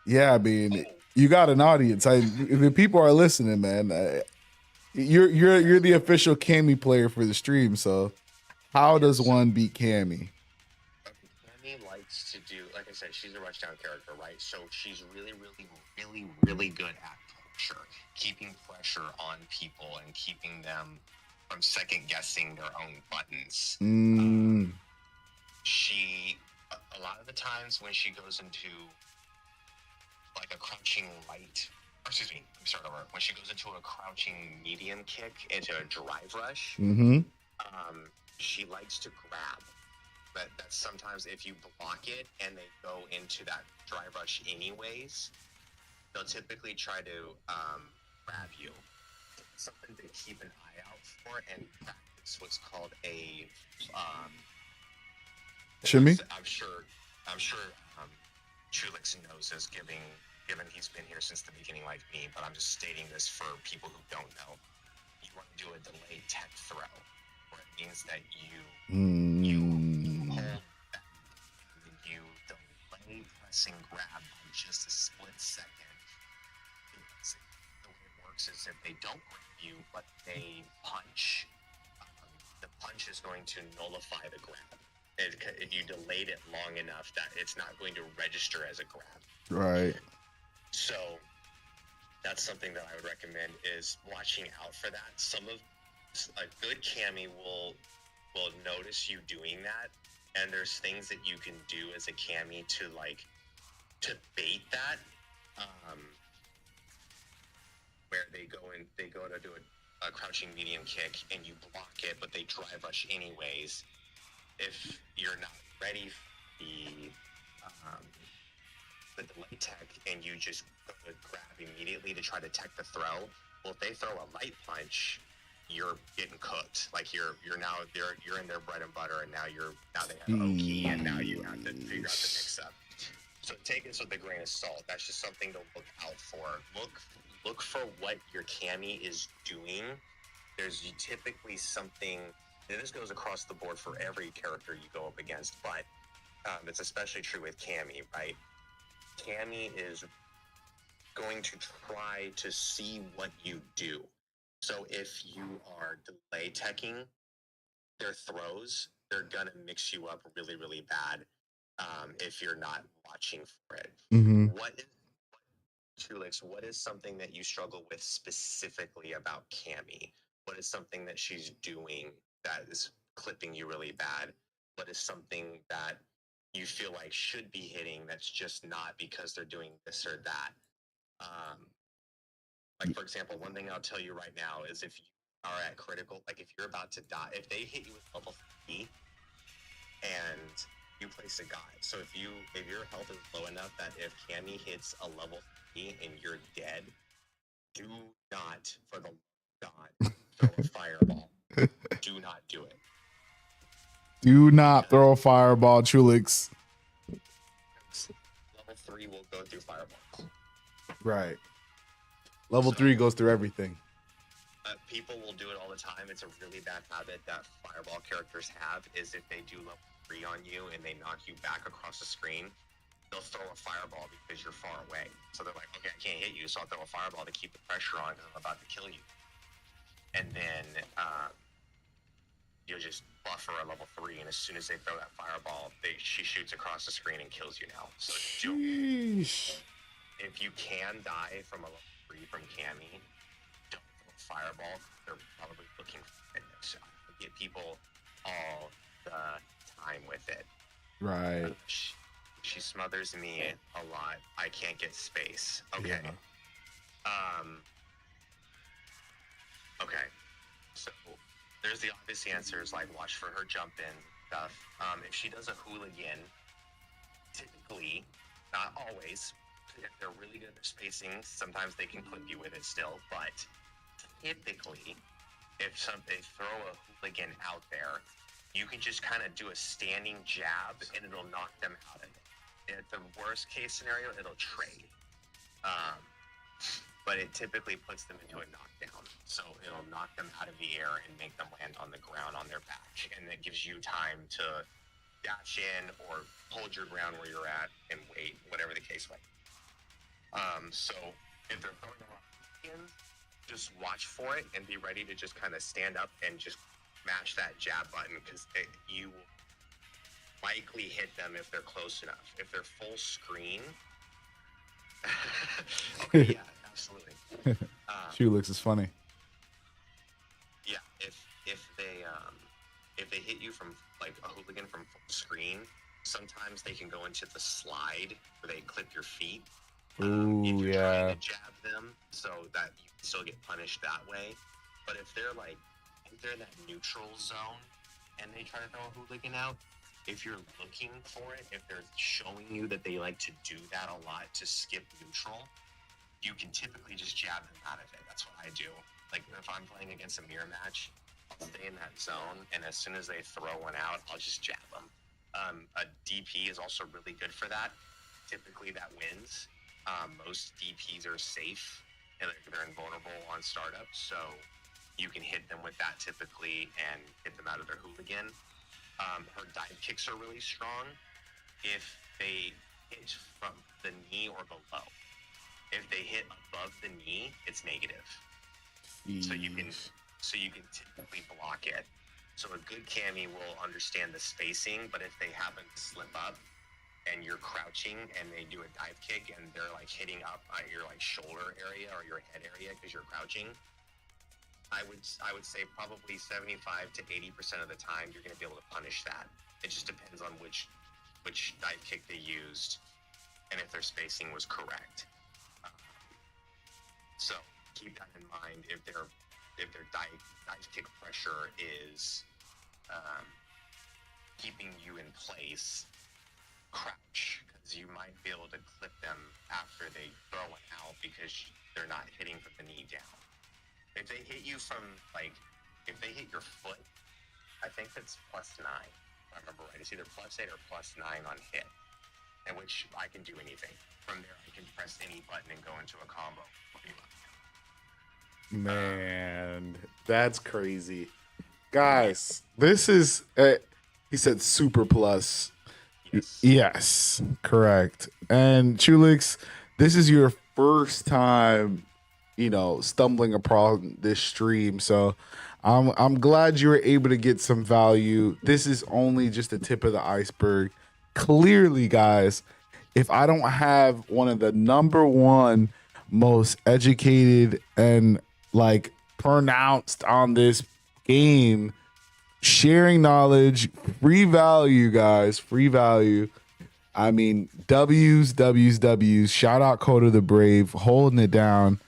yeah, I mean, you got an audience. The people are listening, man. You're the official Cammy player for the stream, so how does one beat Cammy? Cammy likes to do, like I said, she's a rush down character, right? So she's really, really, really, really good at pressure, keeping pressure on people and keeping them from second guessing their own buttons. She, a lot of the times when she goes into like a crouching light, or excuse me, let me start over. When she goes into a crouching medium kick into a drive rush, she likes to grab. But that's sometimes if you block it and they go into that drive rush anyways, they'll typically try to grab you. Something to keep an eye out for and practice what's called a Shimmy? I'm sure Chulix knows this, given he's been here since the beginning like me, but I'm just stating this for people who don't know. You want to do a delayed tech throw, where it means that you hold back, and you delay pressing grab by just a split second. The way it works is if they don't grab you, but they punch, the punch is going to nullify the grab. If you delayed it long enough that it's not going to register as a grab. Right. So that's something that I would recommend is watching out for that. A good Cammy will notice you doing that, and there's things that you can do as a Cammy to bait that. Where they go to do a crouching medium kick and you block it, but they drive rush anyways. If you're not ready for the delay tech and you just go to grab immediately to try to tech the throw, well, if they throw a light punch, you're getting cooked. Like you're in their bread and butter, and now they have Oki, and now you have to figure out the mix up. So take this with a grain of salt. That's just something to look out for. Look for what your Cammy is doing. There's typically something, and this goes across the board for every character you go up against, but it's especially true with Cammy, right? Cammy is going to try to see what you do. So if you are delay teching their throws, they're gonna mix you up really, really bad if you're not watching for it. What is something that you struggle with specifically about Cammy? What is something that she's doing that is clipping you really bad? What is something that you feel like should be hitting that's just not because they're doing this or that? Like, for example, one thing I'll tell you right now is if you are at critical, like if you're about to die, if they hit you with level 3 and you place a guide, so if your health is low enough that if Cammy hits a level 3 and you're dead, do not, for the love of God, throw a fireball. Do not do it. Do not throw a fireball, Trulix. Level 3 will go through fireballs. Right. Level 3 goes through everything. People will do it all the time. It's a really bad habit that fireball characters have, is if they do level 3 on you and they knock you back across the screen, they'll throw a fireball because you're far away. So they're like, okay, I can't hit you, so I'll throw a fireball to keep the pressure on because I'm about to kill you. And then you'll just buffer a level 3, and as soon as they throw that fireball, she shoots across the screen and kills you now. So if you can die from a level 3 from Cammy, don't throw a fireball. They're probably looking for it. So I get people all the time with it. Right. She smothers me a lot. I can't get space. Okay. Yeah. Okay. So there's the obvious answers, like watch for her jump in stuff. If she does a hooligan, typically, not always, if they're really good at their spacing, sometimes they can clip you with it still, but typically, if they throw a hooligan out there, you can just kind of do a standing jab and it'll knock them out of it. At the worst case scenario, it'll trade. But it typically puts them into a knockdown. So it'll knock them out of the air and make them land on the ground on their back. And that gives you time to dash in or hold your ground where you're at and wait, whatever the case might be. So if they're throwing a lot in, just watch for it and be ready to just kind of stand up and just mash that jab button, because you will likely hit them if they're close enough. If they're full screen, okay, yeah, absolutely. Trulix is funny. Yeah, if they hit you from like a hooligan from full screen, sometimes they can go into the slide where they clip your feet. Ooh, if you're yeah. trying to jab them, so that you can still get punished that way. But if they're in that neutral zone and they try to throw a hooligan out, if you're looking for it, if they're showing you that they like to do that a lot to skip neutral, you can typically just jab them out of it. That's what I do. Like if I'm playing against a mirror match, I'll stay in that zone, and as soon as they throw one out, I'll just jab them. A DP is also really good for that. Typically that wins. Most DPs are safe and they're invulnerable on startup, so you can hit them with that typically and hit them out of their hooligan. Her dive kicks are really strong if they hit from the knee or below. If they hit above the knee, it's negative. So you can typically block it. So a good Cammy will understand the spacing, but if they happen to slip up and you're crouching and they do a dive kick and they're like hitting up at your like shoulder area or your head area because you're crouching, I would say probably 75 to 80% of the time you're going to be able to punish that. It just depends on which dive kick they used and if their spacing was correct. So keep that in mind if their dive kick pressure is keeping you in place. Crouch, because you might be able to clip them after they throw it out because they're not hitting from the knee down. If they hit you from like if they hit your foot, I think that's +9. If I remember right, it's either +8 or +9 on hit, in which I can do anything. From there, I can press any button and go into a combo. Man, that's crazy. Guys, this is, he said super plus. Yes, correct. And Chulix, this is your first time, stumbling upon this stream. So I'm glad you were able to get some value. This is only just the tip of the iceberg. Clearly, guys, if I don't have one of the number one most educated and like pronounced on this game, sharing knowledge, free value, guys, free value. I mean, W's. Shout out Coda the Brave, holding it down.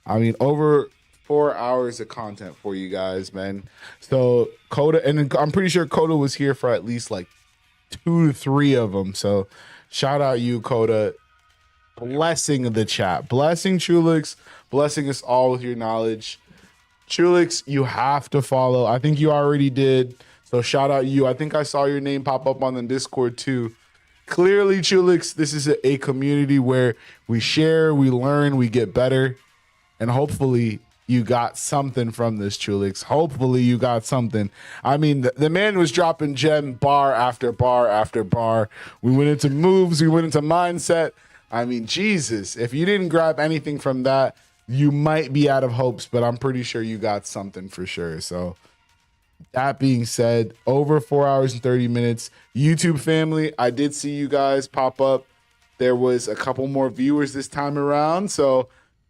I mean, over 4 hours of content for you guys, man. So Coda, and I'm pretty sure Coda was here for at least like 2 to 3 of them. So shout out you, Coda. Blessing the chat, blessing Chulix, blessing us all with your knowledge. Chulix, you have to follow. I think you already did. So shout out you. I think I saw your name pop up on the Discord too. Clearly, Chulix, this is a community where we share, we learn, we get better. And hopefully you got something from this, Chulix. Hopefully you got something. I mean, the man was dropping gem bar after bar after bar. We went into moves, we went into mindset. I mean, Jesus, if you didn't grab anything from that, you might be out of hopes, but I'm pretty sure you got something for sure. So that being said, over 4 hours and 30 minutes. YouTube family, I did see you guys pop up. There was a couple more viewers this time around. So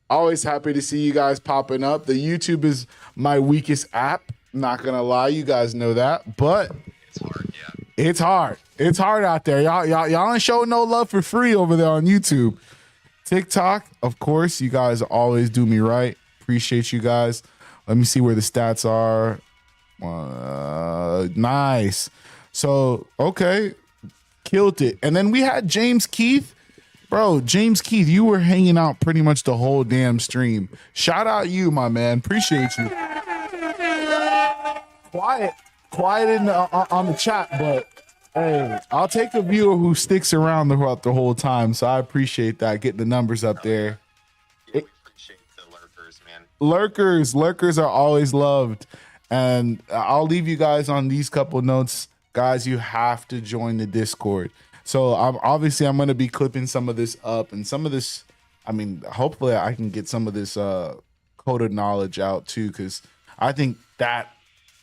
always happy to see you guys popping up. The YouTube is my weakest app. Not going to lie. You guys know that, but It's hard, yeah. it's hard. It's hard out there. Y'all ain't showing no love for free over there on YouTube. TikTok, of course, you guys always do me right. Appreciate you guys. Let me see where the stats are. Nice. So, okay. Killed it. And then we had James Keith. Bro, James Keith, you were hanging out pretty much the whole damn stream. Shout out you, my man. Appreciate you. Quiet on the chat, but hey, I'll take a viewer who sticks around throughout the whole time. So I appreciate that. Get the numbers up there. Yeah, we appreciate the lurkers, man. Lurkers are always loved. And I'll leave you guys on these couple notes. Guys, you have to join the Discord. So I'm going to be clipping some of this up, and some of this, I mean, hopefully I can get some of this coded knowledge out too, because I think that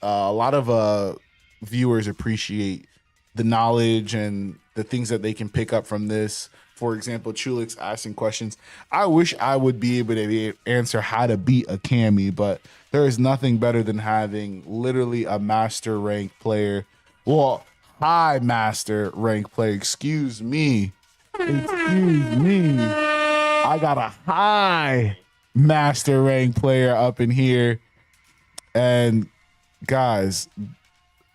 a lot of viewers appreciate the knowledge and the things that they can pick up from this. For example, Chulix asking questions. I wish I would be able to answer how to beat a Cammy, but there is nothing better than having literally a master rank player. Well, high master rank player. Excuse me. I got a high master rank player up in here. And guys,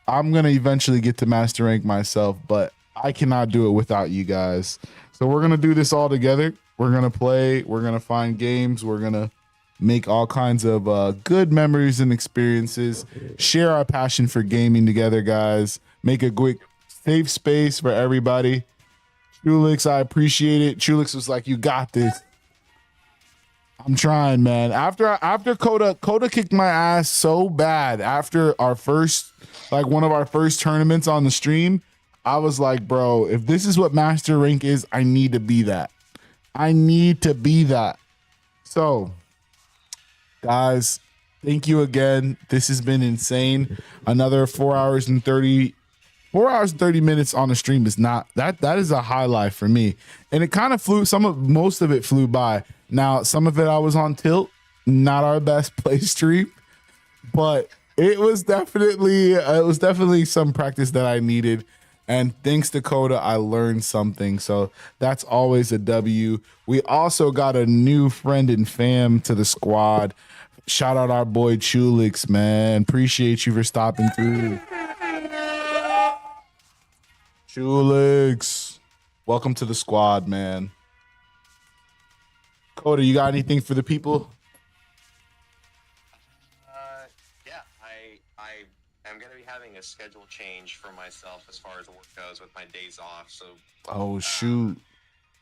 I'm going to eventually get to master rank myself, but I cannot do it without you guys. So we're going to do this all together. We're going to play. We're going to find games. We're going to make all kinds of good memories and experiences. Share our passion for gaming together, guys. Make a quick safe space for everybody. Chulix, I appreciate it. Chulix was like, you got this. I'm trying, man. After Coda kicked my ass so bad after our first, like one of our first tournaments on the stream, I was like, bro, if this is what master rank is, I need to be that. I need to be that. So, guys, thank you again. This has been insane. Another 4 hours and 30 minutes on the stream is not that is a highlight for me. And it kind of most of it flew by. Now, some of it I was on tilt, not our best play stream, but it was definitely some practice that I needed. And thanks to Coda, I learned something. So that's always a W. We also got a new friend and fam to the squad. Shout out our boy Chulix, man. Appreciate you for stopping through. Chulix, welcome to the squad, man. Coda, you got anything for the people? Yeah, a schedule change for myself as far as work goes with my days off. So Oh shoot.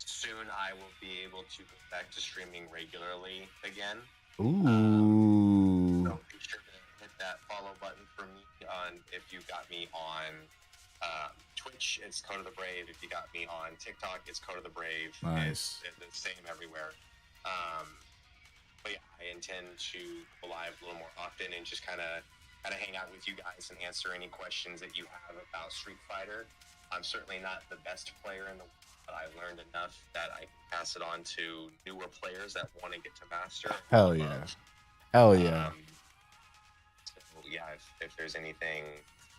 soon I will be able to go back to streaming regularly again. Ooh. So be sure to hit that follow button for me on if you got me on Twitch, it's Code of the Brave. If you got me on TikTok, it's Code of the Brave. Nice. It's the same everywhere. But yeah, I intend to go live a little more often and just kind of hang out with you guys and answer any questions that you have about Street Fighter. I'm certainly not the best player in the world, but I've learned enough that I can pass it on to newer players that want to get to master. Hell yeah. Hell yeah. So yeah, if there's anything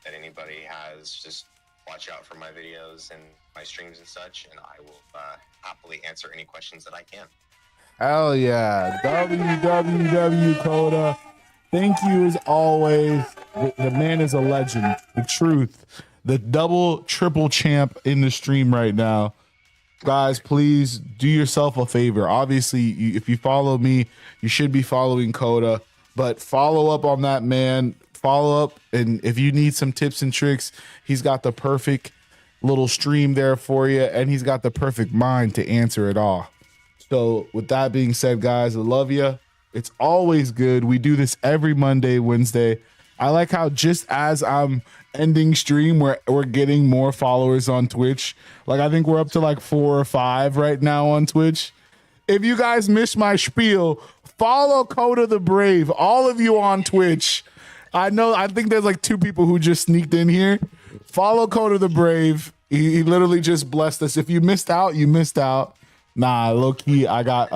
that anybody has, just watch out for my videos and my streams and such, and I will happily answer any questions that I can. Hell yeah. WWW Coda. Thank you as always. The man is a legend. The truth. The double, triple champ in the stream right now. Guys, please do yourself a favor. Obviously, if you follow me, you should be following Coda. But follow up on that man. Follow up. And if you need some tips and tricks, he's got the perfect little stream there for you. And he's got the perfect mind to answer it all. So with that being said, guys, I love you. It's always good. We do this every Monday, Wednesday. I like how just as I'm ending stream, we're getting more followers on Twitch. Like I think we're up to like 4 or 5 right now on Twitch. If you guys missed my spiel, follow Coda the Brave. All of you on Twitch. I think there's like 2 people who just sneaked in here. Follow Coda the Brave. He literally just blessed us. If you missed out, you missed out. Nah, low key, I got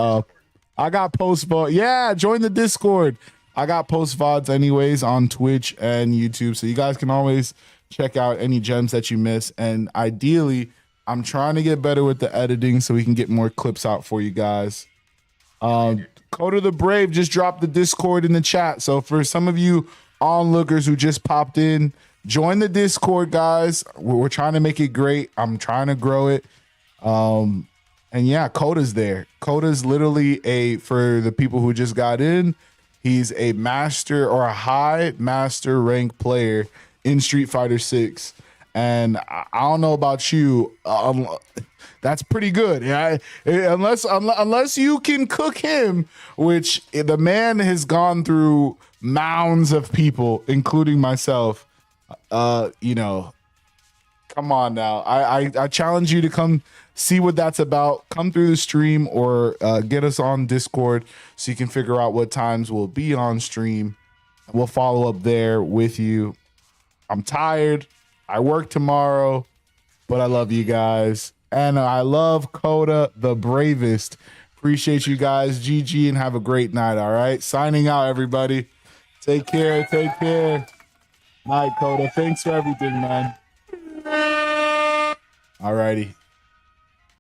post VOD. Yeah, join the Discord. I got post VODs anyways on Twitch and YouTube, so you guys can always check out any gems that you miss. And ideally, I'm trying to get better with the editing so we can get more clips out for you guys. Coda the Brave just dropped the Discord in the chat. So for some of you onlookers who just popped in, join the Discord, guys. We're trying to make it great. I'm trying to grow it. And yeah, Coda's there. Coda's literally for the people who just got in, he's a master or a high master rank player in Street Fighter 6. And I don't know about you, that's pretty good. Yeah, unless you can cook him, which the man has gone through mounds of people, including myself. You know, come on now. I challenge you to come see what that's about. Come through the stream or get us on Discord so you can figure out what times we'll be on stream. We'll follow up there with you. I'm tired. I work tomorrow, but I love you guys. And I love Coda the Bravest. Appreciate you guys. GG and have a great night. All right. Signing out, everybody. Take care. Take care. Night, Coda. Thanks for everything, man. All righty.